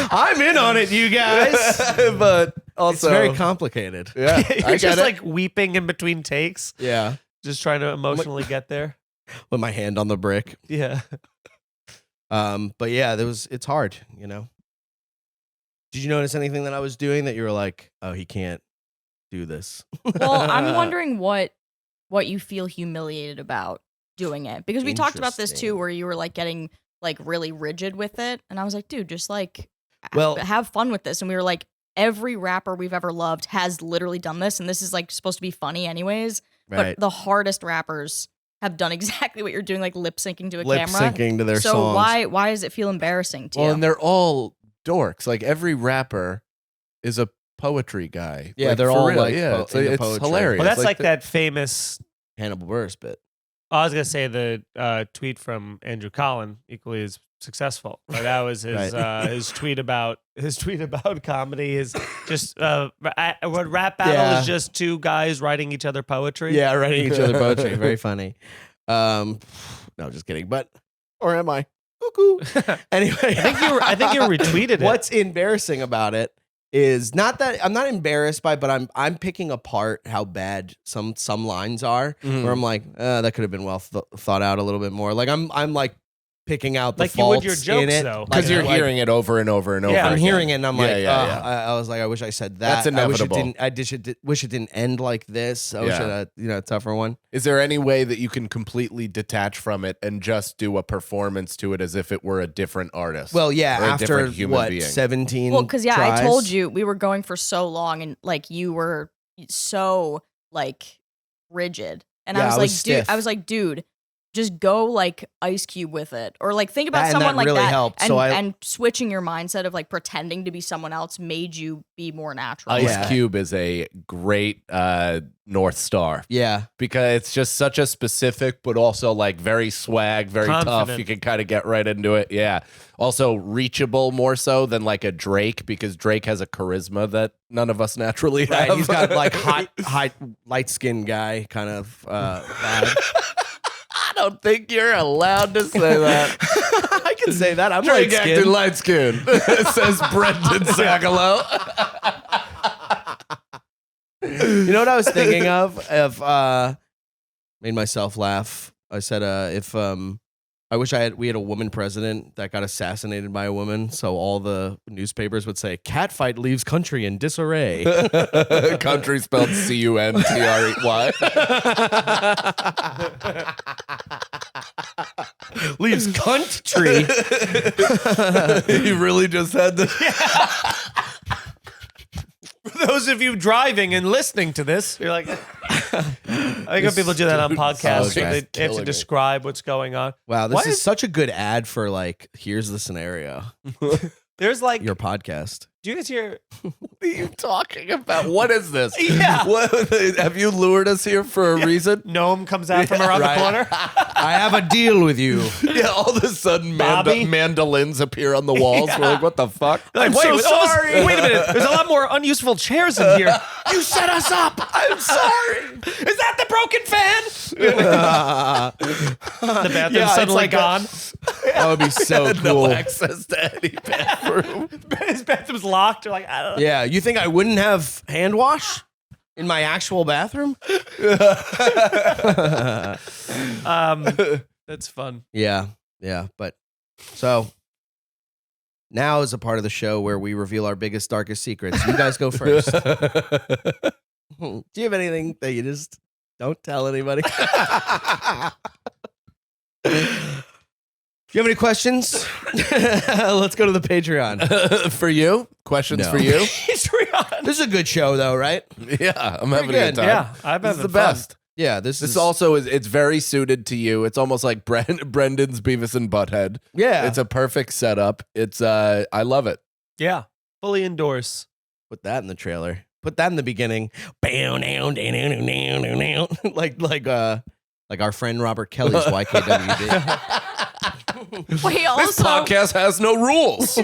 Speaker 1: I'm in on it, you guys.
Speaker 5: But also,
Speaker 1: it's very complicated.
Speaker 5: Yeah,
Speaker 3: You're just like weeping in between takes.
Speaker 1: Yeah.
Speaker 3: Just trying to emotionally get there.
Speaker 1: With my hand on the brick.
Speaker 3: Yeah.
Speaker 1: But yeah, it's hard, you know. Did you notice anything that I was doing that you were like, oh, he can't do this?
Speaker 2: Well, I'm wondering what you feel humiliated about doing it, because we talked about this too, where you were like getting like really rigid with it, and I was like, dude, just like have fun with this. And we were like, every rapper we've ever loved has literally done this, and this is like supposed to be funny anyways.
Speaker 1: Right.
Speaker 2: But the hardest rappers have done exactly what you're doing, like lip syncing to a camera.
Speaker 1: Lip syncing to their
Speaker 2: songs. So why does it feel embarrassing to you?
Speaker 5: Well, and they're all dorks. Like every rapper is a poetry guy.
Speaker 1: Yeah,
Speaker 5: like,
Speaker 1: they're all
Speaker 5: real.
Speaker 1: like
Speaker 5: it's
Speaker 1: poetry.
Speaker 5: hilarious.
Speaker 3: Well, that's like that famous.
Speaker 1: Hannibal Buress bit.
Speaker 3: I was gonna say the tweet from Andrew Collin, equally as successful. But that was his his tweet about comedy. Is just what rap battle is just two guys writing each other poetry.
Speaker 1: Yeah, writing each other poetry. Very funny. No, just kidding. But or am I? Cuckoo. Anyway,
Speaker 3: I think you retweeted it.
Speaker 1: What's embarrassing about it is not that I'm not embarrassed by, but I'm picking apart how bad some lines are. Where I'm like, that could have been well thought out a little bit more. Like I'm like picking out the
Speaker 3: like you would your
Speaker 1: faults
Speaker 3: jokes
Speaker 1: in it
Speaker 3: though,
Speaker 5: because you're hearing it over and over and over.
Speaker 1: I'm
Speaker 5: again.
Speaker 1: hearing it, and I'm like,
Speaker 5: yeah.
Speaker 1: I was like, I wish I said that.
Speaker 5: That's inevitable.
Speaker 1: I wish it didn't end like this. I wish it a tougher one.
Speaker 5: Is there any way that you can completely detach from it and just do a performance to it as if it were a different artist?
Speaker 1: Well, yeah,
Speaker 5: or a
Speaker 1: after
Speaker 5: different human being?
Speaker 1: 17
Speaker 2: Well, because
Speaker 1: tries?
Speaker 2: I told you we were going for so long, and like you were so like rigid, and
Speaker 1: Yeah,
Speaker 2: I
Speaker 1: I
Speaker 2: was
Speaker 1: was
Speaker 2: like,
Speaker 1: stiff.
Speaker 2: dude, just go like Ice Cube with it, or like think about
Speaker 1: And
Speaker 2: someone
Speaker 1: that
Speaker 2: like
Speaker 1: really
Speaker 2: that,
Speaker 1: helped.
Speaker 2: and
Speaker 1: So
Speaker 2: and switching your mindset of like pretending to be someone else made you be more natural.
Speaker 5: Ice Cube is a great North Star.
Speaker 1: Yeah.
Speaker 5: Because it's just such a specific, but also like very swag, very tough.
Speaker 3: Confident.
Speaker 5: You can kind of get right into it. Yeah. Also reachable more so than like a Drake, because Drake has a charisma that none of us naturally have.
Speaker 1: Right, he's got like hot, light-skinned guy kind of vibe.
Speaker 5: I don't think you're allowed to say that.
Speaker 1: I can say that. I'm
Speaker 5: Drake
Speaker 1: light-skinned.
Speaker 5: acting light skin, says Brendan Sagalow.
Speaker 1: You know what I was thinking of? If made myself laugh. I said, if I wish we had a woman president that got assassinated by a woman, so all the newspapers would say, "Catfight leaves country in disarray."
Speaker 5: Country spelled CUNTREY.
Speaker 1: Leaves country.
Speaker 5: You really just had to.
Speaker 3: For those of you driving and listening to this, you're like, I think people do that on podcasts.
Speaker 5: Okay.
Speaker 3: They have to
Speaker 5: Killing me.
Speaker 3: describe what's going on.
Speaker 1: Wow,
Speaker 3: Why
Speaker 1: this is such a good ad for like, here's the scenario.
Speaker 3: There's like,
Speaker 1: Your podcast.
Speaker 3: do you guys hear?
Speaker 5: What are you talking about? What is this?
Speaker 3: Yeah.
Speaker 5: What, have you lured us here for a reason?
Speaker 3: Gnome comes out from around
Speaker 1: Right.
Speaker 3: the corner.
Speaker 1: I have a deal with you.
Speaker 5: Yeah, all of a sudden
Speaker 3: Bobby?
Speaker 5: mandolins appear on the walls.
Speaker 3: Yeah.
Speaker 5: We're like, what the fuck?
Speaker 3: Like,
Speaker 1: I'm so sorry.
Speaker 3: Wait a minute. There's a lot more unuseful chairs in here.
Speaker 1: You set us up. I'm sorry.
Speaker 3: Is that the broken fan? The bathroom's
Speaker 1: Yeah, it's
Speaker 3: suddenly
Speaker 1: like
Speaker 3: gone.
Speaker 1: That would be so
Speaker 5: No
Speaker 1: cool.
Speaker 5: access to any bathroom.
Speaker 3: His bathroom's locked. You're like, I don't know.
Speaker 1: Yeah, you think I wouldn't have hand wash in my actual bathroom?
Speaker 3: That's fun.
Speaker 1: Yeah, but so Now is a part of the show where we reveal our biggest, darkest secrets. You guys go first. Do you have anything that you just don't tell anybody? Do you have any questions? Let's go to the Patreon.
Speaker 5: For you? Questions
Speaker 1: No.
Speaker 5: for you?
Speaker 1: This is a good show, though, right?
Speaker 5: Yeah, I'm having a good time.
Speaker 3: Yeah, I'm
Speaker 5: This is
Speaker 3: having
Speaker 5: the
Speaker 3: fun.
Speaker 5: best.
Speaker 1: Yeah, this
Speaker 5: This
Speaker 1: is
Speaker 5: also is, it's very suited to you. It's almost like Brendan's Beavis and Butthead.
Speaker 1: Yeah,
Speaker 5: It's a perfect setup. It's I love it.
Speaker 3: Yeah, fully endorse.
Speaker 1: put that in the trailer. Put that in the beginning. Like our friend Robert Kelly's YKWd.
Speaker 2: Wait,
Speaker 5: This
Speaker 2: also,
Speaker 5: podcast has no rules.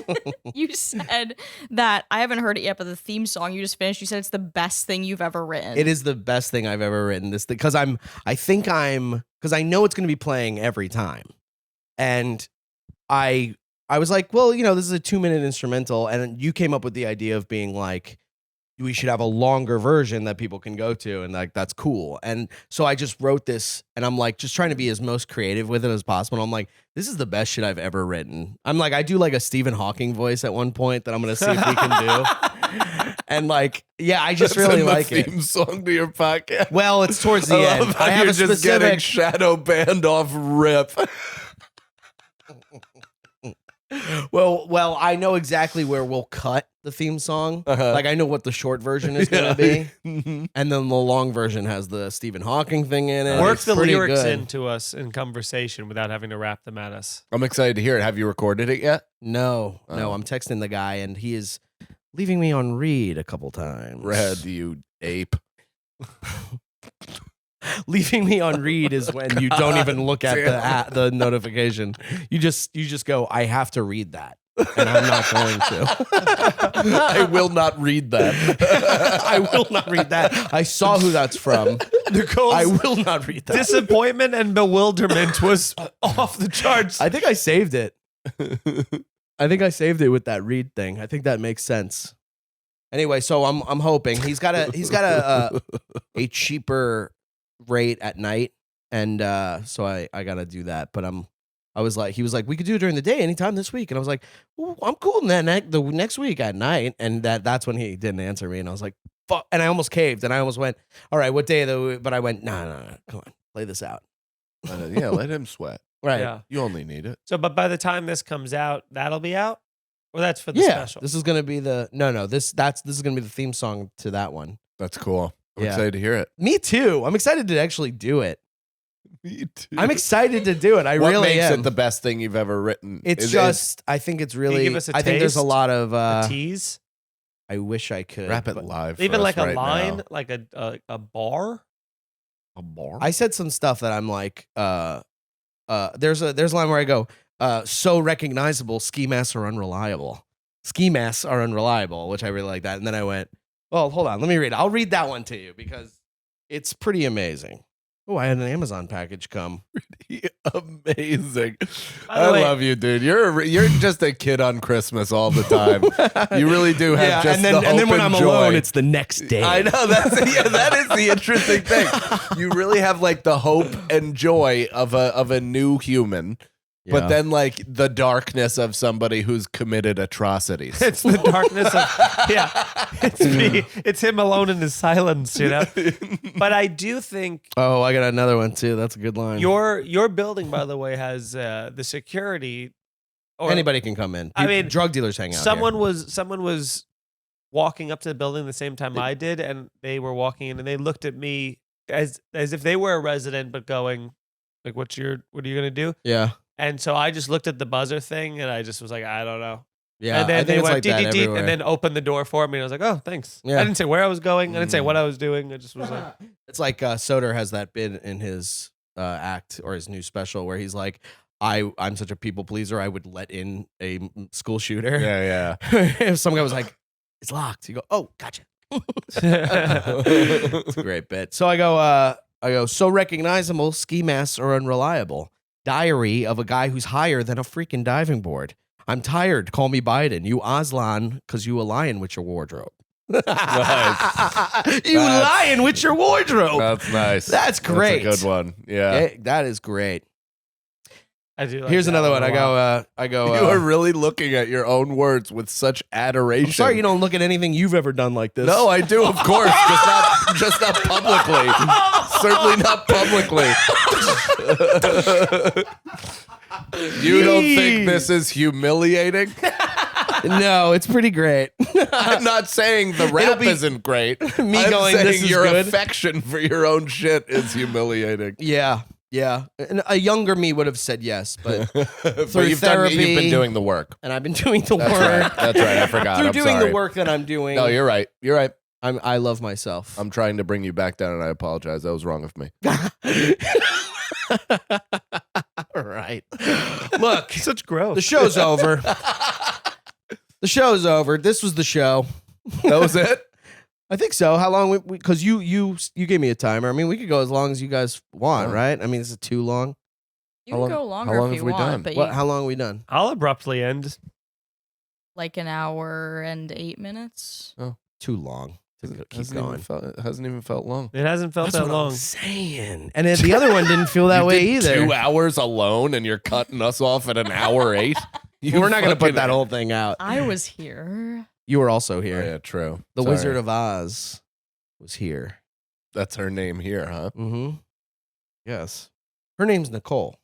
Speaker 2: you said that I haven't heard it yet, but the theme song you just finished, you said it's the best thing you've ever written.
Speaker 1: It is the best thing I've ever written. This because I know it's going to be playing every time, and I was like, well, this is a 2-minute instrumental, and you came up with the idea of being like, we should have a longer version that people can go to, and like that's cool. And so I just wrote this, and I'm like just trying to be as most creative with it as possible. And I'm like, this is the best shit I've ever written. I'm like, I do like a Stephen Hawking voice at one point that I'm gonna see if we can do. And like, yeah, I just really like it.
Speaker 5: Theme song to your podcast.
Speaker 1: Well, it's towards the
Speaker 5: I
Speaker 1: end.
Speaker 5: love how
Speaker 1: I have
Speaker 5: you're
Speaker 1: a
Speaker 5: just getting
Speaker 1: specific.
Speaker 5: shadow banned off rip.
Speaker 1: Well, I know exactly where we'll cut the theme song.
Speaker 5: Uh-huh.
Speaker 1: Like I know what the short version is gonna be,
Speaker 5: Mhm.
Speaker 1: and then the long version has the Stephen Hawking thing in it.
Speaker 3: Work
Speaker 1: It's
Speaker 3: the
Speaker 1: pretty
Speaker 3: lyrics
Speaker 1: good.
Speaker 3: into us in conversation without having to rap them at us.
Speaker 5: I'm excited to hear it. Have you recorded it yet?
Speaker 1: No,
Speaker 5: Oh.
Speaker 1: I'm texting the guy, and he is leaving me on read a couple times.
Speaker 5: Red, you ape.
Speaker 1: Leaving me on read is when you don't even look at the notification. You just go, I have to read that, and I'm not going to.
Speaker 5: I will not read that.
Speaker 1: I will not read that. I saw who that's from.
Speaker 3: Nicole's
Speaker 1: I will not read that.
Speaker 3: disappointment and bewilderment was off the charts.
Speaker 1: I think I saved it. I think I saved it with that read thing. I think that makes sense. Anyway, so I'm hoping he's got a cheaper rate at night, and so I gotta do that. But he was like, we could do it during the day anytime this week, and I was like, well, I'm cool in that the next week at night, and that's when he didn't answer me, and I was like, fuck, and I almost caved, and I almost went, all right, what day of the week? But I went, no, come on, play this out,
Speaker 5: Yeah, let him sweat.
Speaker 1: right?
Speaker 3: Yeah.
Speaker 5: You only need it.
Speaker 3: So, but by the time this comes out, that'll be out, or that's for the
Speaker 1: Yeah,
Speaker 3: special.
Speaker 1: this is gonna be this is gonna be the theme song to that one.
Speaker 5: That's cool. I'm
Speaker 1: Yeah.
Speaker 5: excited to hear it.
Speaker 1: Me too. I'm excited to actually do it.
Speaker 5: Me too.
Speaker 1: I'm excited to do it. I
Speaker 5: what
Speaker 1: really
Speaker 5: makes
Speaker 1: am.
Speaker 5: it the best thing you've ever written?
Speaker 1: It's
Speaker 5: Is
Speaker 1: just, I think it's really,
Speaker 3: give us a
Speaker 1: I think there's a
Speaker 3: taste?
Speaker 1: lot of,
Speaker 3: a tease,
Speaker 1: I wish I could.
Speaker 5: rap it
Speaker 1: but
Speaker 5: live. for
Speaker 3: even
Speaker 5: us
Speaker 3: like a
Speaker 5: right
Speaker 3: line,
Speaker 5: now.
Speaker 3: like a bar.
Speaker 5: A bar.
Speaker 1: I said some stuff that I'm like, there's a line where I go, so recognizable, ski masks are unreliable. Ski masks are unreliable, which I really like that. And then I went, well, hold on, let me read it. I'll read that one to you because it's pretty amazing. Oh, I had an Amazon package come.
Speaker 5: Amazing.
Speaker 3: By the
Speaker 5: I
Speaker 3: way-
Speaker 5: love you, dude. You're just a kid on Christmas all the time. You really do have just
Speaker 1: and then
Speaker 5: the
Speaker 1: and then when
Speaker 5: open
Speaker 1: I'm
Speaker 5: joy.
Speaker 1: alone, it's the next day.
Speaker 5: I know that is the interesting thing. You really have like the hope and joy of a new human, but then like the darkness of somebody who's committed atrocities.
Speaker 3: It's the darkness of it's me. It's him alone in his silence, But I do think
Speaker 1: Oh, I got another one too. That's a good line.
Speaker 3: your building, by the way, has the security. Or
Speaker 1: Anybody can come in.
Speaker 3: I mean,
Speaker 1: drug dealers hang out.
Speaker 3: someone was walking up to the building the same time I did, and they were walking in, and they looked at me as if they were a resident, but going like, what are you gonna do?"
Speaker 1: Here. Yeah.
Speaker 3: And so I just looked at the buzzer thing, and I just was like, I don't know.
Speaker 1: Yeah.
Speaker 3: And then
Speaker 1: I think
Speaker 3: they
Speaker 1: it's
Speaker 3: went
Speaker 1: like that
Speaker 3: deet, deet, deet,
Speaker 1: everywhere.
Speaker 3: and then opened the door for me. And I was like, oh, thanks.
Speaker 1: Yeah.
Speaker 3: I didn't say where I was going. I didn't say what I was doing. I just was like,
Speaker 1: It's like Soder has that bit in his act or his new special where he's like, I'm such a people pleaser. I would let in a school shooter.
Speaker 5: Yeah,
Speaker 1: If some guy was like, it's locked, you go, oh, gotcha. It's a great bit. So I go, so recognizable, ski masks are unreliable. Diary of a guy who's higher than a freaking diving board. I'm tired. Call me Biden. You Aslan, because you a lion with your wardrobe. You lying with your wardrobe.
Speaker 5: That's nice.
Speaker 1: That's great.
Speaker 5: That's a good one. Yeah.
Speaker 1: That is great.
Speaker 3: I do. Like
Speaker 1: Here's
Speaker 3: that
Speaker 1: another one.
Speaker 3: a lot.
Speaker 1: I go.
Speaker 5: You are really looking at your own words with such adoration.
Speaker 1: I'm sorry you don't look at anything you've ever done like this.
Speaker 5: No, I do, of course. just not publicly. Certainly not publicly. You don't think this is humiliating?
Speaker 1: No, it's pretty great.
Speaker 5: I'm not saying the rap isn't great.
Speaker 1: Me
Speaker 5: I'm
Speaker 1: going,
Speaker 5: saying
Speaker 1: "This is
Speaker 5: your
Speaker 1: good."
Speaker 5: affection for your own shit is humiliating.
Speaker 1: Yeah. And a younger me would have said yes, but
Speaker 5: But
Speaker 1: through
Speaker 5: you've
Speaker 1: therapy,
Speaker 5: been doing the work.
Speaker 1: and I've been doing the
Speaker 5: That's
Speaker 1: work.
Speaker 5: right. That's right. I forgot.
Speaker 1: Through
Speaker 5: I'm
Speaker 1: doing
Speaker 5: sorry.
Speaker 1: the work that I'm doing.
Speaker 5: No, you're right. You're right.
Speaker 1: I love myself.
Speaker 5: I'm trying to bring you back down, and I apologize. That was wrong of me.
Speaker 1: All right. Look,
Speaker 3: Such growth.
Speaker 1: the show's over. The show's over. This was the show.
Speaker 5: That was it?
Speaker 1: I think so. How long? Because you gave me a timer. I mean, we could go as long as you guys want,
Speaker 5: Oh.
Speaker 1: right? I mean, is it too long?
Speaker 2: You
Speaker 5: How
Speaker 2: can
Speaker 5: long-
Speaker 2: go longer
Speaker 5: how long
Speaker 2: if
Speaker 5: have
Speaker 2: you
Speaker 5: we
Speaker 2: want,
Speaker 5: done?
Speaker 2: but
Speaker 1: What?
Speaker 2: you,
Speaker 1: How long are we done?
Speaker 3: I'll abruptly end.
Speaker 2: like an hour and 8 minutes.
Speaker 1: Too long. Keep going.
Speaker 5: It hasn't even felt long.
Speaker 3: It hasn't felt
Speaker 1: That's
Speaker 3: that
Speaker 1: what
Speaker 3: long.
Speaker 1: I'm saying. And then the other one didn't feel that
Speaker 5: You
Speaker 1: way
Speaker 5: did
Speaker 1: either.
Speaker 5: 2 hours alone, and you're cutting us off at an hour 8.
Speaker 1: We're not going to put that whole thing out.
Speaker 2: I was here.
Speaker 1: You were also
Speaker 5: Oh,
Speaker 1: here.
Speaker 5: yeah, true.
Speaker 1: The
Speaker 5: Sorry.
Speaker 1: Wizard of Oz was here.
Speaker 5: That's her name here, huh?
Speaker 1: Mm-hmm. Yes. Her name's Nicole.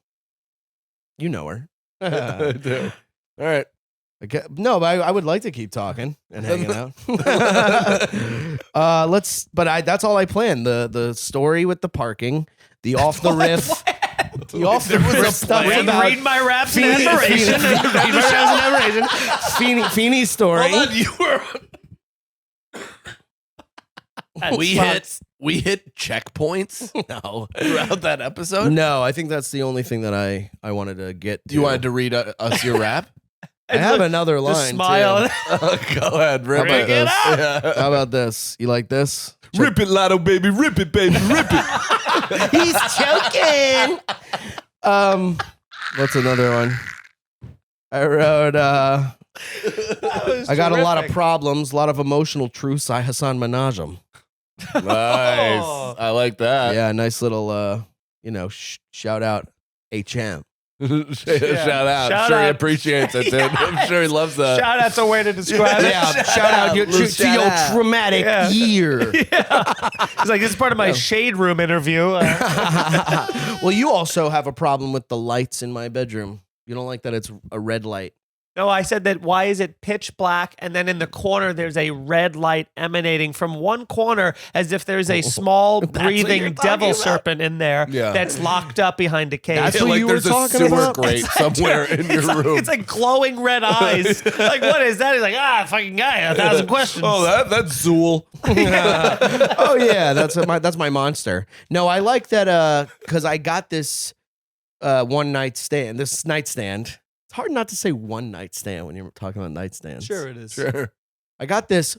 Speaker 1: You know her.
Speaker 5: I do. All right.
Speaker 1: No, but I would like to keep talking and hanging out. That's all I planned. The story with the parking, the off the riff, the off the riff stuff about
Speaker 3: Read my raps and
Speaker 1: Feeney-
Speaker 3: admiration.
Speaker 1: Feeney-
Speaker 3: Read my raps and admiration.
Speaker 1: Feeney's story.
Speaker 5: Hold on, you were. We hit checkpoints
Speaker 1: No,
Speaker 5: throughout that episode.
Speaker 1: no. I think that's the only thing that I wanted to get to.
Speaker 5: You wanted to read us your rap?
Speaker 1: I have another line.
Speaker 3: The smile.
Speaker 1: too.
Speaker 5: Go ahead, rip
Speaker 1: How about
Speaker 5: it.
Speaker 1: this?
Speaker 5: Yeah.
Speaker 1: How about this? You like this?
Speaker 5: Rip it, Lotto baby, rip it, baby, rip it.
Speaker 1: He's choking. What's another one? I wrote. I got a lot of problems, a lot of emotional truths. I Hassan Minaj 'em.
Speaker 5: Nice.
Speaker 3: Oh.
Speaker 5: I like that.
Speaker 1: Yeah, nice little. Shout out HM.
Speaker 5: Shout out.
Speaker 3: Shout
Speaker 5: Sure he
Speaker 3: out.
Speaker 5: appreciates it, dude. I'm sure he loves that.
Speaker 3: Shout out's a way to describe it.
Speaker 1: Yeah, shout out to
Speaker 5: Shout
Speaker 1: your
Speaker 5: out.
Speaker 1: traumatic
Speaker 3: Yeah.
Speaker 1: year.
Speaker 3: Yeah. It's like, this is part of my shade room interview.
Speaker 1: Well, you also have a problem with the lights in my bedroom. You don't like that it's a red light.
Speaker 3: No, I said that why is it pitch black and then in the corner there's a red light emanating from one corner as if there's a small
Speaker 1: what you're
Speaker 3: breathing
Speaker 1: talking
Speaker 3: devil
Speaker 1: about.
Speaker 3: serpent in there
Speaker 5: Yeah.
Speaker 3: that's locked up behind a cage.
Speaker 1: That's
Speaker 5: Yeah,
Speaker 1: what
Speaker 5: like
Speaker 1: you were
Speaker 5: there's a
Speaker 1: talking
Speaker 5: sewer
Speaker 1: about?
Speaker 5: grate somewhere in your room.
Speaker 3: It's like glowing red eyes. Like, what is that? He's like, fucking guy, 1,000 questions.
Speaker 5: that's Zool.
Speaker 1: Oh yeah, that's my monster. No, I like that because I got this one night stand. This nightstand. It's hard not to say one night stand when you're talking about nightstands.
Speaker 3: Sure it is.
Speaker 5: Sure.
Speaker 1: I got this.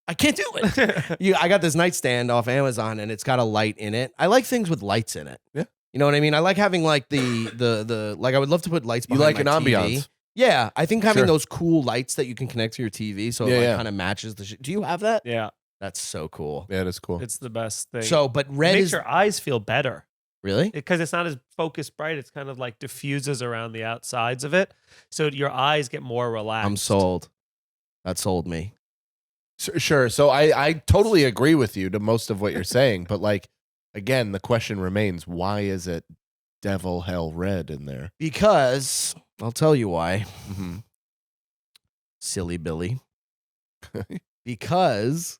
Speaker 1: I can't do it. I got this nightstand off Amazon and it's got a light in it. I like things with lights in it.
Speaker 5: Yeah.
Speaker 1: You know what I mean? I like having like the like I would love to put lights
Speaker 5: You
Speaker 1: behind
Speaker 5: like
Speaker 1: my
Speaker 5: an
Speaker 1: TV.
Speaker 5: ambiance.
Speaker 1: Yeah, I think having
Speaker 5: Sure.
Speaker 1: those cool lights that you can connect to your TV so
Speaker 5: Yeah,
Speaker 1: it like
Speaker 5: yeah.
Speaker 1: kind of matches the shit. Do you have that?
Speaker 3: Yeah,
Speaker 1: That's so cool.
Speaker 5: Yeah, that's cool.
Speaker 3: it's the best thing.
Speaker 1: So, but
Speaker 3: it
Speaker 1: red
Speaker 3: makes
Speaker 1: is
Speaker 3: your eyes feel better
Speaker 1: really?
Speaker 3: because it's not as focused bright. It's kind of like diffuses around the outsides of it. So your eyes get more relaxed.
Speaker 1: I'm sold. That sold me.
Speaker 5: Sure. So I totally agree with you to most of what you're saying, but like again, the question remains: why is it devil hell red in there?
Speaker 1: Because I'll tell you why.
Speaker 5: Mm-hmm.
Speaker 1: Silly Billy. Because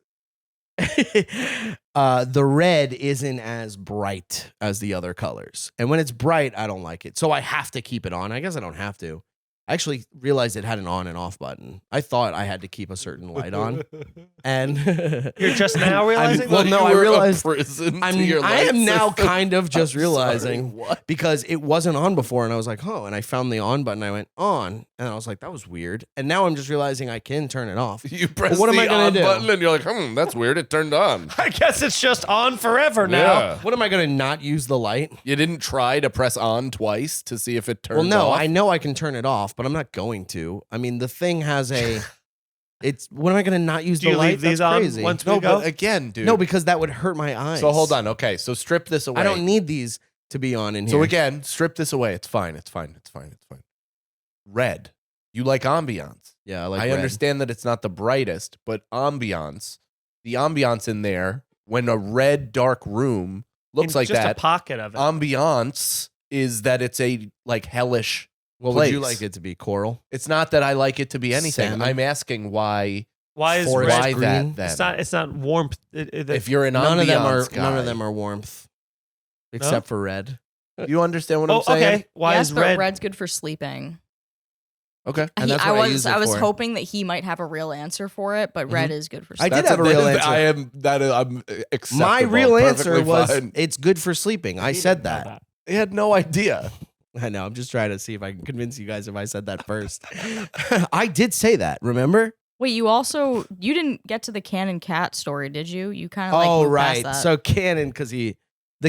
Speaker 1: the red isn't as bright as the other colors. And when it's bright, I don't like it. So I have to keep it on. I guess I don't have to. I actually realized it had an on and off button. I thought I had to keep a certain light on. And
Speaker 3: You're just now realizing?
Speaker 1: well, no, I realized
Speaker 5: prison.
Speaker 1: I am now kind of just realizing
Speaker 5: what.
Speaker 1: because it wasn't on before, and I was like, "Oh!" And I found the on button. I went on, and I was like, "That was weird." And now I'm just realizing I can turn it off.
Speaker 5: You press
Speaker 1: what am
Speaker 5: the
Speaker 1: I gonna
Speaker 5: on
Speaker 1: do?
Speaker 5: button and you're like, that's weird. It turned on.
Speaker 3: I guess it's just on forever now.
Speaker 5: Yeah.
Speaker 1: What am I going to not use the light?
Speaker 5: You didn't try to press on twice to see if it turned
Speaker 1: Well, no,
Speaker 5: off?
Speaker 1: I know I can turn it off, but I'm not going to. I mean, the thing has a. It's what am I going to not use
Speaker 3: Do
Speaker 1: the
Speaker 3: you
Speaker 1: light?
Speaker 3: leave these
Speaker 1: That's
Speaker 3: on
Speaker 1: crazy.
Speaker 3: once we
Speaker 5: No,
Speaker 3: go?
Speaker 5: but again, dude.
Speaker 1: No, because that would hurt my eyes.
Speaker 5: So hold on. Okay, so strip this away.
Speaker 1: I don't need these. to be on in here.
Speaker 5: So again, strip this away. It's fine. It's fine. It's fine. It's fine. Red. You like ambiance.
Speaker 1: Yeah, I like
Speaker 5: I
Speaker 1: red.
Speaker 5: understand that it's not the brightest, but ambiance, the ambiance in there, when a red, dark room looks like
Speaker 3: just
Speaker 5: that,
Speaker 3: a pocket of it.
Speaker 5: ambiance is that it's a like hellish
Speaker 1: What
Speaker 5: place.
Speaker 1: would you like it to be? Coral?
Speaker 5: It's not that I like it to be anything.
Speaker 1: Salmon?
Speaker 5: I'm asking why.
Speaker 3: Why is
Speaker 1: forest
Speaker 3: red?
Speaker 5: Why
Speaker 1: green?
Speaker 5: that then?
Speaker 3: It's not warmth.
Speaker 5: If you're an
Speaker 1: None
Speaker 5: ambiance
Speaker 1: of them
Speaker 5: guy,
Speaker 1: are warmth, except for red.
Speaker 5: you understand what
Speaker 3: Oh,
Speaker 5: I'm saying?
Speaker 3: okay. Why
Speaker 2: yes,
Speaker 3: is
Speaker 2: but
Speaker 3: red?
Speaker 2: red's good for sleeping.
Speaker 5: Okay.
Speaker 1: And that's what I use it
Speaker 2: I was
Speaker 1: for.
Speaker 2: hoping that he might have a real answer for it, but red is good for
Speaker 1: I
Speaker 2: sleeping.
Speaker 1: did have a real answer.
Speaker 5: I'm acceptable.
Speaker 1: My real answer
Speaker 5: perfectly
Speaker 1: was
Speaker 5: fine.
Speaker 1: it's good for sleeping. I said that.
Speaker 5: I had no idea.
Speaker 1: I know. I'm just trying to see if I can convince you guys if I said that first. I did say that. Remember?
Speaker 2: Wait, you didn't get to the Canon cat story, did you? You kind of like
Speaker 1: Oh
Speaker 2: moved past
Speaker 1: right.
Speaker 2: that.
Speaker 1: So Cannon, because the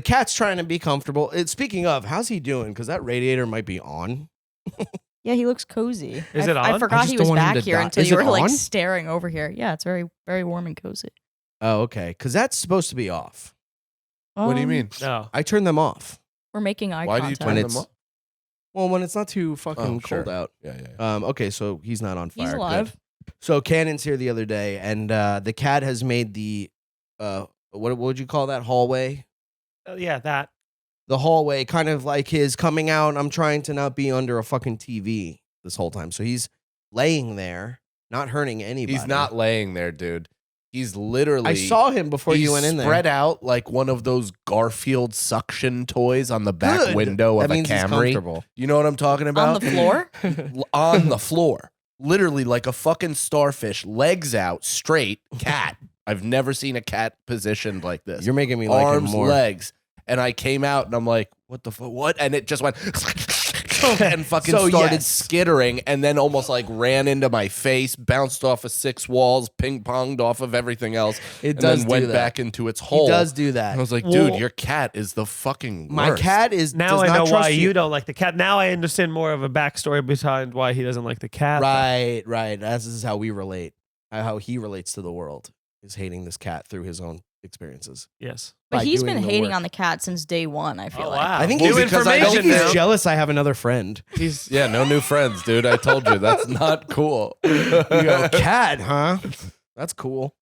Speaker 1: cat's trying to be comfortable. Speaking of, how's he doing? Because that radiator might be on.
Speaker 2: yeah, he looks cozy.
Speaker 3: Is it
Speaker 2: I
Speaker 3: on?
Speaker 2: forgot
Speaker 1: just
Speaker 2: he
Speaker 1: don't
Speaker 2: was
Speaker 1: want him
Speaker 2: back
Speaker 1: to
Speaker 2: here
Speaker 1: die.
Speaker 2: until
Speaker 1: Is
Speaker 2: you
Speaker 1: it
Speaker 2: were like
Speaker 1: on?
Speaker 2: staring over here. Yeah, it's very, very warm and cozy.
Speaker 1: Oh, okay. Because that's supposed to be off.
Speaker 5: What do you mean?
Speaker 3: No.
Speaker 1: I turned them off.
Speaker 2: We're making eye
Speaker 5: Why do you
Speaker 2: contact.
Speaker 5: turn
Speaker 1: When
Speaker 5: them
Speaker 1: it's
Speaker 5: off?
Speaker 1: Well, when it's not too fucking
Speaker 5: Oh, sure.
Speaker 1: cold out.
Speaker 5: Yeah, yeah.
Speaker 1: Okay, so he's not on fire.
Speaker 2: He's
Speaker 1: Good.
Speaker 2: alive.
Speaker 1: So Cannon's here the other day, and the cat has made the what would you call that hallway?
Speaker 3: Yeah, that.
Speaker 1: The hallway, kind of like his coming out. I'm trying to not be under a fucking TV this whole time. So he's laying there, not hurting anybody.
Speaker 5: He's not laying there, dude. He's literally.
Speaker 1: I saw him before
Speaker 5: he's
Speaker 1: you went in there.
Speaker 5: spread out like one of those Garfield suction toys on the back
Speaker 1: Good.
Speaker 5: window
Speaker 1: That
Speaker 5: of a
Speaker 1: means he's
Speaker 5: Camry.
Speaker 1: comfortable.
Speaker 5: You know what I'm talking
Speaker 2: On
Speaker 5: about?
Speaker 2: the floor?
Speaker 5: On the floor. Literally like a fucking starfish, legs out, straight, cat. I've never seen a cat positioned like this.
Speaker 1: You're making me like him
Speaker 5: Arms,
Speaker 1: more.
Speaker 5: legs. And I came out and I'm like, what the fuck? What? And it just went and fucking
Speaker 1: So,
Speaker 5: started
Speaker 1: yes.
Speaker 5: skittering and then almost like ran into my face, bounced off of 6 walls, ping-ponged off of everything else,
Speaker 1: It
Speaker 5: and
Speaker 1: does
Speaker 5: then
Speaker 1: do
Speaker 5: went
Speaker 1: that.
Speaker 5: back into its hole.
Speaker 1: He does do
Speaker 5: I
Speaker 1: that.
Speaker 5: was like,
Speaker 3: Well,
Speaker 5: dude, your cat is the fucking worst.
Speaker 1: My cat is
Speaker 3: Now
Speaker 1: does
Speaker 3: I
Speaker 1: not
Speaker 3: know
Speaker 1: trust
Speaker 3: why you don't like the cat. Now I understand more of a backstory behind why he doesn't like the cat.
Speaker 1: Right, right. This is how we relate. How he relates to the world is hating this cat through his own experiences.
Speaker 3: Yes.
Speaker 2: But
Speaker 1: by
Speaker 2: he's
Speaker 1: doing
Speaker 2: been
Speaker 1: the
Speaker 2: hating
Speaker 1: work.
Speaker 2: on the cat since day one, I feel
Speaker 3: Oh,
Speaker 2: like.
Speaker 3: wow.
Speaker 1: I think
Speaker 5: Well,
Speaker 1: he's,
Speaker 5: because I
Speaker 1: I
Speaker 5: don't
Speaker 1: think he's
Speaker 5: know.
Speaker 1: jealous. I have another friend.
Speaker 3: He's
Speaker 5: Yeah, no new friends, dude. I told you that's not cool.
Speaker 1: You go, cat, huh? That's cool.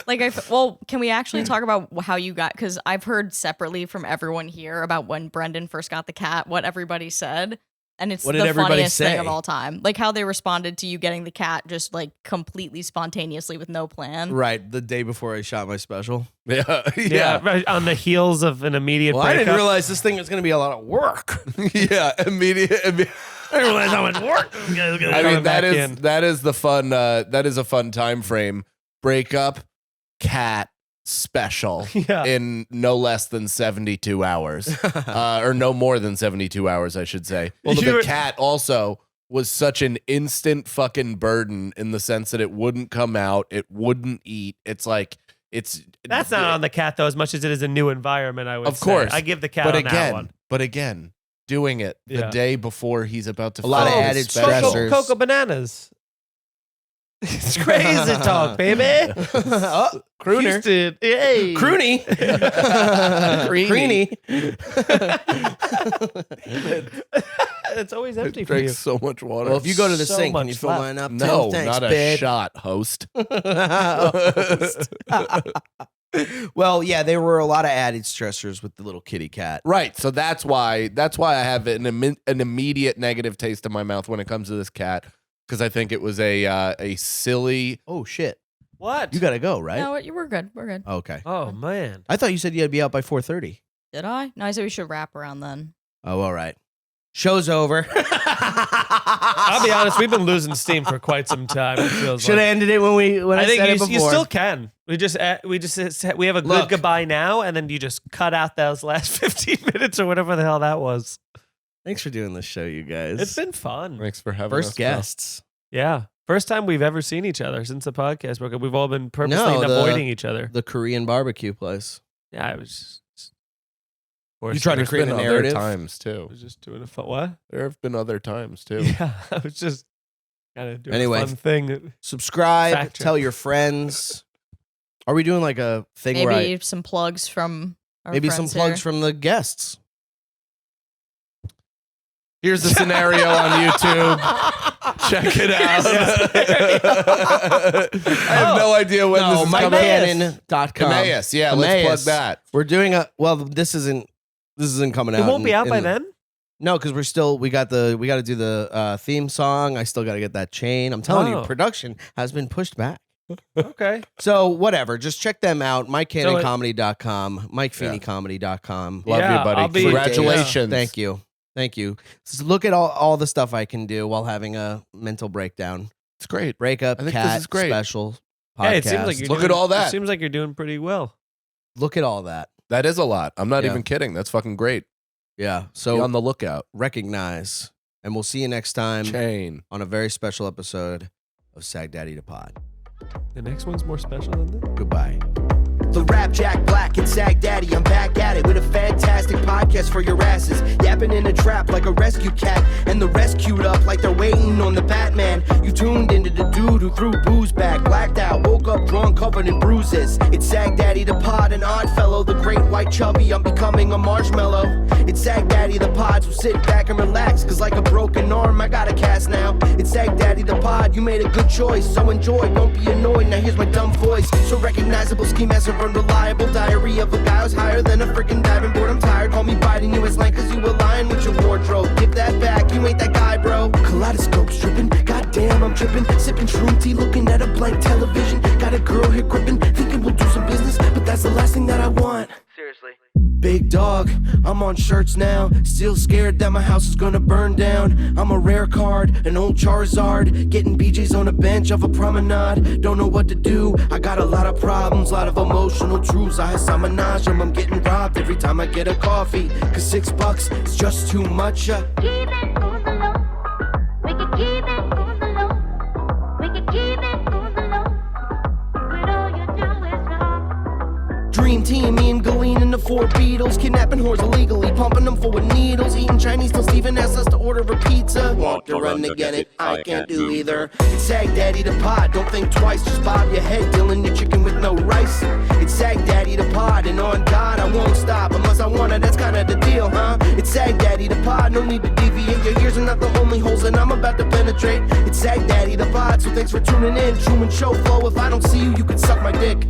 Speaker 2: Can we actually talk about how you got, because I've heard separately from everyone here about when Brendan first got the cat, what everybody said. And it's
Speaker 1: What did
Speaker 2: the
Speaker 1: everybody
Speaker 2: funniest thing
Speaker 1: say?
Speaker 2: of all time. Like how they responded to you getting the cat just like completely spontaneously with no plan.
Speaker 1: Right, the day before I shot my special.
Speaker 5: Yeah,
Speaker 3: yeah, right on the heels of an immediate
Speaker 1: Well, I
Speaker 3: breakup.
Speaker 1: didn't realize this thing was going to be a lot of work.
Speaker 5: yeah. Immediate.
Speaker 1: I didn't realize how much work.
Speaker 5: I
Speaker 3: Coming
Speaker 5: mean,
Speaker 3: back
Speaker 5: that is
Speaker 3: in.
Speaker 5: that is the fun. That is a fun time frame. Breakup, cat special
Speaker 3: Yeah.
Speaker 5: in no less than 72 hours, or no more than 72 hours, I should say. Well,
Speaker 3: You
Speaker 5: the
Speaker 3: were-
Speaker 5: cat also was such an instant fucking burden in the sense that it wouldn't come out, it wouldn't eat. It's like it's
Speaker 3: That's not on the cat though, as much as it is a new environment. I would
Speaker 5: Of
Speaker 3: say.
Speaker 5: course.
Speaker 3: I give the cat
Speaker 5: but
Speaker 3: on that one.
Speaker 5: again, doing it the
Speaker 3: Yeah.
Speaker 5: day before he's about to
Speaker 1: A lot of
Speaker 5: film
Speaker 1: added
Speaker 5: his special.
Speaker 1: stressors.
Speaker 3: Cocoa bananas. It's crazy talk, baby.
Speaker 1: Oh, crooner.
Speaker 3: Houston. Hey.
Speaker 1: Croony.
Speaker 5: Creamy.
Speaker 3: It's always empty
Speaker 5: It
Speaker 3: for you.
Speaker 5: drinks so much water.
Speaker 1: Well, if you go to the
Speaker 3: So
Speaker 1: sink,
Speaker 3: much
Speaker 1: can you fill
Speaker 3: left.
Speaker 1: mine up?
Speaker 5: no,
Speaker 1: Tim? Thanks,
Speaker 5: not a
Speaker 1: babe.
Speaker 5: shot, host.
Speaker 1: Well, yeah, there were a lot of added stressors with the little kitty cat.
Speaker 5: Right, so that's why I have an immediate negative taste in my mouth when it comes to this cat because I think it was a silly.
Speaker 1: Oh shit!
Speaker 3: What?
Speaker 1: You gotta go, right?
Speaker 2: No, we're good. We're good.
Speaker 1: Okay.
Speaker 3: Oh man.
Speaker 1: I thought you said you had to be out by 4:30.
Speaker 2: Did I? No, I said we should wrap around then.
Speaker 1: Oh, all right. Show's over.
Speaker 3: I'll be honest. We've been losing steam for quite some time. It feels
Speaker 1: Should have
Speaker 3: like.
Speaker 1: ended it when I
Speaker 3: I think
Speaker 1: said it before.
Speaker 3: you still can. We just have a good
Speaker 1: Look.
Speaker 3: goodbye now, and then you just cut out those last 15 minutes or whatever the hell that was.
Speaker 1: Thanks for doing this show, you guys.
Speaker 3: It's been fun.
Speaker 5: Thanks for having
Speaker 1: First
Speaker 5: us. bro.
Speaker 1: guests.
Speaker 3: Yeah. First time we've ever seen each other since the podcast broke up. We've all been purposely
Speaker 1: No, the-
Speaker 3: avoiding each other.
Speaker 1: The Korean barbecue place.
Speaker 3: Yeah, I was just.
Speaker 1: You tried to
Speaker 5: There's
Speaker 1: create
Speaker 5: been
Speaker 1: a
Speaker 5: other
Speaker 1: narrative.
Speaker 5: times
Speaker 3: I
Speaker 5: too.
Speaker 3: was just doing a fun. What?
Speaker 5: There have been other times too.
Speaker 3: Yeah, I was just kind of doing
Speaker 1: Anyway.
Speaker 3: a fun thing.
Speaker 1: Subscribe.
Speaker 3: Fact check.
Speaker 1: Tell your friends. Are we doing like a thing where
Speaker 2: Maybe some plugs from
Speaker 1: Maybe some
Speaker 2: friends
Speaker 1: plugs
Speaker 2: here.
Speaker 1: from the guests.
Speaker 5: Here's the scenario on YouTube. Check it out. I have no idea when this is coming.
Speaker 1: MikeCannon.com.
Speaker 5: Emmaus. Yeah, let's plug that.
Speaker 1: We're doing this isn't coming out.
Speaker 3: It won't be out by then?
Speaker 1: No, because we got to do the theme song. I still got to get that chain. I'm telling you, production has been pushed back.
Speaker 3: Okay.
Speaker 1: So whatever, just check them out. MikeCannonComedy.com, MikeFeeneyComedy.com.
Speaker 5: Love you, buddy. Congratulations.
Speaker 1: Thank you. Just look at all the stuff I can do while having a mental breakdown.
Speaker 5: It's great.
Speaker 1: Breakup,
Speaker 5: I think
Speaker 1: cat,
Speaker 5: this is great.
Speaker 1: special, podcast.
Speaker 3: Hey, it seems like
Speaker 5: Look at all that.
Speaker 3: It seems like you're doing pretty well.
Speaker 1: Look at all that.
Speaker 5: That is a lot. I'm not
Speaker 1: Yeah.
Speaker 5: even kidding. That's fucking great.
Speaker 1: Yeah.
Speaker 5: Be
Speaker 1: So
Speaker 5: on the lookout.
Speaker 1: recognize, and we'll see you next time
Speaker 5: Chain.
Speaker 1: on a very special episode of Sagdaddy the Pod.
Speaker 3: The next one's more special than this?
Speaker 1: Goodbye.
Speaker 6: The Rap Jack Black and Sagdaddy, I'm back at it with a fantastic podcast for your asses. Yapping in a trap like a rescue cat, and the rescued up like they're waiting on the Batman. You tuned into the dude who threw booze back, blacked out, woke up drunk, covered in bruises. It's Sagdaddy the Pod, an odd fellow, the great white chubby, I'm becoming a marshmallow. It's Sagdaddy the Pod, so sit back and relax, cause like a broken arm, I got a cast now. It's Sagdaddy the Pod, you made a good choice, so enjoy, don't be annoyed, now here's my dumb voice. So recognizable, ski master, unreliable, diary of a guy who's higher than a freaking diving board. I'm tired, call me biting you as lame cause you align with your wardrobe. Give that back, you ain't that guy, bro. Kaleidoscope stripping, goddamn I'm tripping. Sipping shroom tea, looking at a blank television. Got a girl here gripping, thinking we'll do some business, but that's the last thing that I want. Seriously. Big dog, I'm on shirts now. Still scared that my house is gonna burn down. I'm a rare card, an old Charizard. Getting BJ's on a bench of a promenade. Don't know what to do, I got a lot of problems. Lot of emotional truths, I have menage them. I'm getting robbed every time I get a coffee. Cause $6 is just too much.
Speaker 7: Keep it on the low. We can keep it on the low. We can keep it on the low. But all you do is wrong.
Speaker 6: Dream team, me and Galeen and the four Beatles. Kidnapping whores illegally, pumping them full of needles. Eating Chinese till Steven asks us to order a pizza. Walk the run to get it, I can't do either. It's Sagdaddy the Pod, don't think twice. Just bob your head, dealing your chicken with no rice. It's Sagdaddy the Pod, and on God I won't stop. Unless I wanna, that's kinda the deal, huh? It's Sagdaddy the Pod, no need to deviate. Your ears are not the only holes that I'm about to penetrate. It's Sagdaddy the Pod, so thanks for tuning in. Truman Show flow, if I don't see you, you can suck my dick.